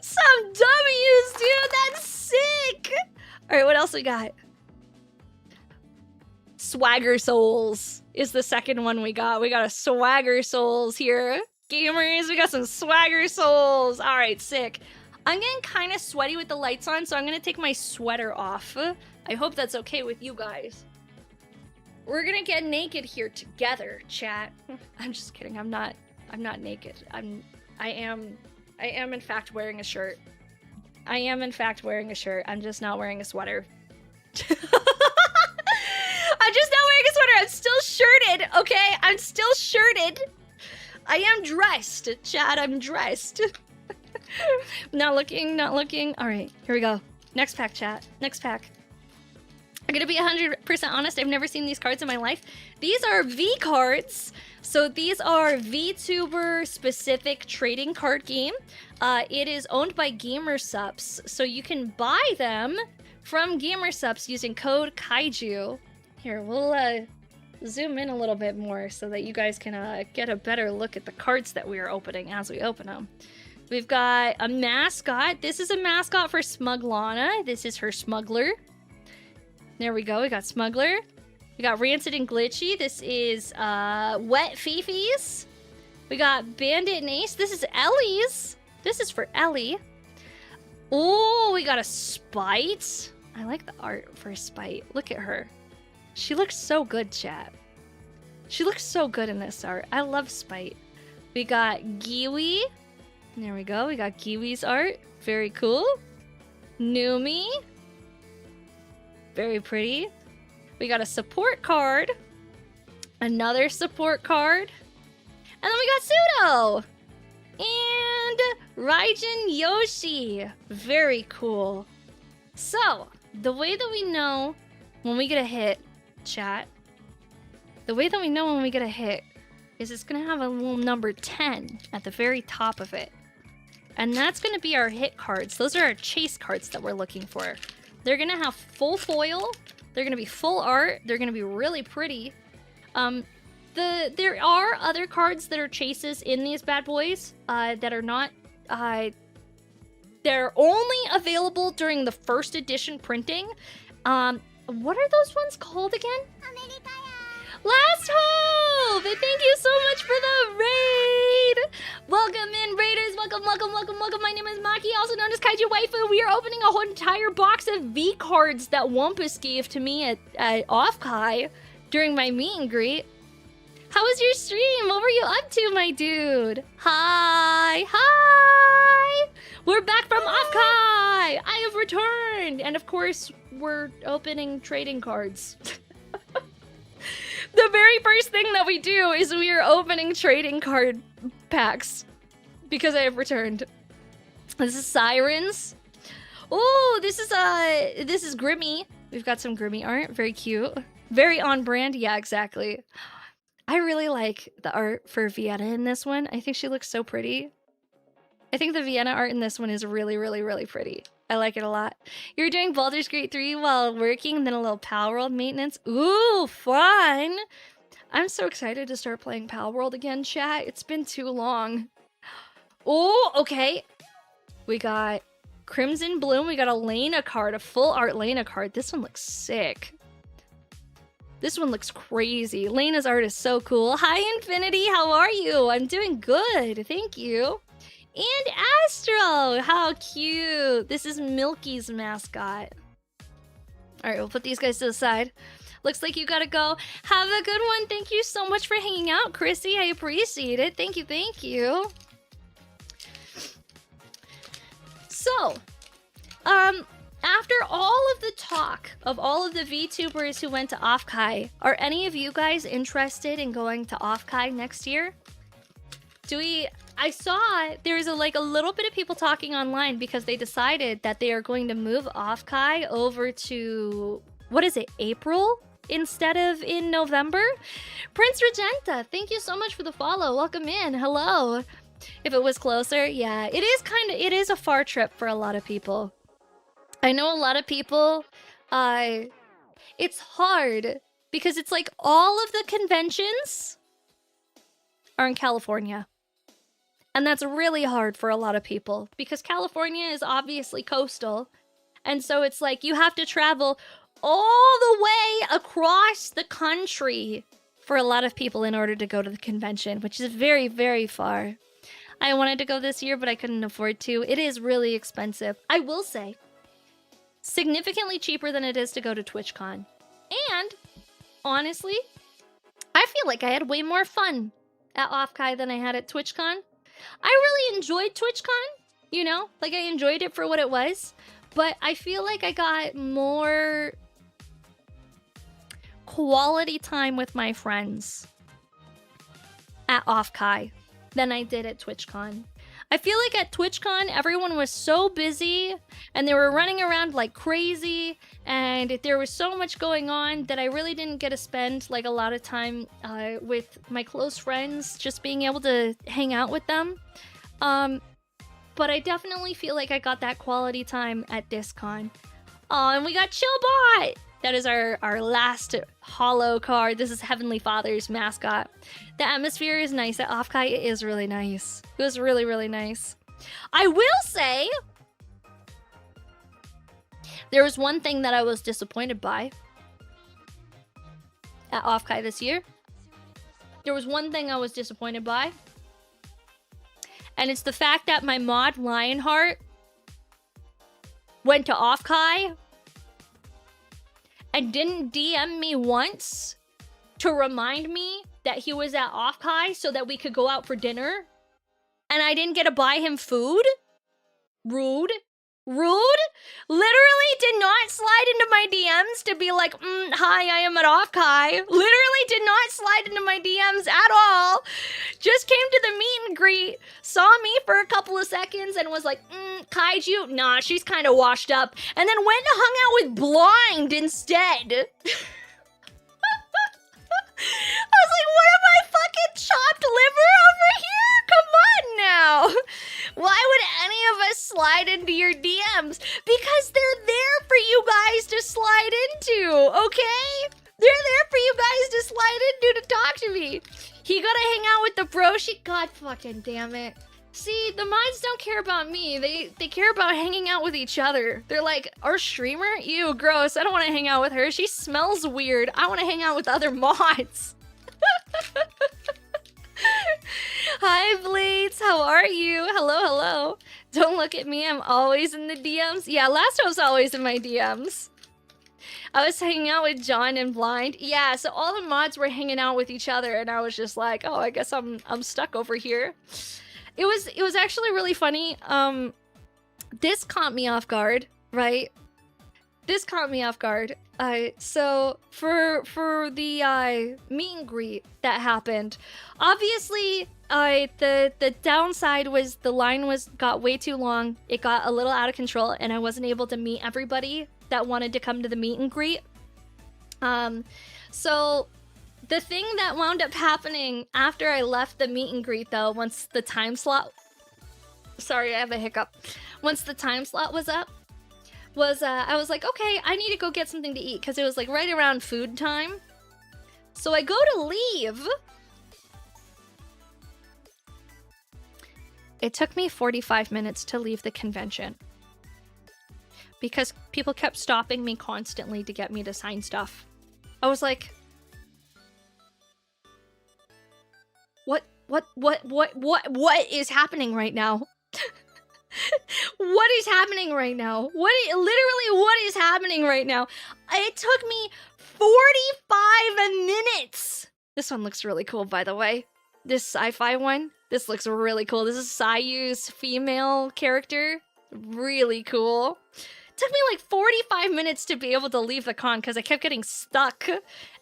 Some W's, dude. That's sick. All right, what else we got? Swagger Souls is the second one we got. We got a Swagger Souls here. Gamers, we got some Swagger Souls. All right, sick. I'm getting kind of sweaty with the lights on, so I'm going to take my sweater off. I hope that's okay with you guys. We're going to get naked here together, chat. I'm just kidding. I'm not naked. I am in fact wearing a shirt. I am in fact wearing a shirt. I'm just not wearing a sweater. I'm just not wearing a sweater. I'm still shirted, okay? I'm still shirted. I am dressed, chat. I'm dressed. Not looking. All right, here we go. Next pack, chat. Next pack. I'm gonna be 100% honest. I've never seen these cards in my life. These are V cards. So these are VTuber specific trading card game. It is owned by GSupps. So you can buy them from GSupps using code Kaiju. Here, we'll zoom in a little bit more so that you guys can get a better look at the cards that we are opening as we open them. We've got a mascot. This is a mascot for Smuglana. This is her smuggler. There we go. We got Smuggler. We got Rancid and Glitchy. This is Wet Fifis. We got Bandit and Ace. This is Ellie's. This is for Ellie. Oh, we got a Spite. I like the art for Spite. Look at her. She looks so good, chat. She looks so good in this art. I love Spite. We got Giwi. There we go. We got Giwi's art. Very cool. Numi. Very pretty. We got a support card. Another support card. And then we got Pseudo. And Raijin Yoshi. Very cool. So, the way that we know when we get a hit, chat, the way that we know when we get a hit is it's going to have a little number 10 at the very top of it. And that's going to be our hit cards. Those are our chase cards that we're looking for. They're going to have full foil. They're going to be full art. They're going to be really pretty. There are other cards that are chases in these bad boys that are not... they're only available during the first edition printing. What are those ones called again? Last Hope! And thank you so much for the raid! Welcome in, raiders! Welcome, welcome, welcome, welcome. My name is Maki, also known as Kaiju Waifu. We are opening a whole entire box of V cards that Wumpus gave to me at OffKai during my meet and greet. How was your stream? What were you up to, my dude? Hi! Hi! We're back from OffKai! I have returned! And of course, we're opening trading cards. The very first thing that we do is we are opening trading card packs because I have returned. This is Sirens. Oh, this is Grimmy. We've got some Grimmy art. Very cute. Very on brand. Yeah, exactly. I really like the art for Vienna in this one. I think she looks so pretty. I think the Vienna art in this one is really, really, really pretty. I like it a lot. You're doing Baldur's Gate 3 while working, and then a little Pal World maintenance. Ooh, fun! I'm so excited to start playing Pal World again, chat. It's been too long. Oh, okay. We got Crimson Bloom. We got a Lena card, a full art Lena card. This one looks sick. This one looks crazy. Lena's art is so cool. Hi, Infinity. How are you? I'm doing good. Thank you. And Astro! How cute! This is Milky's mascot. Alright, we'll put these guys to the side. Looks like you gotta go. Have a good one. Thank you so much for hanging out, Chrissy. I appreciate it. Thank you, thank you. So, after all of the talk of all of the VTubers who went to OffKai, are any of you guys interested in going to OffKai next year? I saw there's a little bit of people talking online because they decided that they are going to move OffKai over to, what is it, April instead of in November? Prince Regenta, thank you so much for the follow. Welcome in. Hello. If it was closer, yeah, it is a far trip for a lot of people. I know a lot of people, it's hard Because it's like all of the conventions are in California. And that's really hard for a lot of people because California is obviously coastal. And so it's like you have to travel all the way across the country for a lot of people in order to go to the convention, which is very, very far. I wanted to go this year, but I couldn't afford to. It is really expensive. I will say, significantly cheaper than it is to go to TwitchCon. And, honestly, I feel like I had way more fun at OffKai than I had at TwitchCon. I really enjoyed TwitchCon, you know? Like, I enjoyed it for what it was. But I feel like I got more quality time with my friends at OffKai than I did at TwitchCon. I feel like at TwitchCon, everyone was so busy and they were running around like crazy and there was so much going on that I really didn't get to spend like a lot of time with my close friends, just being able to hang out with them. But I definitely feel like I got that quality time at DisCon. Oh, and we got Chillbot! That is our last holo card. This is Heavenly Father's mascot. The atmosphere is nice. At OffKai, it is really nice. It was really, really nice. I will say, there was one thing that I was disappointed by at OffKai this year. There was one thing I was disappointed by. And it's the fact that my mod Lionheart went to OffKai and didn't DM me once to remind me that he was at OffKai so that we could go out for dinner. And I didn't get to buy him food? Rude. Rude? Literally did not slide into my DMs to be like, hi, I am at OffKai. Literally did not slide into my DMs at all. Just came to the meet and greet, saw me for a couple of seconds and was like, Kaiju? Nah, she's kind of washed up. And then went and hung out with Blind instead. I was like, what am I, fucking chopped liver over here? Come on now. Why would any of us slide into your DMs? Because they're there for you guys to slide into, okay? They're there for you guys to slide into to talk to me. He gotta hang out with the bro shit. God fucking damn it. See, the mods don't care about me. They care about hanging out with each other. They're like, our streamer? Ew, gross. I don't want to hang out with her. She smells weird. I want to hang out with other mods. Hi, Blades. How are you? Hello, hello. Don't look at me. I'm always in the DMs. Yeah, last I was always in my DMs. I was hanging out with John and Blind. Yeah, so all the mods were hanging out with each other, and I was just like, oh, I guess I'm stuck over here. It was actually really funny. This caught me off guard, right? This caught me off guard. So for the meet and greet that happened, obviously the downside was the line got way too long. It got a little out of control, and I wasn't able to meet everybody that wanted to come to the meet and greet. So the thing that wound up happening after I left the meet and greet, though, once the time slot... Sorry, I have a hiccup. Once the time slot was up, I was like, okay, I need to go get something to eat, because it was like right around food time. So I go to leave. It took me 45 minutes to leave the convention, because people kept stopping me constantly to get me to sign stuff. I was like... What is happening right now? What is happening right now? Literally, what is happening right now? It took me 45 minutes. This one looks really cool, by the way. This sci-fi one. This looks really cool. This is Sayu's female character. Really cool. It took me like 45 minutes to be able to leave the con because I kept getting stuck.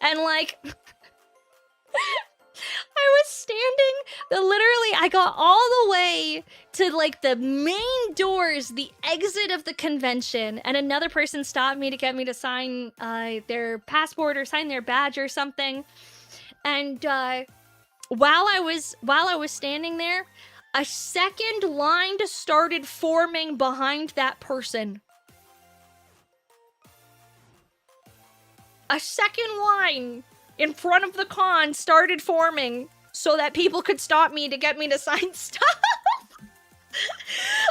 And like... I was standing, literally, I got all the way to like the main doors, the exit of the convention, and another person stopped me to get me to sign their passport or sign their badge or something. And while I was standing there, a second line started forming behind that person. a second line in front of the con started forming so that people could stop me to get me to sign stuff.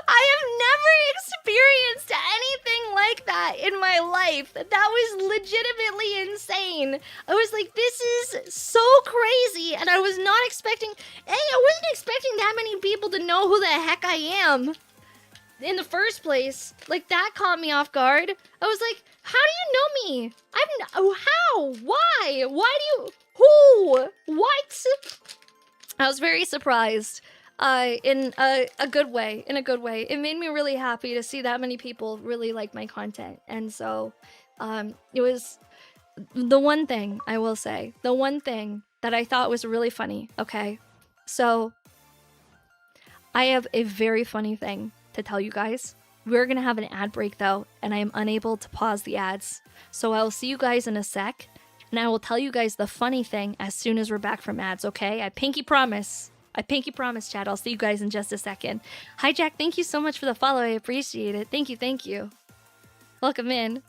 I have never experienced anything like that in my life. That was legitimately insane. I was like, this is so crazy, and I was not expecting... I wasn't expecting that many people to know who the heck I am in the first place. Like, that caught me off guard. I was like, how do you know me? How? Why? Why do you... Who? What? I was very surprised. In a good way. In a good way. It made me really happy to see that many people really like my content. And so, it was the one thing, I will say, the one thing that I thought was really funny, okay? So, I have a very funny thing to tell you guys. We're gonna have an ad break though, and I am unable to pause the ads. So I will see you guys in a sec, and I will tell you guys the funny thing as soon as we're back from ads, okay? I pinky promise. I pinky promise, chat. I'll see you guys in just a second. Hi, Jack. Thank you so much for the follow. I appreciate it. Thank you. Thank you. Welcome in.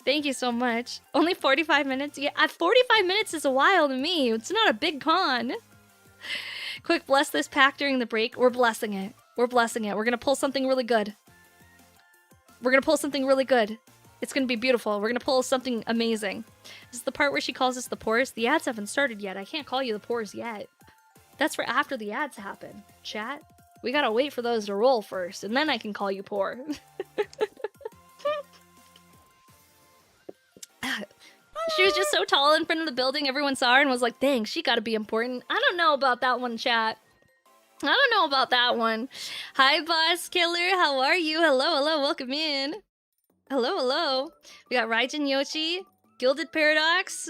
Thank you so much. Only 45 minutes? Yeah, 45 minutes is a while to me. It's not a big con. Quick, bless this pack during the break. We're blessing it. We're blessing it. We're going to pull something really good. We're going to pull something really good. It's going to be beautiful. We're going to pull something amazing. This is the part where she calls us the pores. The ads haven't started yet. I can't call you the pores yet. That's for after the ads happen, chat. We gotta wait for those to roll first, and then I can call you poor. She was just so tall in front of the building, everyone saw her and was like, dang, she gotta be important. I don't know about that one, chat. I don't know about that one. Hi, Boss Killer, how are you? Hello, hello, welcome in. Hello, hello. We got Raijin Yoshi, Gilded Paradox,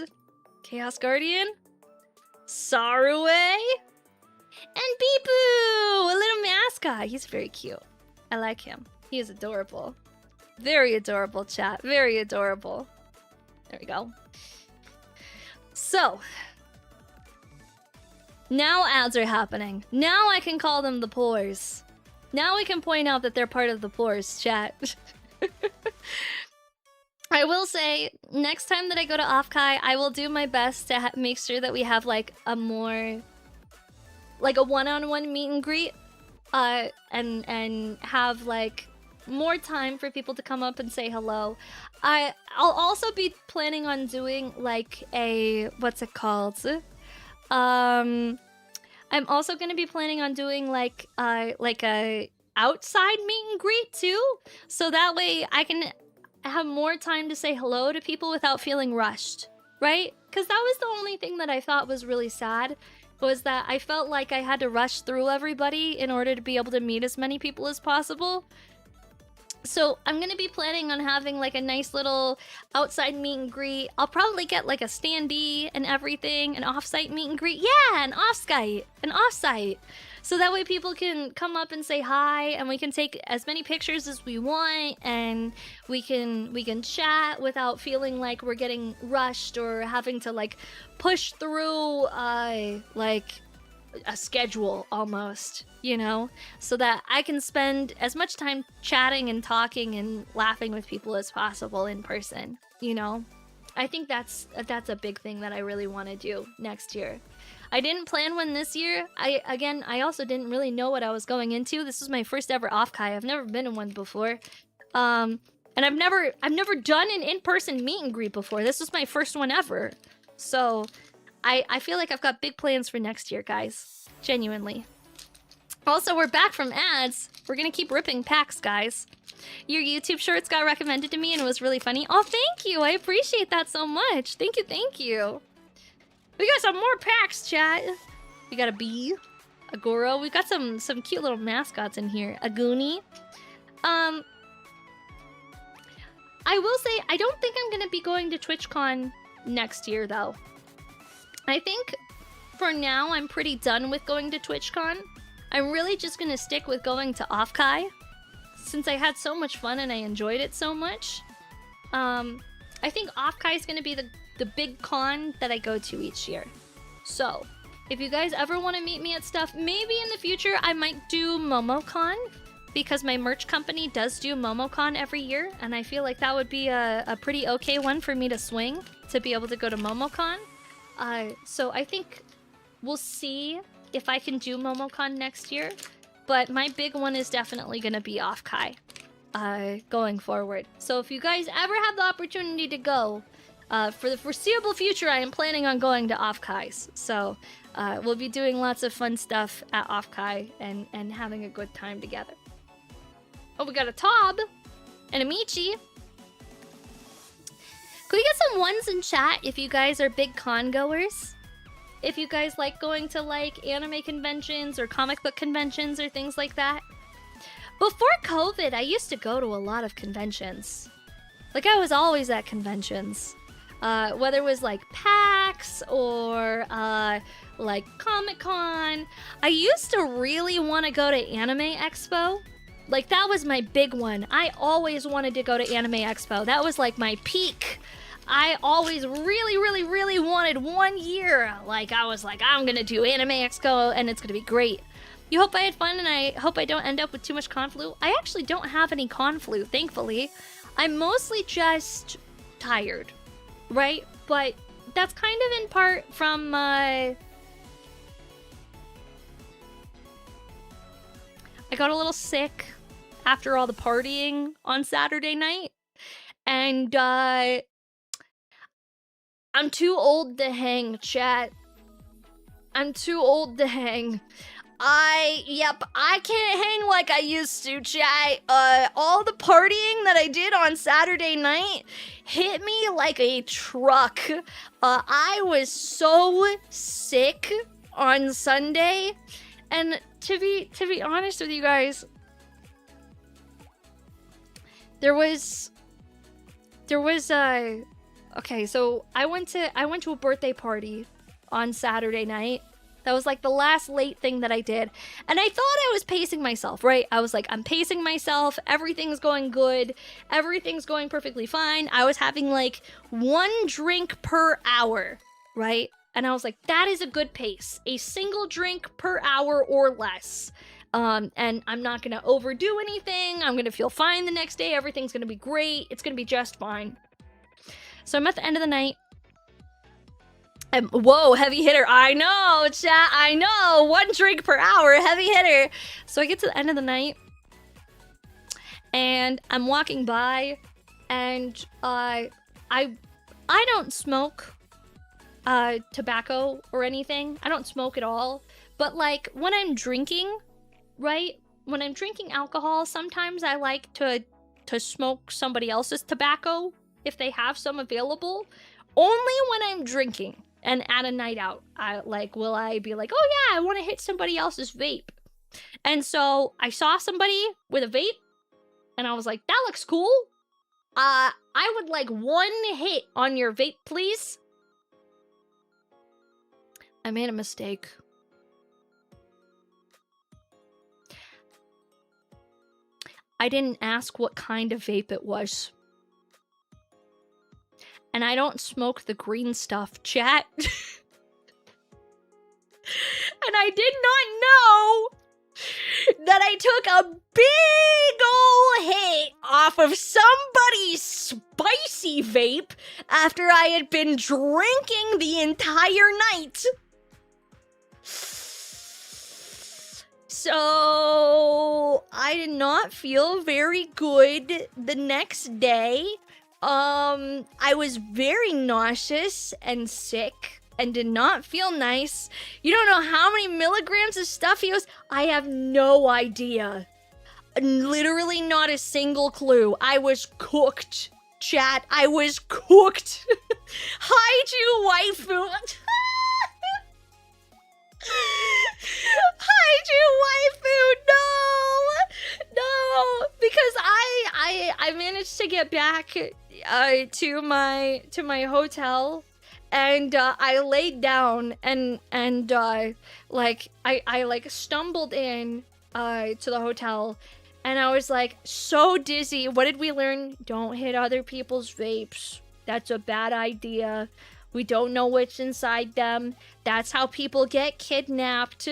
Chaos Guardian, Sarue, and Beepoo, a little mascot. He's very cute. I like him. He is adorable. Very adorable, chat. Very adorable. There we go. So, now ads are happening. Now I can call them the pores. Now we can point out that they're part of the pores, chat. I will say, next time that I go to OffKai, I will do my best to make sure that we have, like, a more... like, a one-on-one meet and greet. And have, like, more time for people to come up and say hello. I'll also be planning on doing, like, a... what's it called? I'm also gonna be planning on doing, like a outside meet and greet, too. So that way I can... have more time to say hello to people without feeling rushed, right? Because that was the only thing that I thought was really sad, was that I felt like I had to rush through everybody in order to be able to meet as many people as possible. So I'm gonna be planning on having like a nice little outside meet and greet. I'll probably get like a standee and everything, an off-site meet and greet. Yeah, an off-site. So that way people can come up and say hi, and we can take as many pictures as we want, and we can chat without feeling like we're getting rushed or having to like push through like a schedule almost, you know, so that I can spend as much time chatting and talking and laughing with people as possible in person, you know. I think that's a big thing that I really want to do next year. I didn't plan one this year. I also didn't really know what I was going into. This was my first ever OffKai. I've never been in one before. And I've never done an in-person meet and greet before. This was my first one ever. So I feel like I've got big plans for next year, guys. Genuinely. Also, we're back from ads. We're gonna keep ripping packs, guys. Your YouTube shorts got recommended to me and it was really funny. Oh, thank you. I appreciate that so much. Thank you, thank you. We got some more packs, chat. We got a bee, a Goro. We got some cute little mascots in here. A Goonie. I will say, I don't think I'm gonna be going to TwitchCon next year, though. I think for now, I'm pretty done with going to TwitchCon. I'm really just gonna stick with going to OffKai, since I had so much fun and I enjoyed it so much. I think OffKai is gonna be the big con that I go to each year. So, if you guys ever want to meet me at stuff, maybe in the future I might do MomoCon. because my merch company does do MomoCon every year, and I feel like that would be a pretty okay one for me to swing, to be able to go to MomoCon. So I think we'll see if I can do MomoCon next year, but my big one is definitely going to be OffKai going forward. So if you guys ever have the opportunity to go, for the foreseeable future, I am planning on going to OffKai's. So we'll be doing lots of fun stuff at OffKai and having a good time together. Oh, we got a Tob and a Michi. Can we get some ones in chat if you guys are big con goers? If you guys like going to like anime conventions or comic book conventions or things like that. Before COVID, I used to go to a lot of conventions. Like, I was always at conventions. Whether it was like PAX or like Comic-Con. I used to really want to go to Anime Expo. Like, that was my big one. I always wanted to go to Anime Expo. That was like my peak. I always really wanted 1 year. Like, I was like, I'm gonna do Anime Expo and it's gonna be great. You hope I had fun, and I hope I don't end up with too much con flu. I actually don't have any con flu, thankfully. I'm mostly just tired, right? But that's kind of in part from I got a little sick after all the partying on Saturday night, and I'm too old to hang, chat. I'm too old to hang. I can't hang like I used to, chat. All the partying that I did on Saturday night hit me like a truck. I was so sick on Sunday, and to be honest with you guys, there was okay, so I went to a birthday party on Saturday night. That was like the last late thing that I did. And I thought I was pacing myself, right? I was like, I'm pacing myself. Everything's going good. Everything's going perfectly fine. I was having like 1 drink per hour, right? And I was like, that is a good pace. A single drink per hour or less. And I'm not going to overdo anything. I'm going to feel fine the next day. Everything's going to be great. It's going to be just fine. So I'm at the end of the night. Whoa, heavy hitter. I know, chat. I know. 1 drink per hour, heavy hitter. So I get to the end of the night, and I'm walking by, and I don't smoke tobacco or anything. I don't smoke at all. But like when I'm drinking, right? When I'm drinking alcohol, sometimes I like to smoke somebody else's tobacco if they have some available. Only when I'm drinking. And at a night out, will I be like, oh yeah, I want to hit somebody else's vape. And so I saw somebody with a vape, and I was like, that looks cool. I would like 1 hit on your vape, please. I made a mistake. I didn't ask what kind of vape it was. And I don't smoke the green stuff, chat. And I did not know that I took a big ol' hit off of somebody's spicy vape after I had been drinking the entire night. So I did not feel very good the next day. I was very nauseous and sick and did not feel nice. You don't know how many milligrams of stuff he was. I have no idea. Literally not a single clue. I was cooked, chat. I was cooked. Kaiju waifu. Kaiju waifu, no, because I managed to get back to my hotel, and I laid down and I stumbled in to the hotel, and I was like so dizzy. What did we learn? Don't hit other people's vapes. That's a bad idea. We don't know what's inside them. That's how people get kidnapped.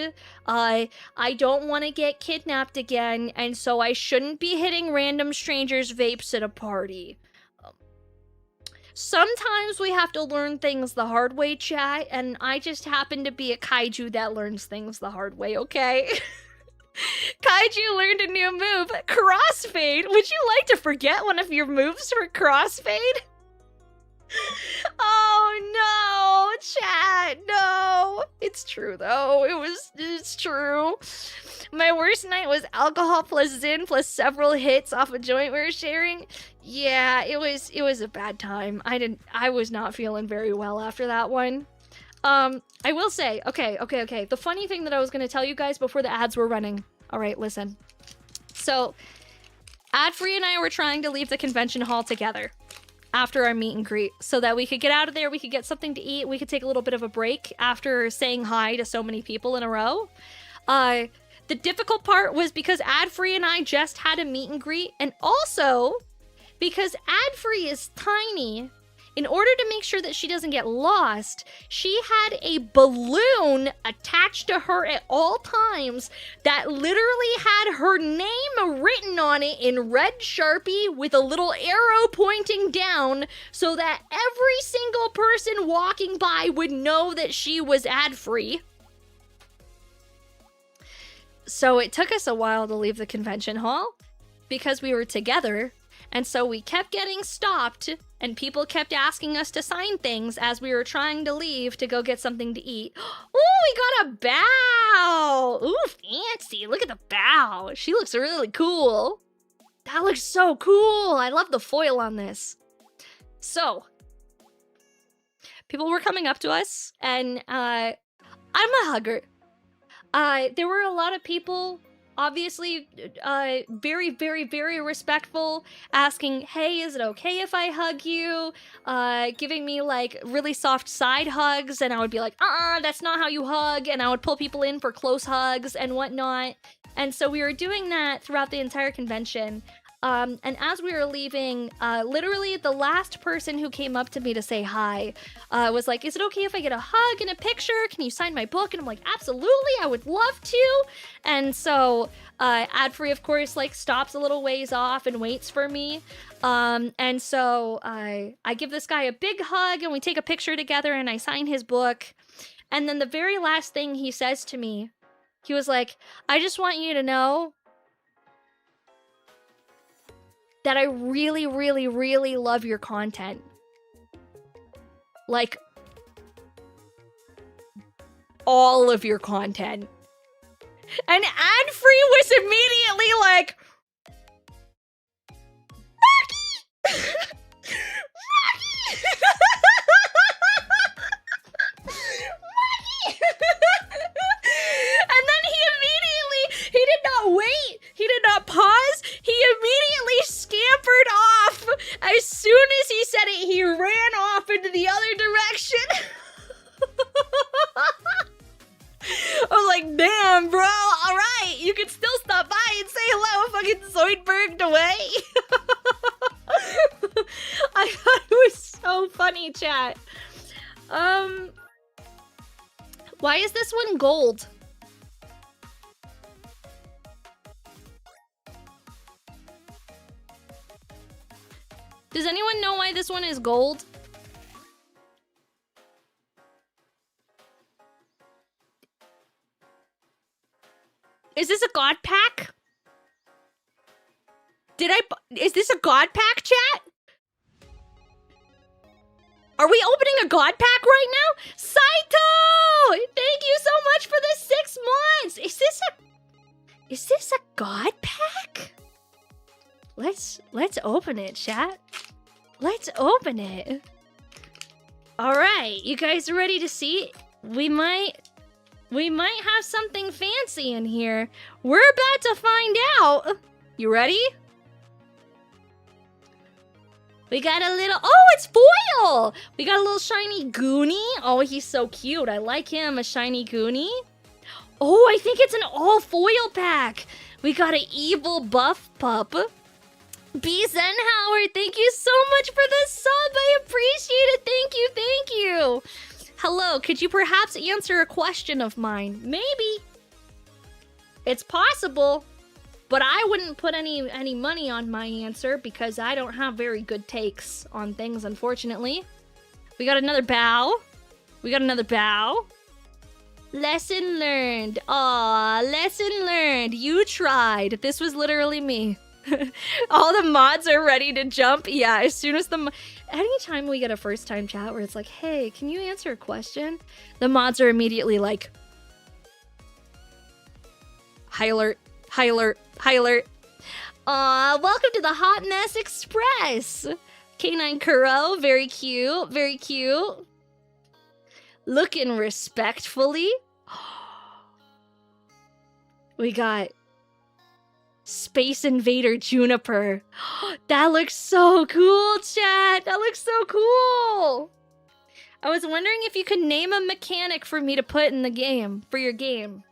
I don't want to get kidnapped again, and so I shouldn't be hitting random strangers' vapes at a party. Sometimes we have to learn things the hard way, chat, and I just happen to be a kaiju that learns things the hard way, okay? Kaiju learned a new move, crossfade. Would you like to forget one of your moves for crossfade? Oh no, chat, no. It's true though, it's true. My worst night was alcohol plus Zin plus several hits off a joint we were sharing. Yeah, it was a bad time. I was not feeling very well after that one. I will say, okay. The funny thing that I was gonna tell you guys before the ads were running. All right, listen. So, Adfree and I were trying to leave the convention hall together after our meet and greet so that we could get out of there, we could get something to eat, we could take a little bit of a break after saying hi to so many people in a row. The difficult part was because Adfree and I just had a meet and greet, and also because Adfree is tiny, in order to make sure that she doesn't get lost, she had a balloon attached to her at all times that literally had her name written on it in red Sharpie with a little arrow pointing down so that every single person walking by would know that she was ad-free. So it took us a while to leave the convention hall because we were together. And so we kept getting stopped, and people kept asking us to sign things as we were trying to leave to go get something to eat. Ooh, we got a bow! Ooh, fancy. Look at the bow. She looks really cool. That looks so cool. I love the foil on this. So, people were coming up to us, and I'm a hugger. There were a lot of people, obviously, very, very, very respectful, asking, hey, is it okay if I hug you? Giving me, like, really soft side hugs, and I would be like, that's not how you hug, and I would pull people in for close hugs and whatnot. And so we were doing that throughout the entire convention. And as we were leaving, literally the last person who came up to me to say hi was like, is it okay if I get a hug and a picture? Can you sign my book? And I'm like, absolutely, I would love to. And so Adfree, of course, like stops a little ways off and waits for me. And so I give this guy a big hug and we take a picture together and I sign his book. And then the very last thing he says to me, he was like, I just want you to know that I really, really, really love your content. Like, all of your content. And Adfree was immediately like, Rocky! Rocky! Rocky! And then he did not wait, he did not pause, he immediately scampered off. As soon as he said it, he ran off into the other direction. I was like, damn, bro, alright, you can still stop by and say hello, fucking Zoidberged away. I thought it was so funny, chat. Why is this one gold? Does anyone know why this one is gold? Is this a god pack? Is this a god pack, chat? Are we opening a god pack right now? Saito! Thank you so much for the 6 months! Is this a god pack? Let's open it, chat. Let's open it. Alright, you guys are ready to see? We might have something fancy in here. We're about to find out. You ready? We got a little... Oh, it's foil! We got a little shiny Goonie. Oh, he's so cute. I like him, a shiny Goonie. Oh, I think it's an all foil pack. We got an evil buff pup. B. Zenhauer, thank you so much for the sub. I appreciate it. Thank you, thank you. Hello, could you perhaps answer a question of mine? Maybe. It's possible, but I wouldn't put any money on my answer because I don't have very good takes on things, unfortunately. We got another bow. Lesson learned. Aw, lesson learned. You tried. This was literally me. All the mods are ready to jump. Yeah, as soon as anytime we get a first time chat where it's like, hey, can you answer a question? The mods are immediately like, high alert, high alert, high alert. Welcome to the Hot Mess Express. Canine Kuro, very cute, very cute. Looking respectfully. We got Space Invader Juniper. That looks so cool, chat. That looks so cool. I was wondering if you could name a mechanic for me to put in the game, for your game.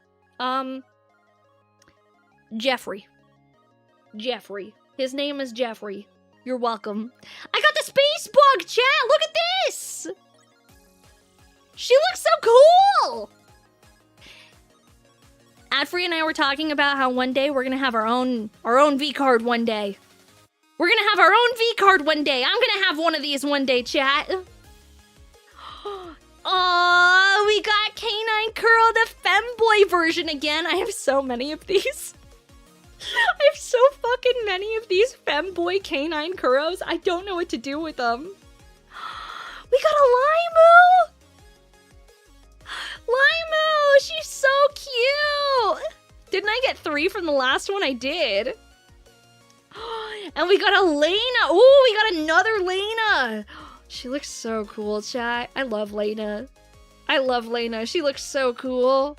Jeffrey. Jeffrey. His name is Jeffrey. You're welcome. I got the space bug, chat. Look at this. She looks so cool. Adfree and I were talking about how one day we're gonna have our own V-card one day. We're gonna have our own V-card one day. I'm gonna have one of these one day, chat. Oh, we got Canine Curl, the femboy version again. I have so many of these. I have so fucking many of these femboy canine Kuros. I don't know what to do with them. We got a Limu! Limu! She's so cute! Didn't I get 3 from the last one? I did. And we got a Lena! Ooh, we got another Lena! She looks so cool, chat. I love Lena. I love Lena. She looks so cool.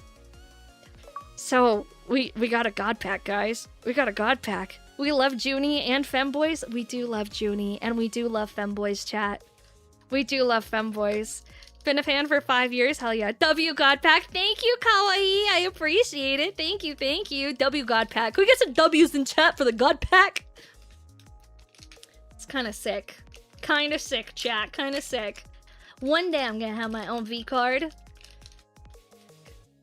So, we got a god pack, guys. We got a god pack. We love Junie and femboys. We do love Junie, and we do love femboys, chat. We do love femboys. Been a fan for 5 years. Hell yeah. W god pack. Thank you, Kawaii. I appreciate it. Thank you, thank you. W god pack. Can we get some W's in chat for the god pack? It's kind of sick. Kind of sick, chat. Kind of sick. One day I'm gonna have my own V card.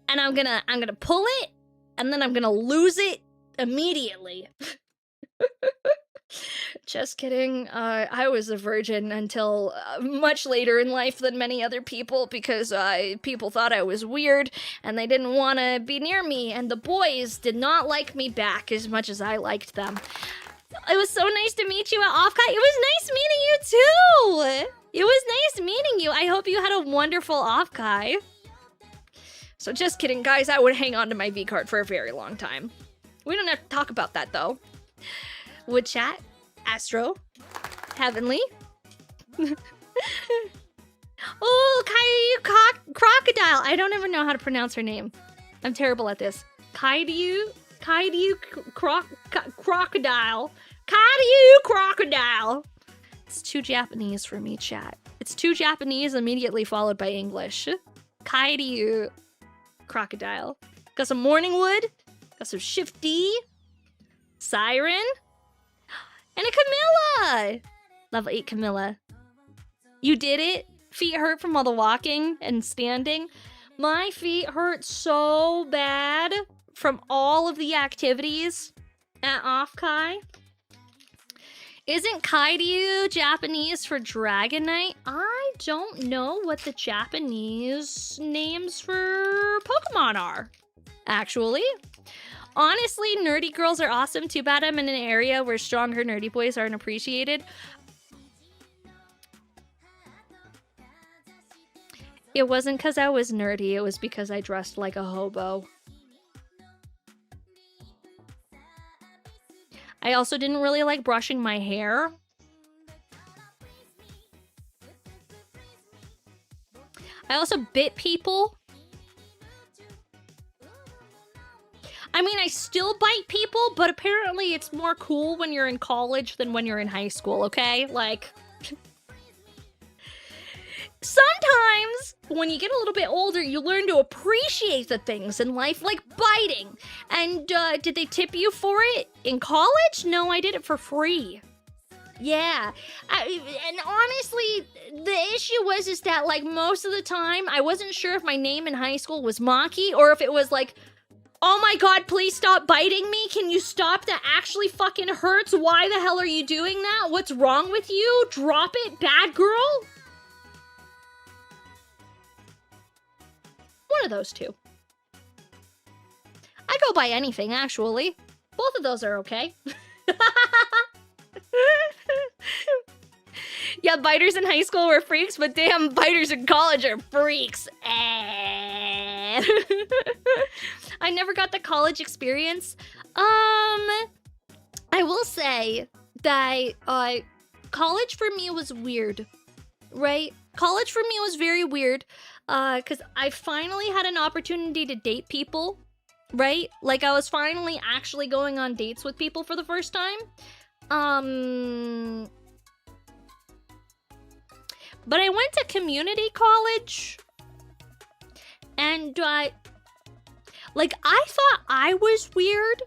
And I'm gonna pull it, and then I'm gonna lose it immediately. Just kidding. I was a virgin until much later in life than many other people because people thought I was weird and they didn't want to be near me, and the boys did not like me back as much as I liked them. It was so nice to meet you at OffKai. It was nice meeting you too. It was nice meeting you. I hope you had a wonderful OffKai. So just kidding, guys. I would hang on to my V card for a very long time. We don't have to talk about that, though. Wood chat, Astro, Heavenly. Oh, Kaiju Crocodile. I don't even know how to pronounce her name. I'm terrible at this. Kaiju Crocodile. Kaiju Crocodile. It's too Japanese for me, chat. It's too Japanese, immediately followed by English. Kaiju Crocodile. Got some Morning Wood. Got some Shift D. Siren. And a Camilla. Level 8 Camilla. You did it? Feet hurt from all the walking and standing. My feet hurt so bad from all of the activities at OffKai. Isn't Kaiju Japanese for Dragonite? I don't know what the Japanese names for Pokemon are, actually. Honestly, nerdy girls are awesome. Too bad I'm in an area where stronger nerdy boys aren't appreciated. It wasn't because I was nerdy, it was because I dressed like a hobo. I also didn't really like brushing my hair. I also bit people. I mean, I still bite people, but apparently it's more cool when you're in college than when you're in high school, okay? Like, sometimes when you get a little bit older, you learn to appreciate the things in life, like biting. And did they tip you for it in college? No, I did it for free. Yeah. And honestly, the issue is that, like, most of the time, I wasn't sure if my name in high school was Maki or if it was like, oh my god, please stop biting me. Can you stop? That actually fucking hurts. Why the hell are you doing that? What's wrong with you? Drop it, bad girl. One of those two. I go by anything, actually. Both of those are okay. Yeah, biters in high school were freaks, but damn, biters in college are freaks. I never got the college experience. I will say that college for me was weird, right? College for me was very weird, because I finally had an opportunity to date people, right? Like, I was finally actually going on dates with people for the first time. But I went to community college, and, like, I thought I was weird.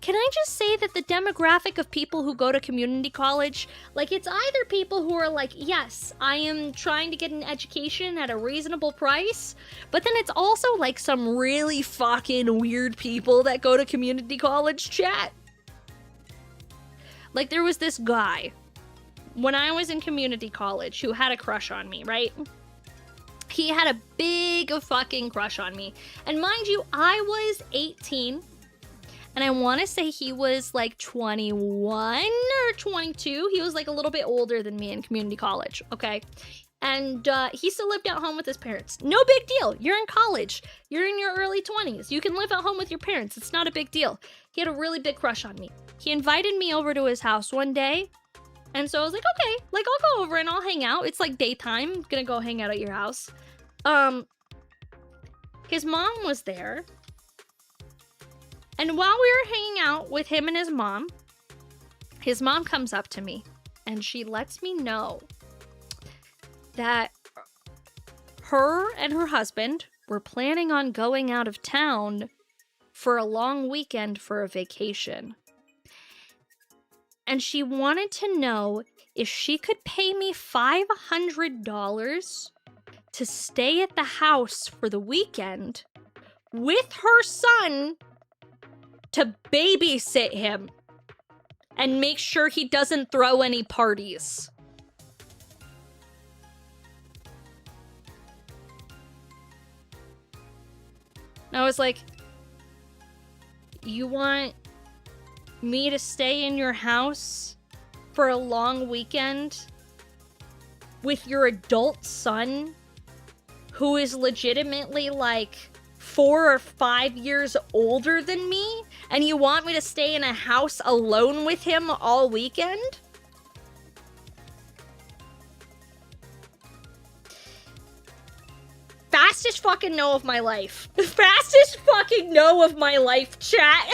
Can I just say that the demographic of people who go to community college, like, it's either people who are like, yes, I am trying to get an education at a reasonable price, but then it's also, like, some really fucking weird people that go to community college, chat. Like, there was this guy when I was in community college who had a crush on me, right? He had a big fucking crush on me. And mind you, I was 18. And I want to say he was like 21 or 22. He was like a little bit older than me in community college, okay? And he still lived at home with his parents. No big deal. You're in college. You're in your early 20s. You can live at home with your parents. It's not a big deal. He had a really big crush on me. He invited me over to his house one day. And so I was like, okay, like, I'll go over and I'll hang out. It's like daytime. I'm gonna go hang out at your house. His mom was there. And while we were hanging out with him and his mom comes up to me and she lets me know that her and her husband were planning on going out of town for a long weekend for a vacation. And she wanted to know if she could pay me $500 to stay at the house for the weekend with her son to babysit him and make sure he doesn't throw any parties. And I was like, you want me to stay in your house for a long weekend with your adult son who is legitimately like 4 or 5 years older than me, and you want me to stay in a house alone with him all weekend? Fastest fucking no of my life. Fastest fucking no of my life, chat.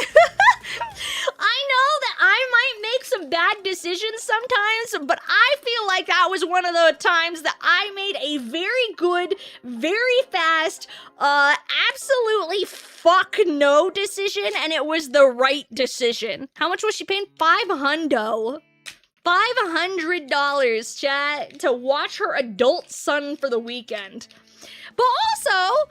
I know that I might make some bad decisions sometimes, but I feel like that was one of the times that I made a very good, very fast, absolutely fuck no decision, and it was the right decision. How much was she paying? $500. $500, chat, to watch her adult son for the weekend. But also,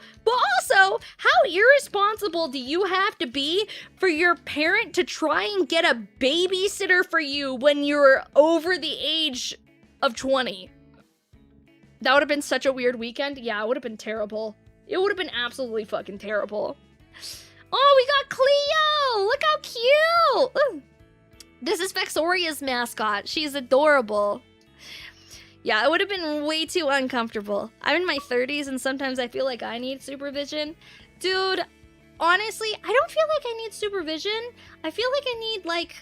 how irresponsible do you have to be for your parent to try and get a babysitter for you when you're over the age of 20? That would have been such a weird weekend. Yeah, it would have been terrible. It would have been absolutely fucking terrible. Oh, we got Cleo! Look how cute! Ooh. This is Vexoria's mascot. She's adorable. Yeah, it would have been way too uncomfortable. I'm in my 30s and sometimes I feel like I need supervision. Dude, honestly, I don't feel like I need supervision. I feel like I need, like...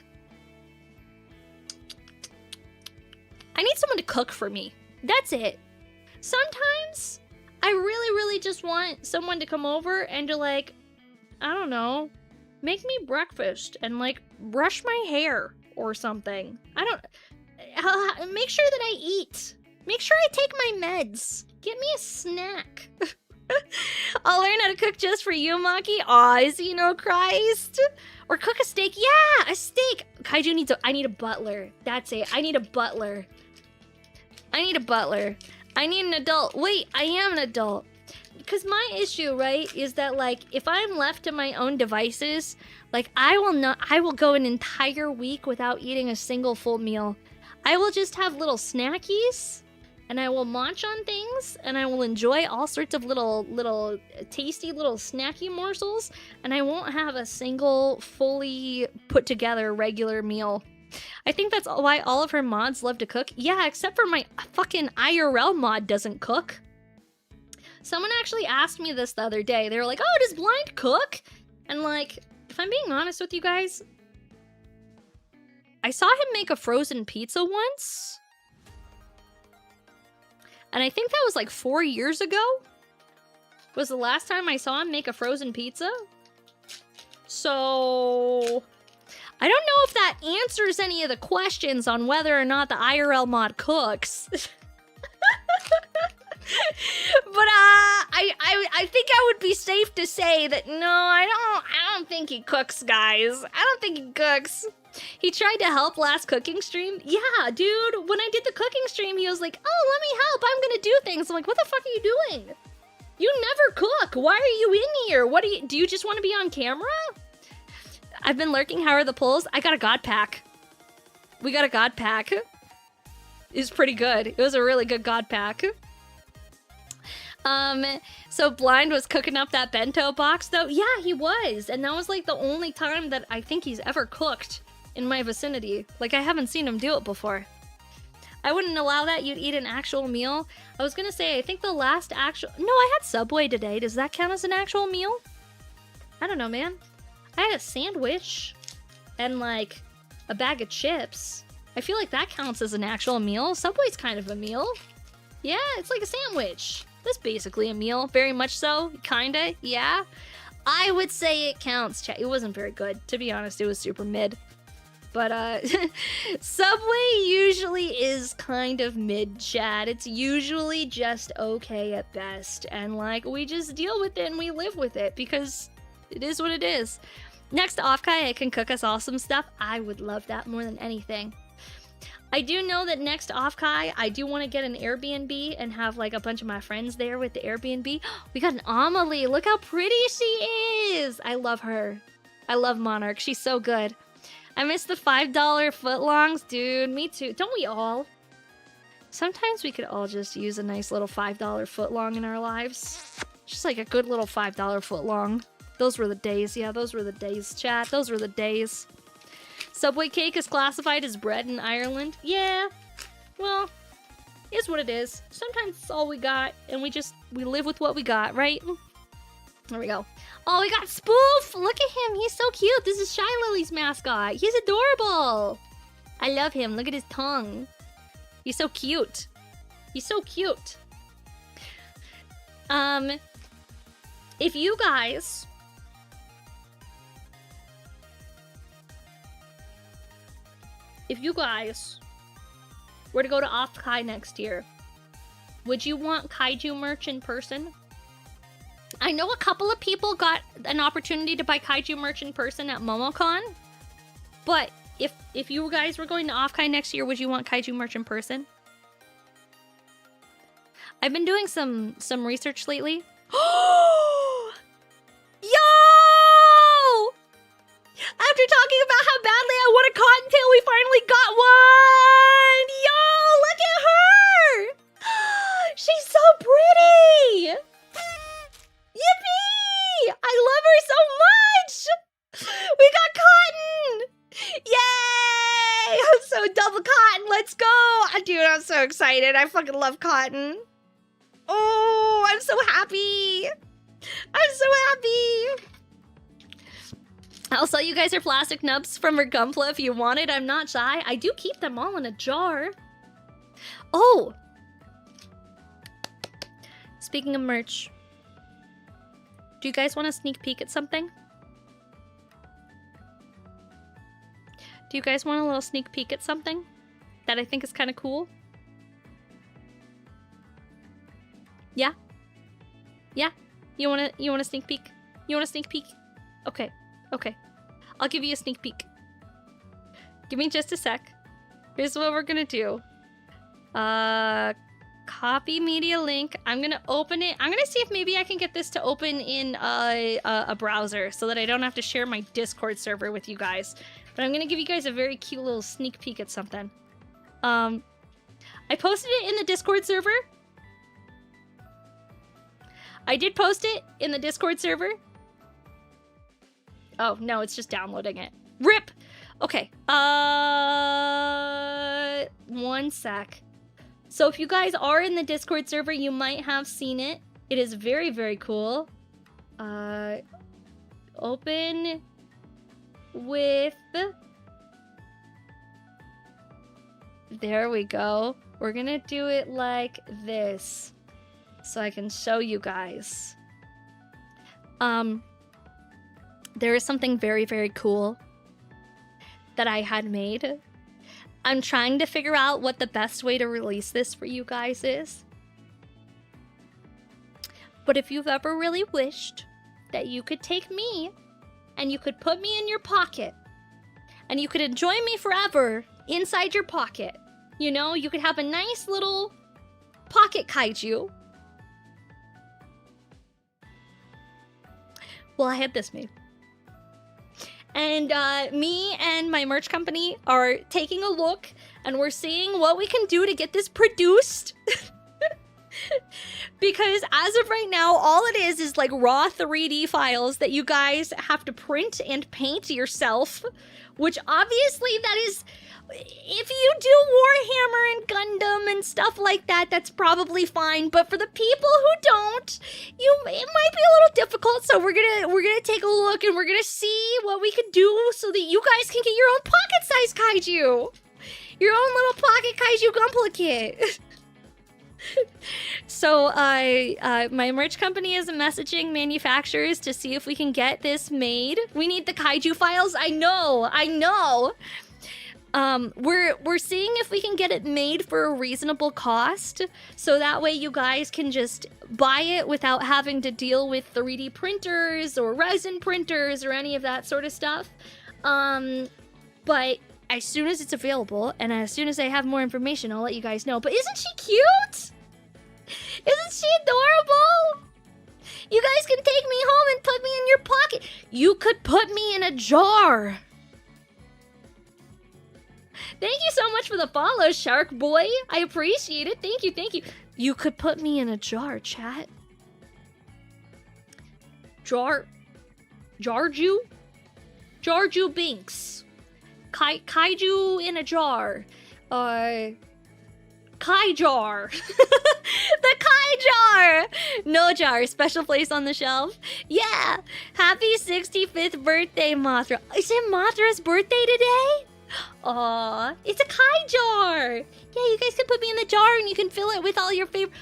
I need someone to cook for me. That's it. Sometimes, I really just want someone to come over and to, like, I don't know, make me breakfast and, like, brush my hair or something. I don't... Make sure that I eat. Make sure I take my meds. Get me a snack. I'll learn how to cook just for you, Maki. Aw, is he no Christ? Or cook a steak. Yeah, a steak. Kaiju needs I need a butler. That's it. I need a butler. I need a butler. I need an adult. Wait, I am an adult. Because my issue, right, is that, like, if I'm left to my own devices, like, I will go an entire week without eating a single full meal. I will just have little snackies, and I will munch on things, and I will enjoy all sorts of little tasty little snacky morsels, and I won't have a single fully put together regular meal. I think that's why all of her mods love to cook. Yeah, except for my fucking IRL mod doesn't cook. Someone actually asked me this the other day. They were like, oh, does Blind cook? And like, if I'm being honest with you guys, I saw him make a frozen pizza once. And I think that was like 4 years ago. Was the last time I saw him make a frozen pizza. So I don't know if that answers any of the questions on whether or not the IRL mod cooks. But I think I would be safe to say that no, I don't think he cooks, guys. I don't think he cooks. He tried to help last cooking stream. Yeah, dude, when I did the cooking stream, he was like, oh, let me help. I'm gonna do things. I'm like, what the fuck are you doing? You never cook. Why are you in here? What do you just want to be on camera? I've been lurking. How are the polls? I got a god pack. We got a god pack. It's pretty good. It was a really good god pack. So Blind was cooking up that bento box, though. Yeah, he was. And that was like the only time that I think he's ever cooked in my vicinity. Like, I haven't seen him do it before. I wouldn't allow that. You'd eat an actual meal. I was gonna say, I think the last actual... No, I had Subway today. Does that count as an actual meal? I don't know, man. I had a sandwich and, like, a bag of chips. I feel like that counts as an actual meal. Subway's kind of a meal. Yeah, it's like a sandwich. That's basically a meal. Very much so. Kinda, yeah. I would say it counts. It wasn't very good. To be honest, it was super mid. But, Subway usually is kind of mid, chat. It's usually just okay at best. And, like, we just deal with it and we live with it because it is what it is. Next to OffKai, I can cook us all some stuff. I would love that more than anything. I do know that next to OffKai, I do want to get an Airbnb and have, like, a bunch of my friends there with the Airbnb. We got an Amelie. Look how pretty she is. I love her. I love Monarch. She's so good. I miss the $5 footlongs. Dude, me too. Don't we all? Sometimes we could all just use a nice little $5 footlong in our lives. Just like a good little $5 footlong. Those were the days. Yeah, those were the days, chat. Those were the days. Subway cake is classified as bread in Ireland. Yeah. Well, it's what it is. Sometimes it's all we got, and we live with what we got, right? There we go. Oh, we got Spoof! Look at him. He's so cute. This is Shy Lily's mascot. He's adorable. I love him. Look at his tongue. He's so cute. He's so cute. If you guys... were to go to OffKai next year, would you want Kaiju merch in person? I know a couple of people got an opportunity to buy Kaiju merch in person at MomoCon, but if you guys were going to OffKai next year, would you want Kaiju merch in person? I've been doing some research lately. Yo! After talking about how badly I want a cottontail, we finally got one! Yo, look at her! She's so pretty! Yippee! I love her so much! We got cotton! Yay! I'm so double cotton, let's go! Dude, I'm so excited. I fucking love cotton. Oh, I'm so happy! I'm so happy! I'll sell you guys her plastic nubs from her Gunpla if you want it. I'm not shy. I do keep them all in a jar. Oh! Speaking of merch, do you guys want a sneak peek at something? Do you guys want a little sneak peek at something that I think is kind of cool? Yeah? Yeah? You want a sneak peek? You want a sneak peek? Okay. Okay. I'll give you a sneak peek. Give me just a sec. Here's what we're gonna do. Copy media link. I'm gonna open it. I'm gonna see if maybe I can get this to open in a browser so that I don't have to share my Discord server with you guys. But I'm gonna give you guys a very cute little sneak peek at something. I posted it in the Discord server. I did post it in the Discord server. Oh, no, it's just downloading it. RIP! Okay, one sec. So if you guys are in the Discord server, you might have seen it. It is very, very cool. Open with... There we go. We're gonna do it like this, so I can show you guys. There is something very, very cool that I had made. I'm trying to figure out what the best way to release this for you guys is. But if you've ever really wished that you could take me and you could put me in your pocket and you could enjoy me forever inside your pocket, you know, you could have a nice little pocket kaiju. Well, I had this made. And me and my merch company are taking a look and we're seeing what we can do to get this produced. Because as of right now, all it is like raw 3D files that you guys have to print and paint yourself. Which obviously that is... If you do Warhammer and Gundam and stuff like that, that's probably fine. But for the people who don't, it might be a little difficult. So we're gonna take a look and we're gonna see what we can do so that you guys can get your own pocket-sized kaiju, your own little pocket kaiju Gunpla kit. So my merch company is messaging manufacturers to see if we can get this made. We need the kaiju files. I know. We're seeing if we can get it made for a reasonable cost, so that way you guys can just buy it without having to deal with 3D printers or resin printers or any of that sort of stuff. But as soon as it's available and as soon as I have more information, I'll let you guys know. But isn't she cute? Isn't she adorable? You guys can take me home and put me in your pocket. You could put me in a jar. Thank you so much for the follow, Shark Boy. I appreciate it. Thank you. You could put me in a jar, chat. Jarju Binks. Kaiju in a jar. Kai jar. The Kai jar. No jar. Special place on the shelf. Yeah. Happy 65th birthday, Mothra. Is it Mothra's birthday today? Aw, it's a Kai jar! Yeah, you guys can put me in the jar and you can fill it with all your favorite...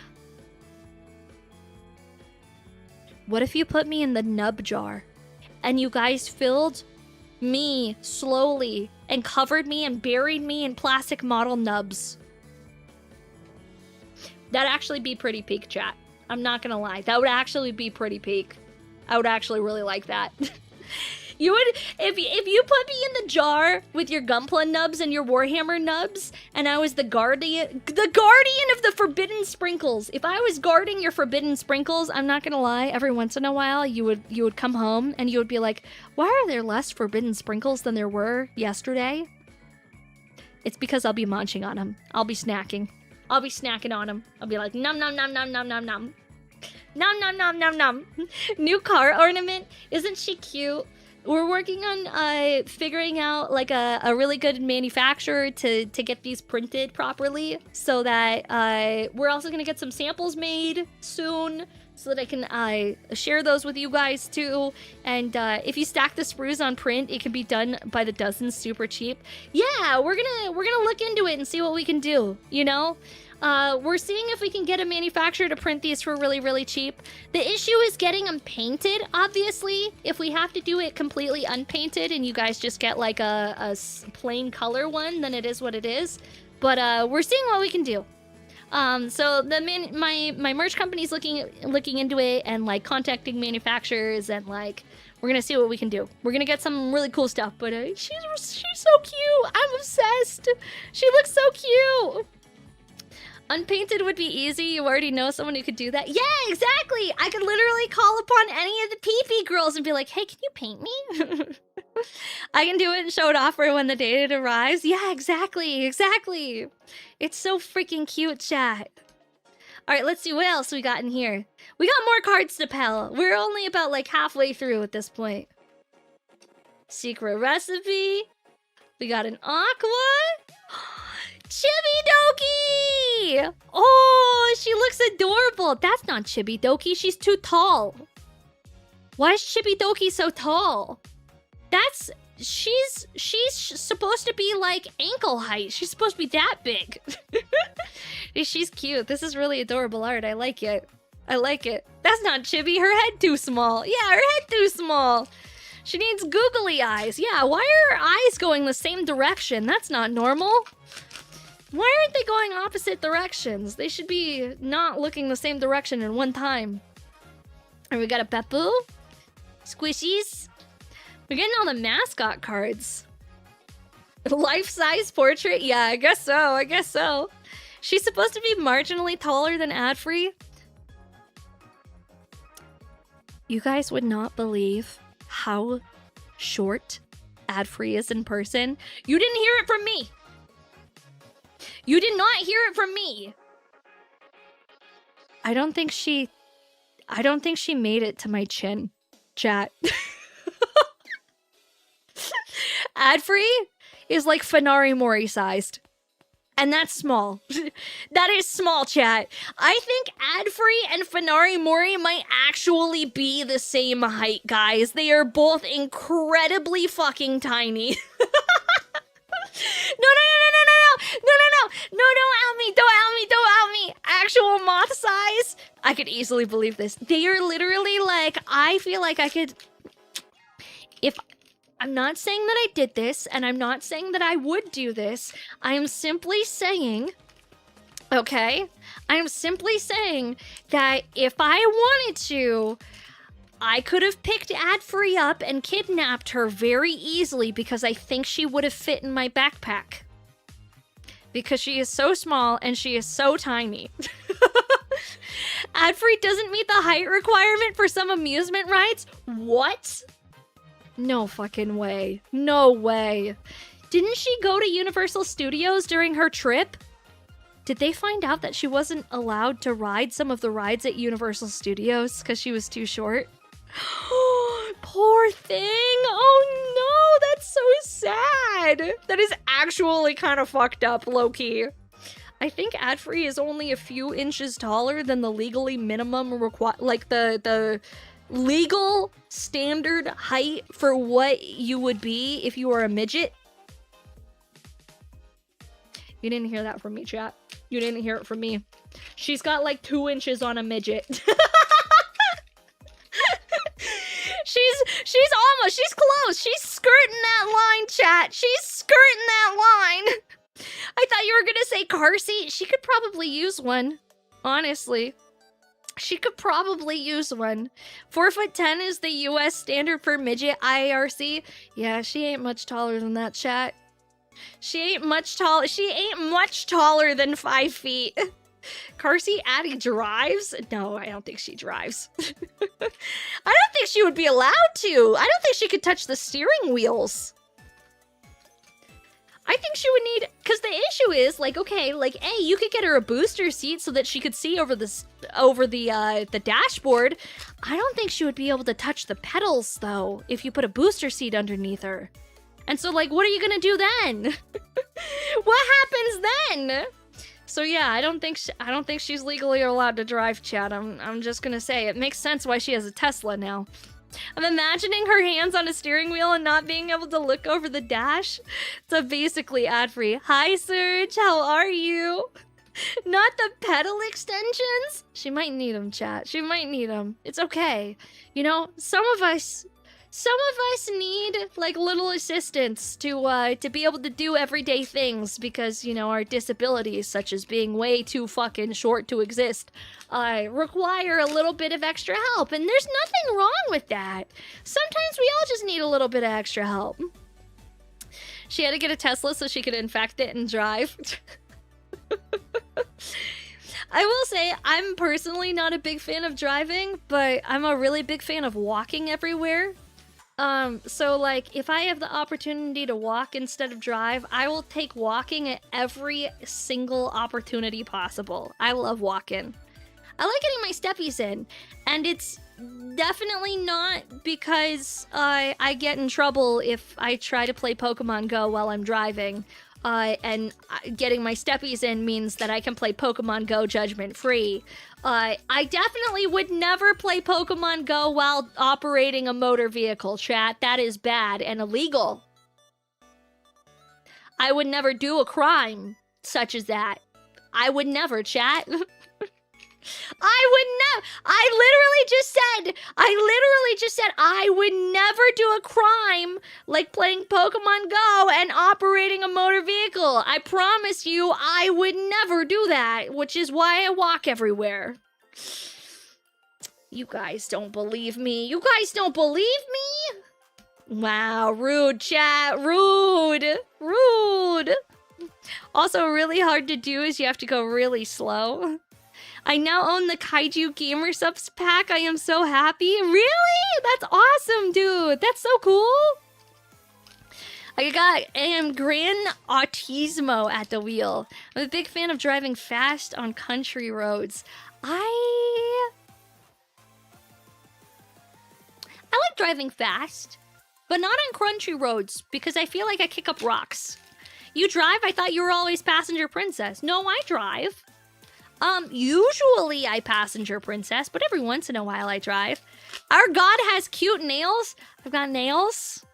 What if you put me in the nub jar and you guys filled me slowly and covered me and buried me in plastic model nubs? That'd actually be pretty peak, chat. I'm not gonna lie. That would actually be pretty peak. I would actually really like that. You would, if you put me in the jar with your Gunpla nubs and your Warhammer nubs, and I was the guardian of the forbidden sprinkles. If I was guarding your forbidden sprinkles, I'm not gonna lie, every once in a while you would come home and you would be like, why are there less forbidden sprinkles than there were yesterday? It's because I'll be munching on them. I'll be snacking. I'll be snacking on them. I'll be like, nom nom nom nom nom nom nom. Nom nom nom nom nom. New car ornament. Isn't she cute? We're working on figuring out like a really good manufacturer to get these printed properly, so that we're also gonna get some samples made soon, so that I can share those with you guys too. And if you stack the sprues on print, it can be done by the dozen, super cheap. Yeah, we're gonna look into it and see what we can do. You know. We're seeing if we can get a manufacturer to print these for really, really cheap. The issue is getting them painted, obviously. If we have to do it completely unpainted and you guys just get like a plain color one, then it is what it is. But we're seeing what we can do. So my merch company's looking into it and like contacting manufacturers and like we're gonna see what we can do. We're gonna get some really cool stuff. But she's so cute. I'm obsessed. She looks so cute. Unpainted would be easy. You already know someone who could do that. Yeah, exactly. I could literally call upon any of the PP girls and be like, hey, can you paint me? I can do it and show it off for when the date arrives. Yeah, exactly. It's so freaking cute, chat. All right, let's see what else we got in here. We got more cards to pal. We're only about like halfway through at this point. Secret recipe. We got an aqua. Chibi Doki! Oh, she looks adorable. That's not Chibi Doki. She's too tall. Why is Chibi Doki so tall? She's supposed to be like ankle height. She's supposed to be that big. She's cute. This is really adorable art. I like it. That's not Chibi. Her head too small. Yeah, her head too small. She needs googly eyes. Yeah, why are her eyes going the same direction? That's not normal. Why aren't they going opposite directions? They should be not looking the same direction in one time. And we got a Beppu. Squishies. We're getting all the mascot cards. Life-size portrait? Yeah, I guess so. She's supposed to be marginally taller than Adfree. You guys would not believe how short Adfree is in person. You didn't hear it from me. You did not hear it from me. I don't think she made it to my chin, chat. Adfree is like Fenari Mori sized. And that's small. That is small, chat. I think Adfree and Fenari Mori might actually be the same height, guys. They are both incredibly fucking tiny. No, don't out me. Actual moth size. I could easily believe this. They are literally like, I feel like I could, if, I'm not saying that I did this, and I'm not saying that I would do this. I am simply saying, okay? I am simply saying that if I wanted to, I could have picked Adfree up and kidnapped her very easily because I think she would have fit in my backpack. Because she is so small and she is so tiny. Adfree doesn't meet the height requirement for some amusement rides? What? No fucking way. No way. Didn't she go to Universal Studios during her trip? Did they find out that she wasn't allowed to ride some of the rides at Universal Studios because she was too short? Poor thing. Oh no, that's so sad. That is actually kind of fucked up, low-key. I think Adfree is only a few inches taller than the legally minimum like the legal standard height for what you would be if you were a midget. You didn't hear that from me, chat. You didn't hear it from me. She's got like 2 inches on a midget. She's close. She's skirting that line, chat. She's skirting that line. I thought you were gonna say car seat. She could probably use one. Honestly. She could probably use one. 4'10" is the US standard for midget IRC. Yeah, she ain't much taller than that, chat. She ain't much taller than 5 feet. Car seat Addie drives? No, I don't think she drives. I don't think she would be allowed to. I don't think she could touch the steering wheels. I think she would need, because the issue is, like, okay, like, A, you could get her a booster seat so that she could see over the dashboard. I don't think she would be able to touch the pedals, though, if you put a booster seat underneath her. And so, like, what are you gonna do then? What happens then? So yeah, I don't think she's legally allowed to drive, chat. I'm just gonna say it makes sense why she has a Tesla now. I'm imagining her hands on a steering wheel and not being able to look over the dash. So basically Adfree. Hi Serge, how are you? Not the pedal extensions? She might need them, chat. She might need them. It's okay. You know, some of us Some of us need like little assistance to be able to do everyday things because, you know, our disabilities, such as being way too fucking short to exist, require a little bit of extra help. And there's nothing wrong with that. Sometimes we all just need a little bit of extra help. She had to get a Tesla so she could infect it and drive. I will say, I'm personally not a big fan of driving, but I'm a really big fan of walking everywhere. So like, if I have the opportunity to walk instead of drive, I will take walking at every single opportunity possible. I love walking. I like getting my steppies in, and it's definitely not because I get in trouble if I try to play Pokemon Go while I'm driving. And getting my steppies in means that I can play Pokemon Go judgment-free. I definitely would never play Pokemon Go while operating a motor vehicle, chat. That is bad and illegal. I would never do a crime such as that. I would never, chat. I would never. I literally just said I would never do a crime like playing Pokemon Go and operating a motor vehicle. I promise you I would never do that, which is why I walk everywhere. You guys don't believe me. You guys don't believe me? Wow, rude, chat. Rude. Rude. Also, really hard to do is you have to go really slow. I now own the Kaiju GSupps pack. I am so happy. Really? That's awesome, dude. That's so cool. I am Gran Autismo at the wheel. I'm a big fan of driving fast on country roads. I like driving fast, but not on country roads because I feel like I kick up rocks. You drive? I thought you were always passenger princess. No, I drive. Usually I passenger princess, but every once in a while I drive. Our god has cute nails. I've got nails.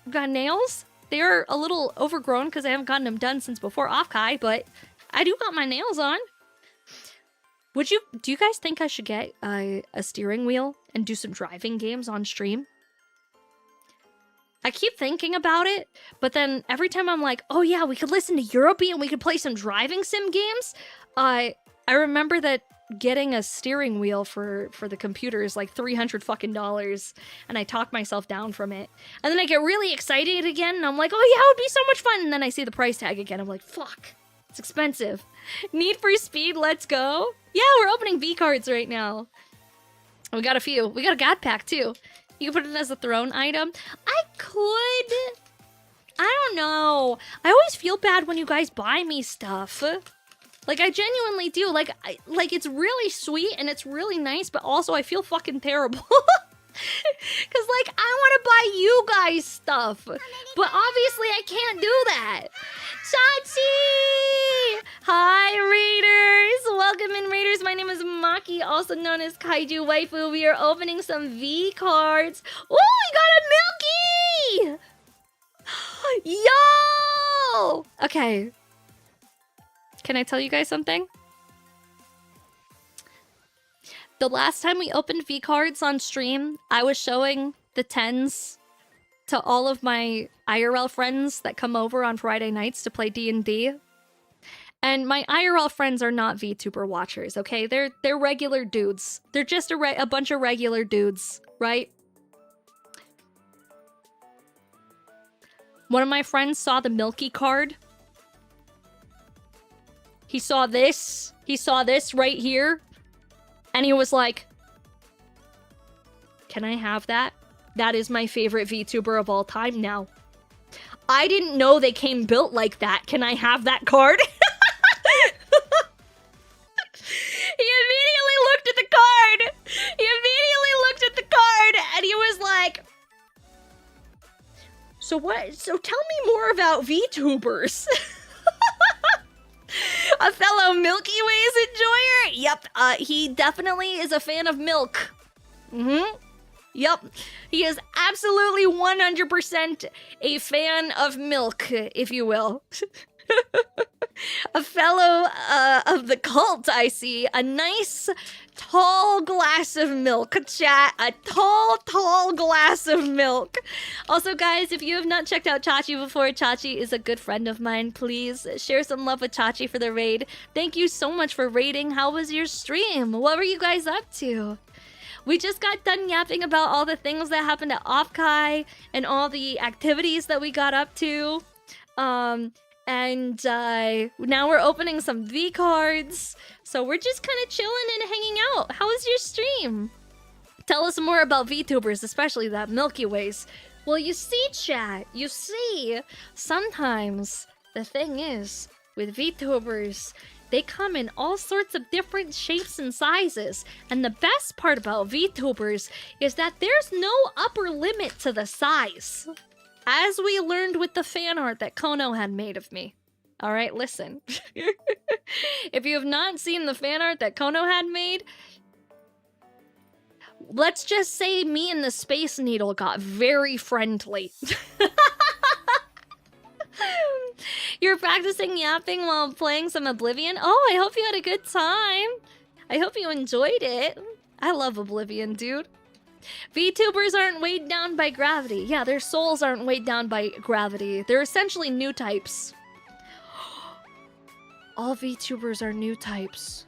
I've got nails. They're a little overgrown because I haven't gotten them done since before OffKai, but I do got my nails on. Do you guys think I should get a steering wheel and do some driving games on stream? I keep thinking about it, but then every time I'm like, oh yeah, we could listen to Eurobeat and we could play some driving sim games. I remember that getting a steering wheel for the computer is like $300 fucking dollars, and I talk myself down from it. And then I get really excited again, and I'm like, oh yeah, it would be so much fun. And then I see the price tag again. I'm like, fuck, it's expensive. Need for Speed, let's go. Yeah, we're opening V cards right now. We got a few. We got a God Pack too. You can put it as a throne item. I could. I don't know. I always feel bad when you guys buy me stuff. Like, I genuinely do. Like, it's really sweet and it's really nice, but also I feel fucking terrible. Because, like, I want to buy you guys stuff. But obviously I can't do that. Chachi! Hi, Raiders! Welcome in, Raiders. My name is Maki, also known as Kaiju Waifu. We are opening some V cards. Ooh, we got a Milky! Yo! Okay. Can I tell you guys something? The last time we opened V cards on stream, I was showing the 10s to all of my IRL friends that come over on Friday nights to play D&D. And my IRL friends are not VTuber watchers, okay? They're regular dudes. They're just a bunch of regular dudes, right? One of my friends saw the Milky card. He saw this. He saw this right here. And he was like, can I have that? That is my favorite VTuber of all time now. I didn't know they came built like that. Can I have that card? He immediately looked at the card. He immediately looked at the card and he was like, so what? So tell me more about VTubers. A fellow Milky Ways enjoyer? Yep, he definitely is a fan of milk. Yep, he is absolutely 100% a fan of milk, if you will. A fellow of the cult, I see. A nice, tall glass of milk, chat. A tall glass of milk. Also, guys, if you have not checked out Chachi before, Chachi is a good friend of mine. Please share some love with Chachi for the raid. Thank you so much for raiding. How was your stream? What were you guys up to? We just got done yapping about all the things that happened at OffKai and all the activities that we got up to. And now we're opening some V cards. So we're just kind of chilling and hanging out. How was your stream? Tell us more about VTubers, especially that Milky Ways. Well, you see, chat, you see, sometimes the thing is, with VTubers, they come in all sorts of different shapes and sizes. And the best part about VTubers is that there's no upper limit to the size. As we learned with the fan art that Kono had made of me. Alright, listen. If you have not seen the fan art that Kono had made, let's just say me and the Space Needle got very friendly. You're practicing yapping while playing some Oblivion? Oh, I hope you had a good time. I hope you enjoyed it. I love Oblivion, dude. VTubers aren't weighed down by gravity. Yeah, their souls aren't weighed down by gravity. They're essentially new types. All VTubers are new types.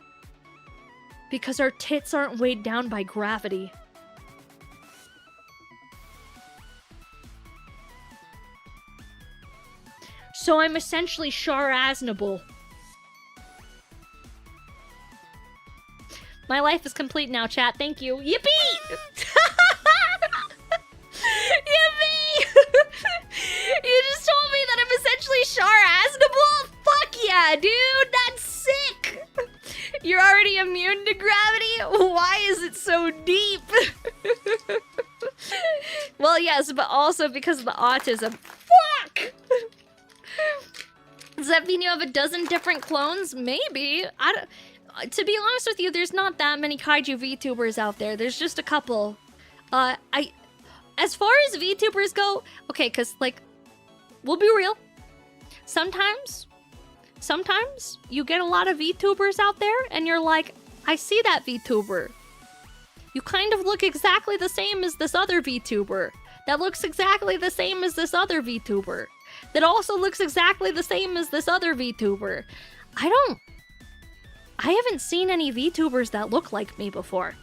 Because our tits aren't weighed down by gravity. So I'm essentially Shar-Aznable. My life is complete now, chat. Thank you. Yippee! Yippee! You just told me that I'm essentially Shar-Aznable? Fuck yeah, dude! That's sick! You're already immune to gravity? Why is it so deep? Well, yes, but also because of the autism. Fuck! Does that mean you have a dozen different clones? Maybe. I don't... To be honest with you, there's not that many Kaiju VTubers out there. There's just a couple. As far as VTubers go, okay, because, like, we'll be real. Sometimes you get a lot of VTubers out there, and you're like, I see that VTuber. You kind of look exactly the same as this other VTuber. That looks exactly the same as this other VTuber. That also looks exactly the same as this other VTuber. I haven't seen any VTubers that look like me before.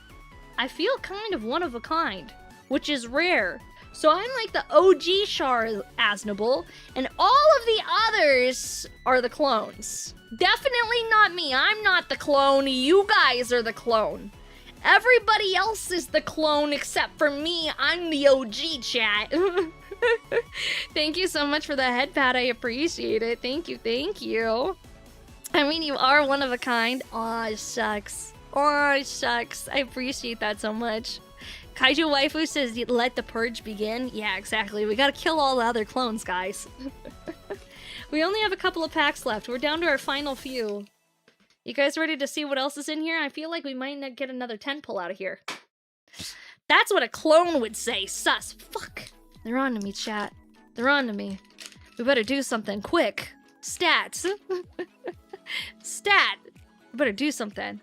I feel kind of one of a kind, which is rare. So I'm like the OG Shar-Aznable, and all of the others are the clones. Definitely not me. I'm not the clone. You guys are the clone. Everybody else is the clone except for me. I'm the OG, chat. Thank you so much for the head pat. I appreciate it. Thank you, thank you. I mean, you are one of a kind. Aw, shucks. Aw, shucks. I appreciate that so much. Kaiju Waifu says, let the purge begin. Yeah, exactly. We gotta kill all the other clones, guys. We only have a couple of packs left. We're down to our final few. You guys ready to see what else is in here? I feel like we might get another 10 pull out of here. That's what a clone would say. Sus. Fuck. They're on to me, chat. They're on to me. We better do something quick. Stats. Stat. We better do something.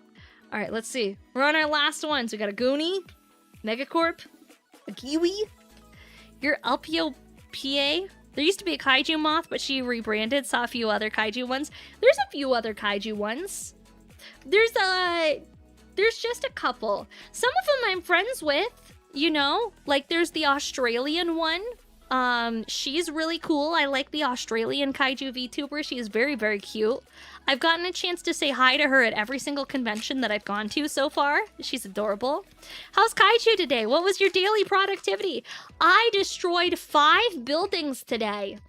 Alright, let's see. We're on our last ones. We got a Goonie, Megacorp, a Kiwi, your Alpio PA. There used to be a Kaiju Moth, but she rebranded. Saw a few other Kaiju ones. There's a few other Kaiju ones. There's just a couple. Some of them I'm friends with, you know? Like, there's the Australian one. She's really cool. I like the Australian Kaiju VTuber. She is very, very cute. I've gotten a chance to say hi to her at every single convention that I've gone to so far. She's adorable. How's Kaiju today? What was your daily productivity? I destroyed 5 buildings today.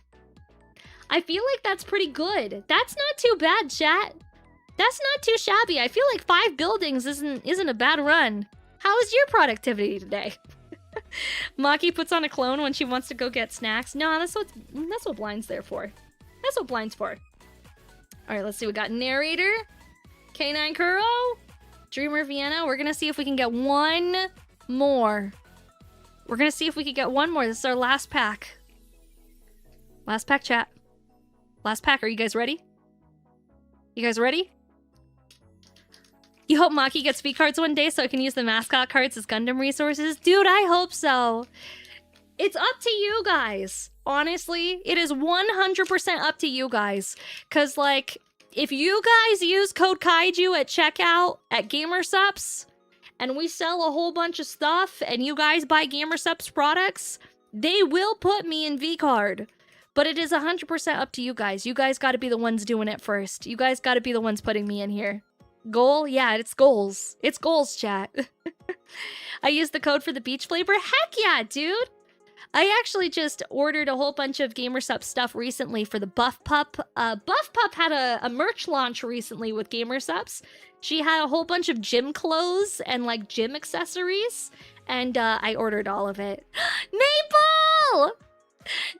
I feel like that's pretty good. That's not too bad, chat. That's not too shabby. I feel like 5 buildings isn't a bad run. How was your productivity today? Maki puts on a clone when she wants to go get snacks. No, that's what Blind's there for. That's what Blind's for. Alright, let's see. We got Narrator, K9 Kuro, Dreamer Vienna. We're gonna see if we can get one more. We're gonna see if we can get one more. This is our last pack. Last pack, chat. Last pack. Are you guys ready? You guys ready? You hope Maki gets V cards one day so I can use the mascot cards as Gundam resources? Dude, I hope so. It's up to you guys. Honestly, it is 100% up to you guys. Because, like, if you guys use code Kaiju at checkout at GSupps, and we sell a whole bunch of stuff, and you guys buy GSupps products, they will put me in V-Card. But it is 100% up to you guys. You guys gotta be the ones doing it first. You guys gotta be the ones putting me in here. Goal? Yeah, it's goals. It's goals, chat. I used the code for the beach flavor? Heck yeah, dude! I actually just ordered a whole bunch of GSupps stuff recently for the Buff Pup. Buff Pup had a merch launch recently with GSupps. She had a whole bunch of gym clothes and, like, gym accessories. And I ordered all of it. Maple!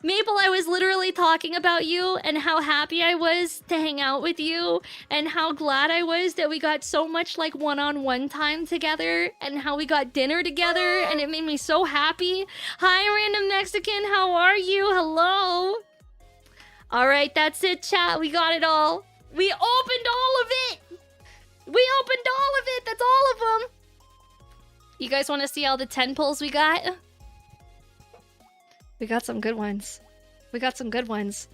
Maple, I was literally talking about you and how happy I was to hang out with you and how glad I was that we got so much like one-on-one time together and how we got dinner together and it made me so happy. Hi, Random Mexican, how are you? Hello. All right, that's it, chat. We got it all. We opened all of it. We opened all of it. That's all of them. You guys want to see all the 10 pulls we got? We got some good ones. We got some good ones.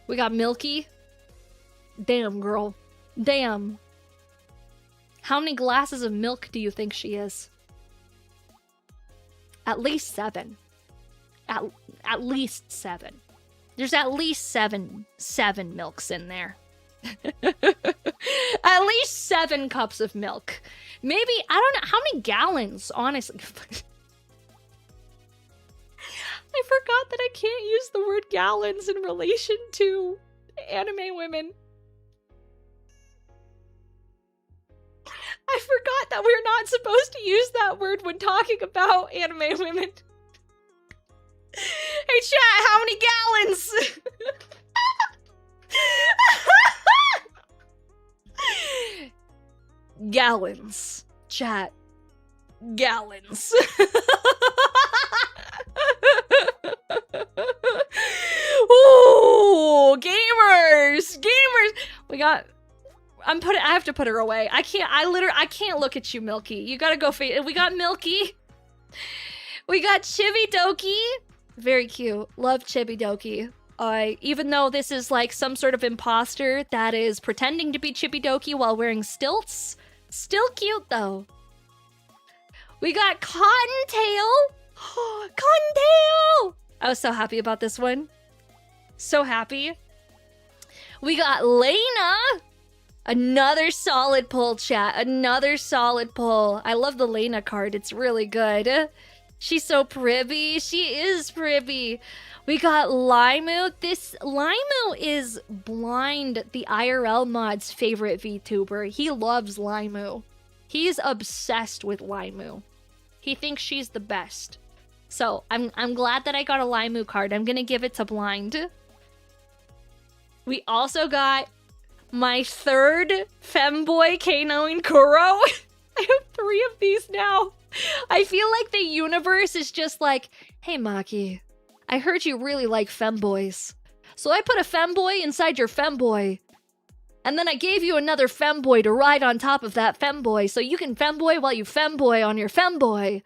We got Milky. Damn, girl. Damn. How many glasses of milk do you think she is? At least 7. At least 7. There's at least seven milks in there. At least 7 cups of milk. Maybe, I don't know, how many gallons, honestly? I forgot that I can't use the word gallons in relation to anime women. I forgot that we're not supposed to use that word when talking about anime women. Hey chat, how many gallons? Gallons. Chat. Gallons. Ooh, gamers! Gamers! We got... I have to put her away. I can't look at you, Milky. You gotta go we got Milky. We got Chibidoki. Very cute. Love Chibidoki. Even though this is like some sort of imposter that is pretending to be Chibidoki while wearing stilts. Still cute, though. We got Cottontail. Cottontail! I was so happy about this one. So happy. We got Lena. Another solid pull, chat. Another solid pull. I love the Lena card. It's really good. She's so privy. She is privy. We got Limu. This Limu is Blind, the IRL mod's favorite VTuber. He loves Limu. He's obsessed with Limu. He thinks she's the best. So I'm glad that I got a Limu card. I'm gonna give it to Blind. We also got my third femboy Kano and Kuro. I have 3 of these now. I feel like the universe is just like, hey Maki, I heard you really like femboys. So I put a femboy inside your femboy. And then I gave you another femboy to ride on top of that femboy, so you can femboy while you femboy on your femboy.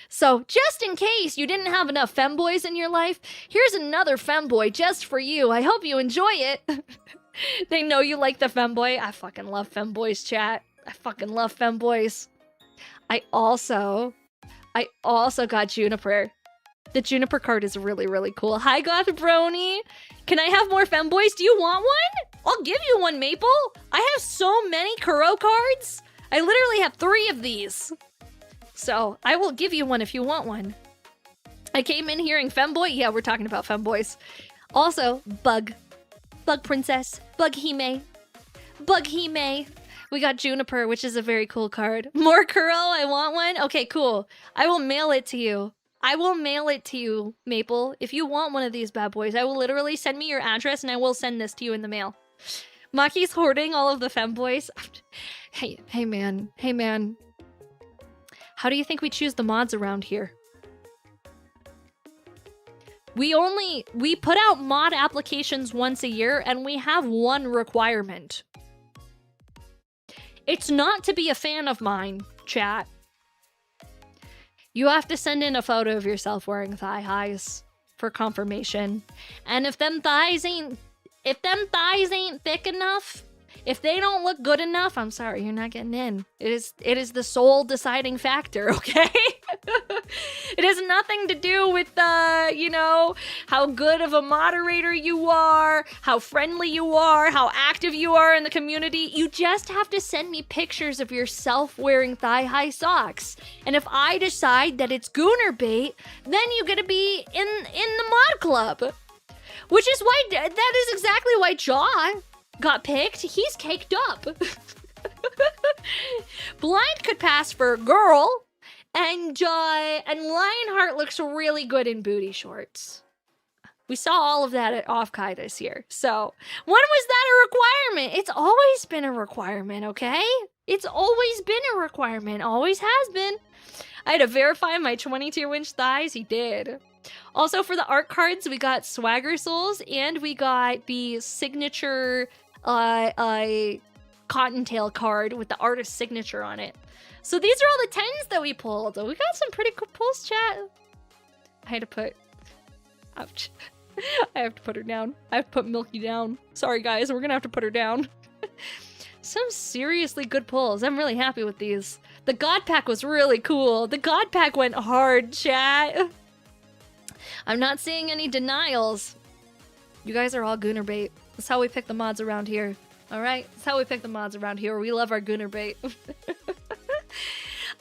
So just in case you didn't have enough femboys in your life, here's another femboy just for you. I hope you enjoy it. They know you like the femboy. I fucking love femboys, chat. I fucking love femboys. I also got Juniper. The Juniper card is really, really cool. Hi, Goth Brony. Can I have more femboys? Do you want one? I'll give you one, Maple. I have so many Kuro cards. I literally have 3 of these. So I will give you one if you want one. I came in hearing femboy. Yeah, we're talking about femboys. Also, Bug. Bug Princess. Bug Hime. Bug Hime. We got Juniper, which is a very cool card. More Kuro, I want one. Okay, cool. I will mail it to you. I will mail it to you, Maple. If you want one of these bad boys, I will literally send me your address and I will send this to you in the mail. Maki's hoarding all of the femboys. Hey man. How do you think we choose the mods around here? We put out mod applications once a year, and we have one requirement. It's not to be a fan of mine, chat. You have to send in a photo of yourself wearing thigh highs for confirmation. And if them thighs ain't thick enough, if they don't look good enough, I'm sorry, you're not getting in. It is the sole deciding factor, okay? It has nothing to do with, you know, how good of a moderator you are, how friendly you are, how active you are in the community. You just have to send me pictures of yourself wearing thigh-high socks. And if I decide that it's gooner bait, then you get to be in the mod club. Which is why, that is exactly why Jaw got picked. He's caked up. Blind could pass for a girl, and Lionheart looks really good in booty shorts. We saw all of that at OffKai this year. So, when was that a requirement? It's always been a requirement, okay? It's always been a requirement. Always has been. I had to verify my 22-inch thighs. He did. Also, for the art cards, we got Swagger Souls, and we got the signature Cottontail card with the artist's signature on it. So these are all the 10s that we pulled. We got some pretty cool pulls, chat. I had to put... Ouch. I have to put her down. I have to put Milky down. Sorry, guys. We're gonna have to put her down. Some seriously good pulls. I'm really happy with these. The God Pack was really cool. The God Pack went hard, chat. I'm not seeing any denials. You guys are all gooner bait. That's how we pick the mods around here. Alright? That's how we pick the mods around here. We love our gooner bait.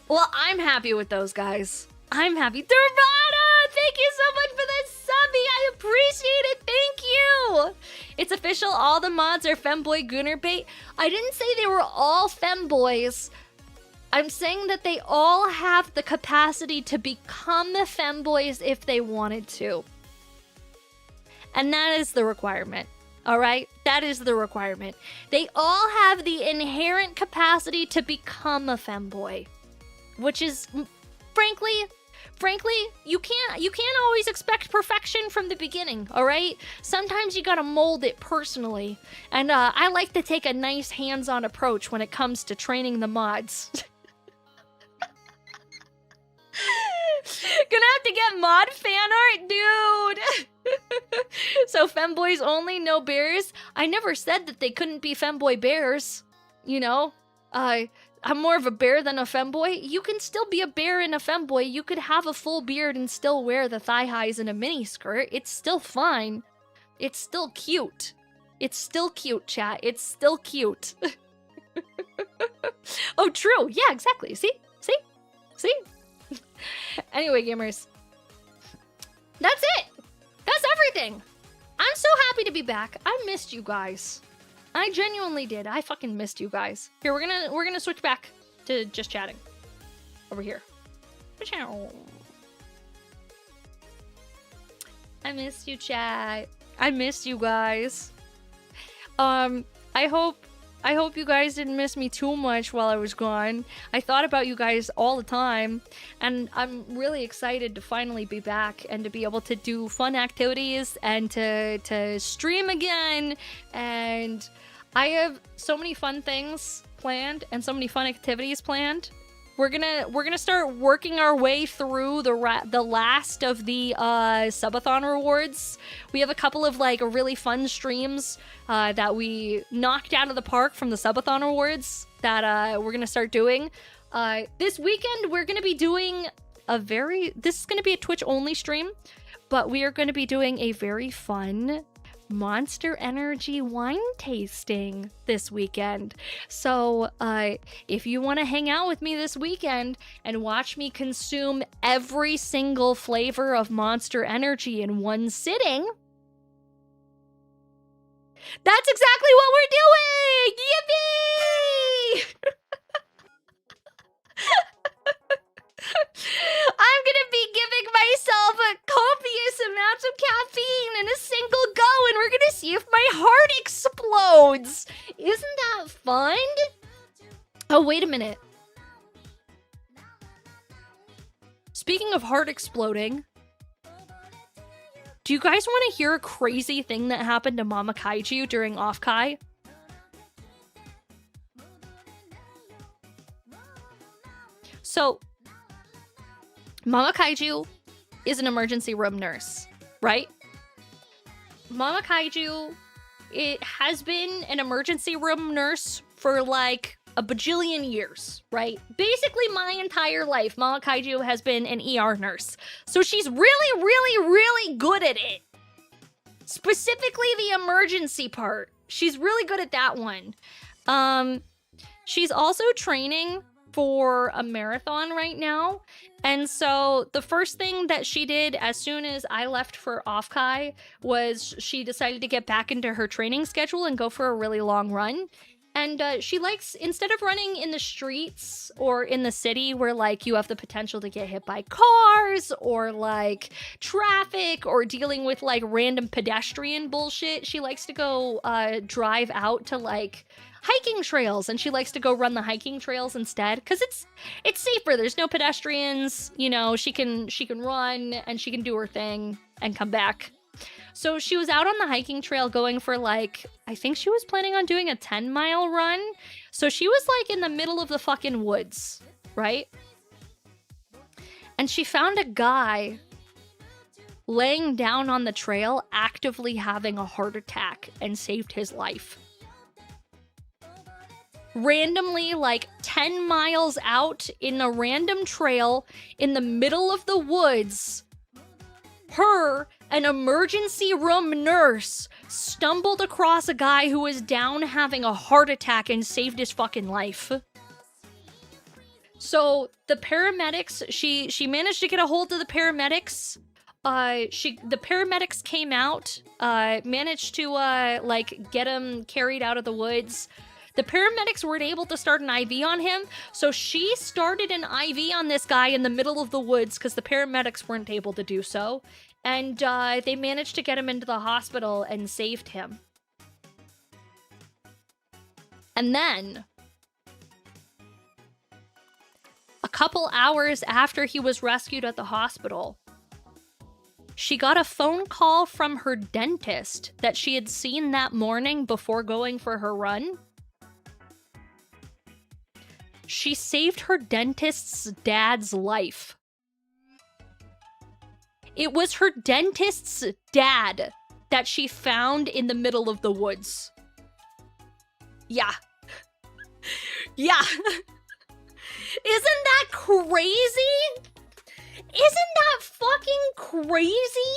Well, I'm happy with those guys. I'm happy. Dervada! Thank you so much for the subby! I appreciate it! Thank you! It's official. All the mods are femboy gooner bait. I didn't say they were all femboys. I'm saying that they all have the capacity to become the femboys if they wanted to. And that is the requirement. Alright? That is the requirement. They all have the inherent capacity to become a femboy. Which is, frankly, you can't always expect perfection from the beginning, alright? Sometimes you gotta mold it personally. And I like to take a nice hands-on approach when it comes to training the mods. Gonna have to get mod fan art, dude! So femboys only, no bears? I never said that they couldn't be femboy bears. You know? I'm more of a bear than a femboy. You can still be a bear and a femboy. You could have a full beard and still wear the thigh highs and a mini skirt. It's still fine. It's still cute. It's still cute, chat. It's still cute. Oh, true. Yeah, exactly. See? See? See? Anyway, gamers. That's it. That's everything. I'm so happy to be back. I missed you guys. I genuinely did. I fucking missed you guys. Here, we're gonna switch back to just chatting. Over here. I missed you, chat. I missed you guys. I hope you guys didn't miss me too much while I was gone. I thought about you guys all the time, and I'm really excited to finally be back and to be able to do fun activities and to stream again. And I have so many fun things planned and so many fun activities planned. We're gonna start working our way through the last of the subathon rewards. We have a couple of like really fun streams that we knocked out of the park from the subathon rewards that we're gonna start doing. This weekend we're gonna be doing this is gonna be a Twitch only stream, but we are gonna be doing a very fun Monster Energy wine tasting this weekend. So if you want to hang out with me this weekend and watch me consume every single flavor of Monster Energy in one sitting, that's exactly what we're doing! Yippee! I'm gonna be giving myself a copious amounts of caffeine in a single go, and we're gonna see if my heart explodes. Isn't that fun? Oh, wait a minute. Speaking of heart exploding, Do you guys want to hear a crazy thing that happened to Mama Kaiju during OffKai? So, Mama Kaiju is an emergency room nurse, right? Mama Kaiju, it has been an emergency room nurse for like a bajillion years, right? Basically my entire life, Mama Kaiju has been an ER nurse. So she's really, really, really good at it. Specifically the emergency part. She's really good at that one. She's also training for a marathon right now. And so the first thing that she did as soon as I left for OffKai was she decided to get back into her training schedule and go for a really long run. And she likes, instead of running in the streets or in the city where like you have the potential to get hit by cars or like traffic or dealing with like random pedestrian bullshit, she likes to go drive out to like hiking trails, and she likes to go run the hiking trails instead because it's safer. There's no pedestrians, you know. She can run and she can do her thing and come back. So she was out on the hiking trail going for like, I think she was planning on doing a 10-mile run. So she was like in the middle of the fucking woods, right? And she found a guy laying down on the trail actively having a heart attack and saved his life. Randomly, like 10 miles out in a random trail in the middle of the woods, her, an emergency room nurse, stumbled across a guy who was down having a heart attack and saved his fucking life. So the paramedics, she managed to get a hold of the paramedics. The paramedics came out, managed to like get him carried out of the woods. The paramedics weren't able to start an IV on him, so she started an IV on this guy in the middle of the woods because the paramedics weren't able to do so. And they managed to get him into the hospital and saved him. And then, a couple hours after he was rescued at the hospital, she got a phone call from her dentist that she had seen that morning before going for her run. She saved her dentist's dad's life. It was her dentist's dad that she found in the middle of the woods. Yeah. Yeah. Isn't that crazy? Isn't that fucking crazy?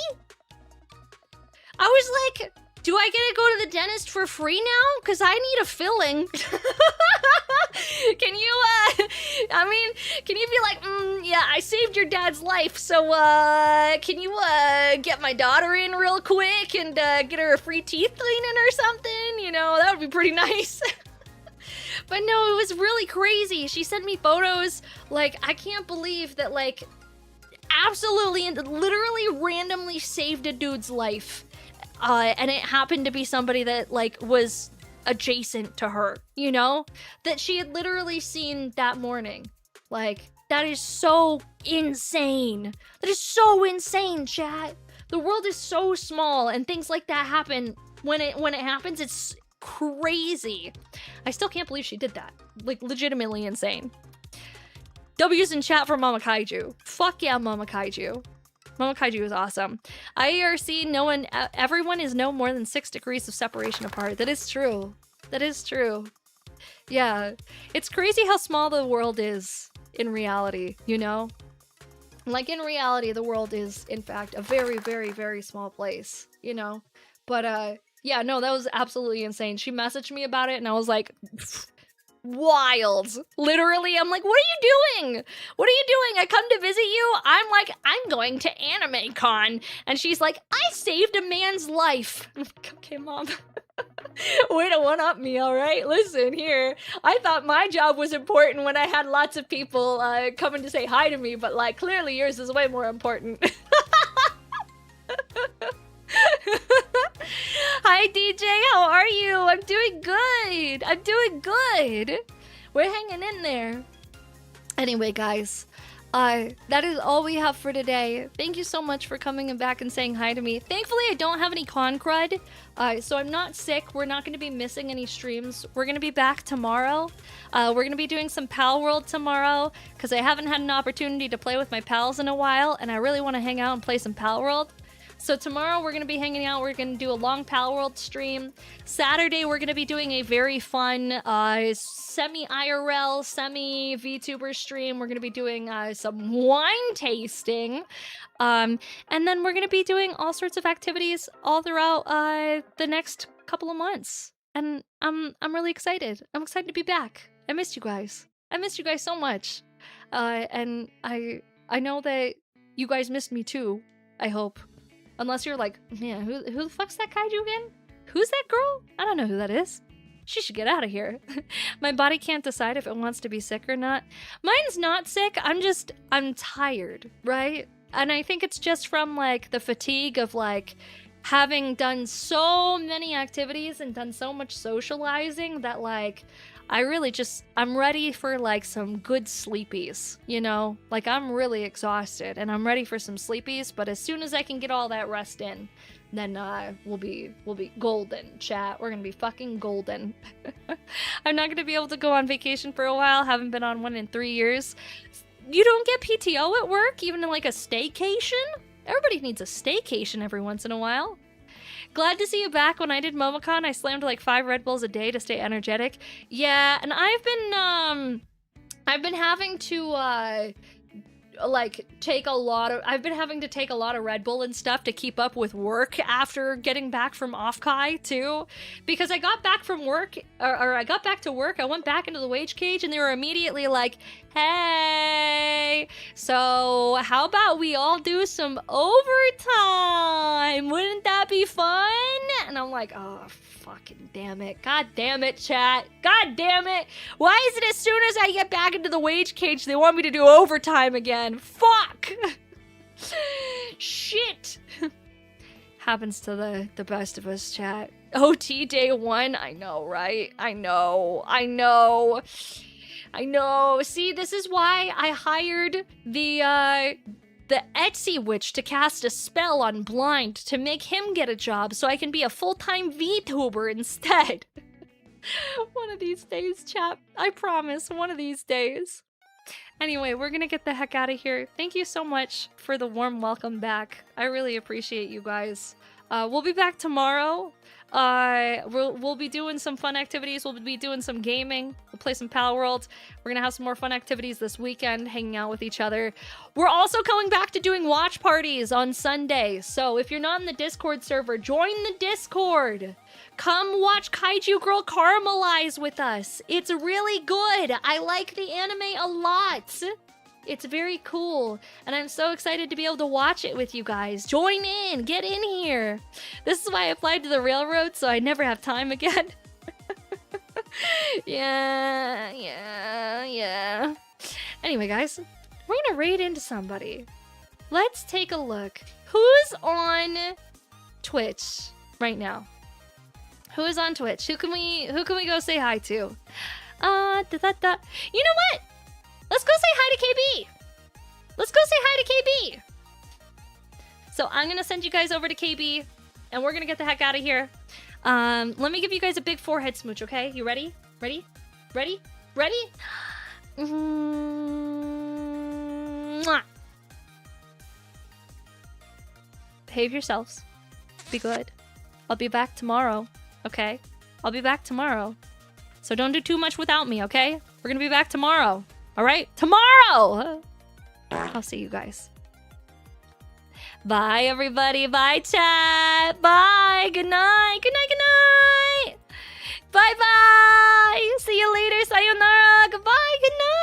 I was like, do I get to go to the dentist for free now? Because I need a filling. Can you, can you be like, yeah, I saved your dad's life, so, can you, get my daughter in real quick and, get her a free teeth cleaning or something? You know, that would be pretty nice. But no, it was really crazy. She sent me photos, like, I can't believe that, like, absolutely and literally randomly saved a dude's life. And it happened to be somebody that, like, was adjacent to her, you know? That she had literally seen that morning. Like, that is so insane. That is so insane, chat. The world is so small, and things like that happen. When it happens, it's crazy. I still can't believe she did that. Like, legitimately insane. W's in chat for Mama Kaiju. Fuck yeah, Mama Kaiju. Mama Kaiju is awesome. IERC, everyone is no more than 6 degrees of separation apart. That is true. That is true. Yeah. It's crazy how small the world is in reality, you know? Like, in reality, the world is, in fact, a very, very, very small place, you know? But, yeah, no, that was absolutely insane. She messaged me about it, and I was like, wild. Literally, I'm like, what are you doing? What are you doing? I come to visit you. I'm like, I'm going to Anime Con. And she's like, I saved a man's life. I'm like, okay, Mom. Way to one-up me, all right? Listen, here. I thought my job was important when I had lots of people coming to say hi to me, but, like, clearly yours is way more important. Hi, DJ. How are you? I'm doing good. I'm doing good. We're hanging in there. Anyway, guys, That is all we have for today. Thank you so much for coming back and saying hi to me. Thankfully, I don't have any con crud, so I'm not sick. We're not going to be missing any streams. We're going to be back tomorrow. We're going to be doing some Pal World tomorrow, because I haven't had an opportunity to play with my pals in a while, and I really want to hang out and play some Pal World. So tomorrow we're going to be hanging out. We're going to do a long Pal World stream. Saturday we're going to be doing a very fun semi-IRL, semi-VTuber stream. We're going to be doing some wine tasting. And then we're going to be doing all sorts of activities all throughout the next couple of months. And I'm really excited. I'm excited to be back. I missed you guys. I missed you guys so much. And I know that you guys missed me too, I hope. Unless you're like, man, who the fuck's that kaiju again? Who's that girl? I don't know who that is. She should get out of here. My body can't decide if it wants to be sick or not. Mine's not sick. I'm tired, right? And I think it's just from like the fatigue of like having done so many activities and done so much socializing that like I'm ready for like some good sleepies, you know? Like I'm really exhausted and I'm ready for some sleepies, but as soon as I can get all that rest in, then we'll be golden, chat. We're gonna be fucking golden. I'm not gonna be able to go on vacation for a while. Haven't been on one in 3 years. You don't get PTO at work, even in like a staycation? Everybody needs a staycation every once in a while. Glad to see you back. When I did MomoCon, I slammed like 5 Red Bulls a day to stay energetic. Yeah, and I've been having to I've been having to take a lot of Red Bull and stuff to keep up with work after getting back from OffKai too, because I got back from work or I got back to work. I went back into the wage cage and they were immediately like, hey, so how about we all do some overtime? Wouldn't that be fun? And I'm like, oh, fucking damn it. God damn it, chat. God damn it. Why is it as soon as I get back into the wage cage, they want me to do overtime again? Fuck. Shit. Happens to the best of us, chat. OT day 1. I know, right? I know. See, this is why I hired the Etsy witch to cast a spell on Blind to make him get a job so I can be a full-time VTuber instead. One of these days, chat. I promise, one of these days. Anyway, we're gonna get the heck out of here. Thank you so much for the warm welcome back. I really appreciate you guys. We'll be back tomorrow. We'll be doing some fun activities. We'll be doing some gaming. We'll play some Pal World. We're gonna have some more fun activities this weekend, hanging out with each other. We're also coming back to doing watch parties on Sunday. So if you're not in the Discord server, join the Discord. Come watch Kaiju Girl caramelize with us. It's really good. I like the anime a lot. It's very cool, and I'm so excited to be able to watch it with you guys. Join in, get in here. This is why I applied to the railroad, so I never have time again. Yeah. Anyway, guys, we're gonna raid into somebody. Let's take a look. Who's on Twitch right now? Who is on Twitch? Who can we go say hi to? You know what? Let's go say hi to KB. Let's go say hi to KB. So I'm going to send you guys over to KB, and we're going to get the heck out of here. Let me give you guys a big forehead smooch, okay? You ready? Ready? Mwah. Behave yourselves. Be good. I'll be back tomorrow, okay? I'll be back tomorrow. So don't do too much without me, okay? We're going to be back tomorrow. All right, tomorrow. I'll see you guys. Bye, everybody. Bye, chat. Bye. Good night. Good night. Bye-bye. See you later. Sayonara. Goodbye. Good night.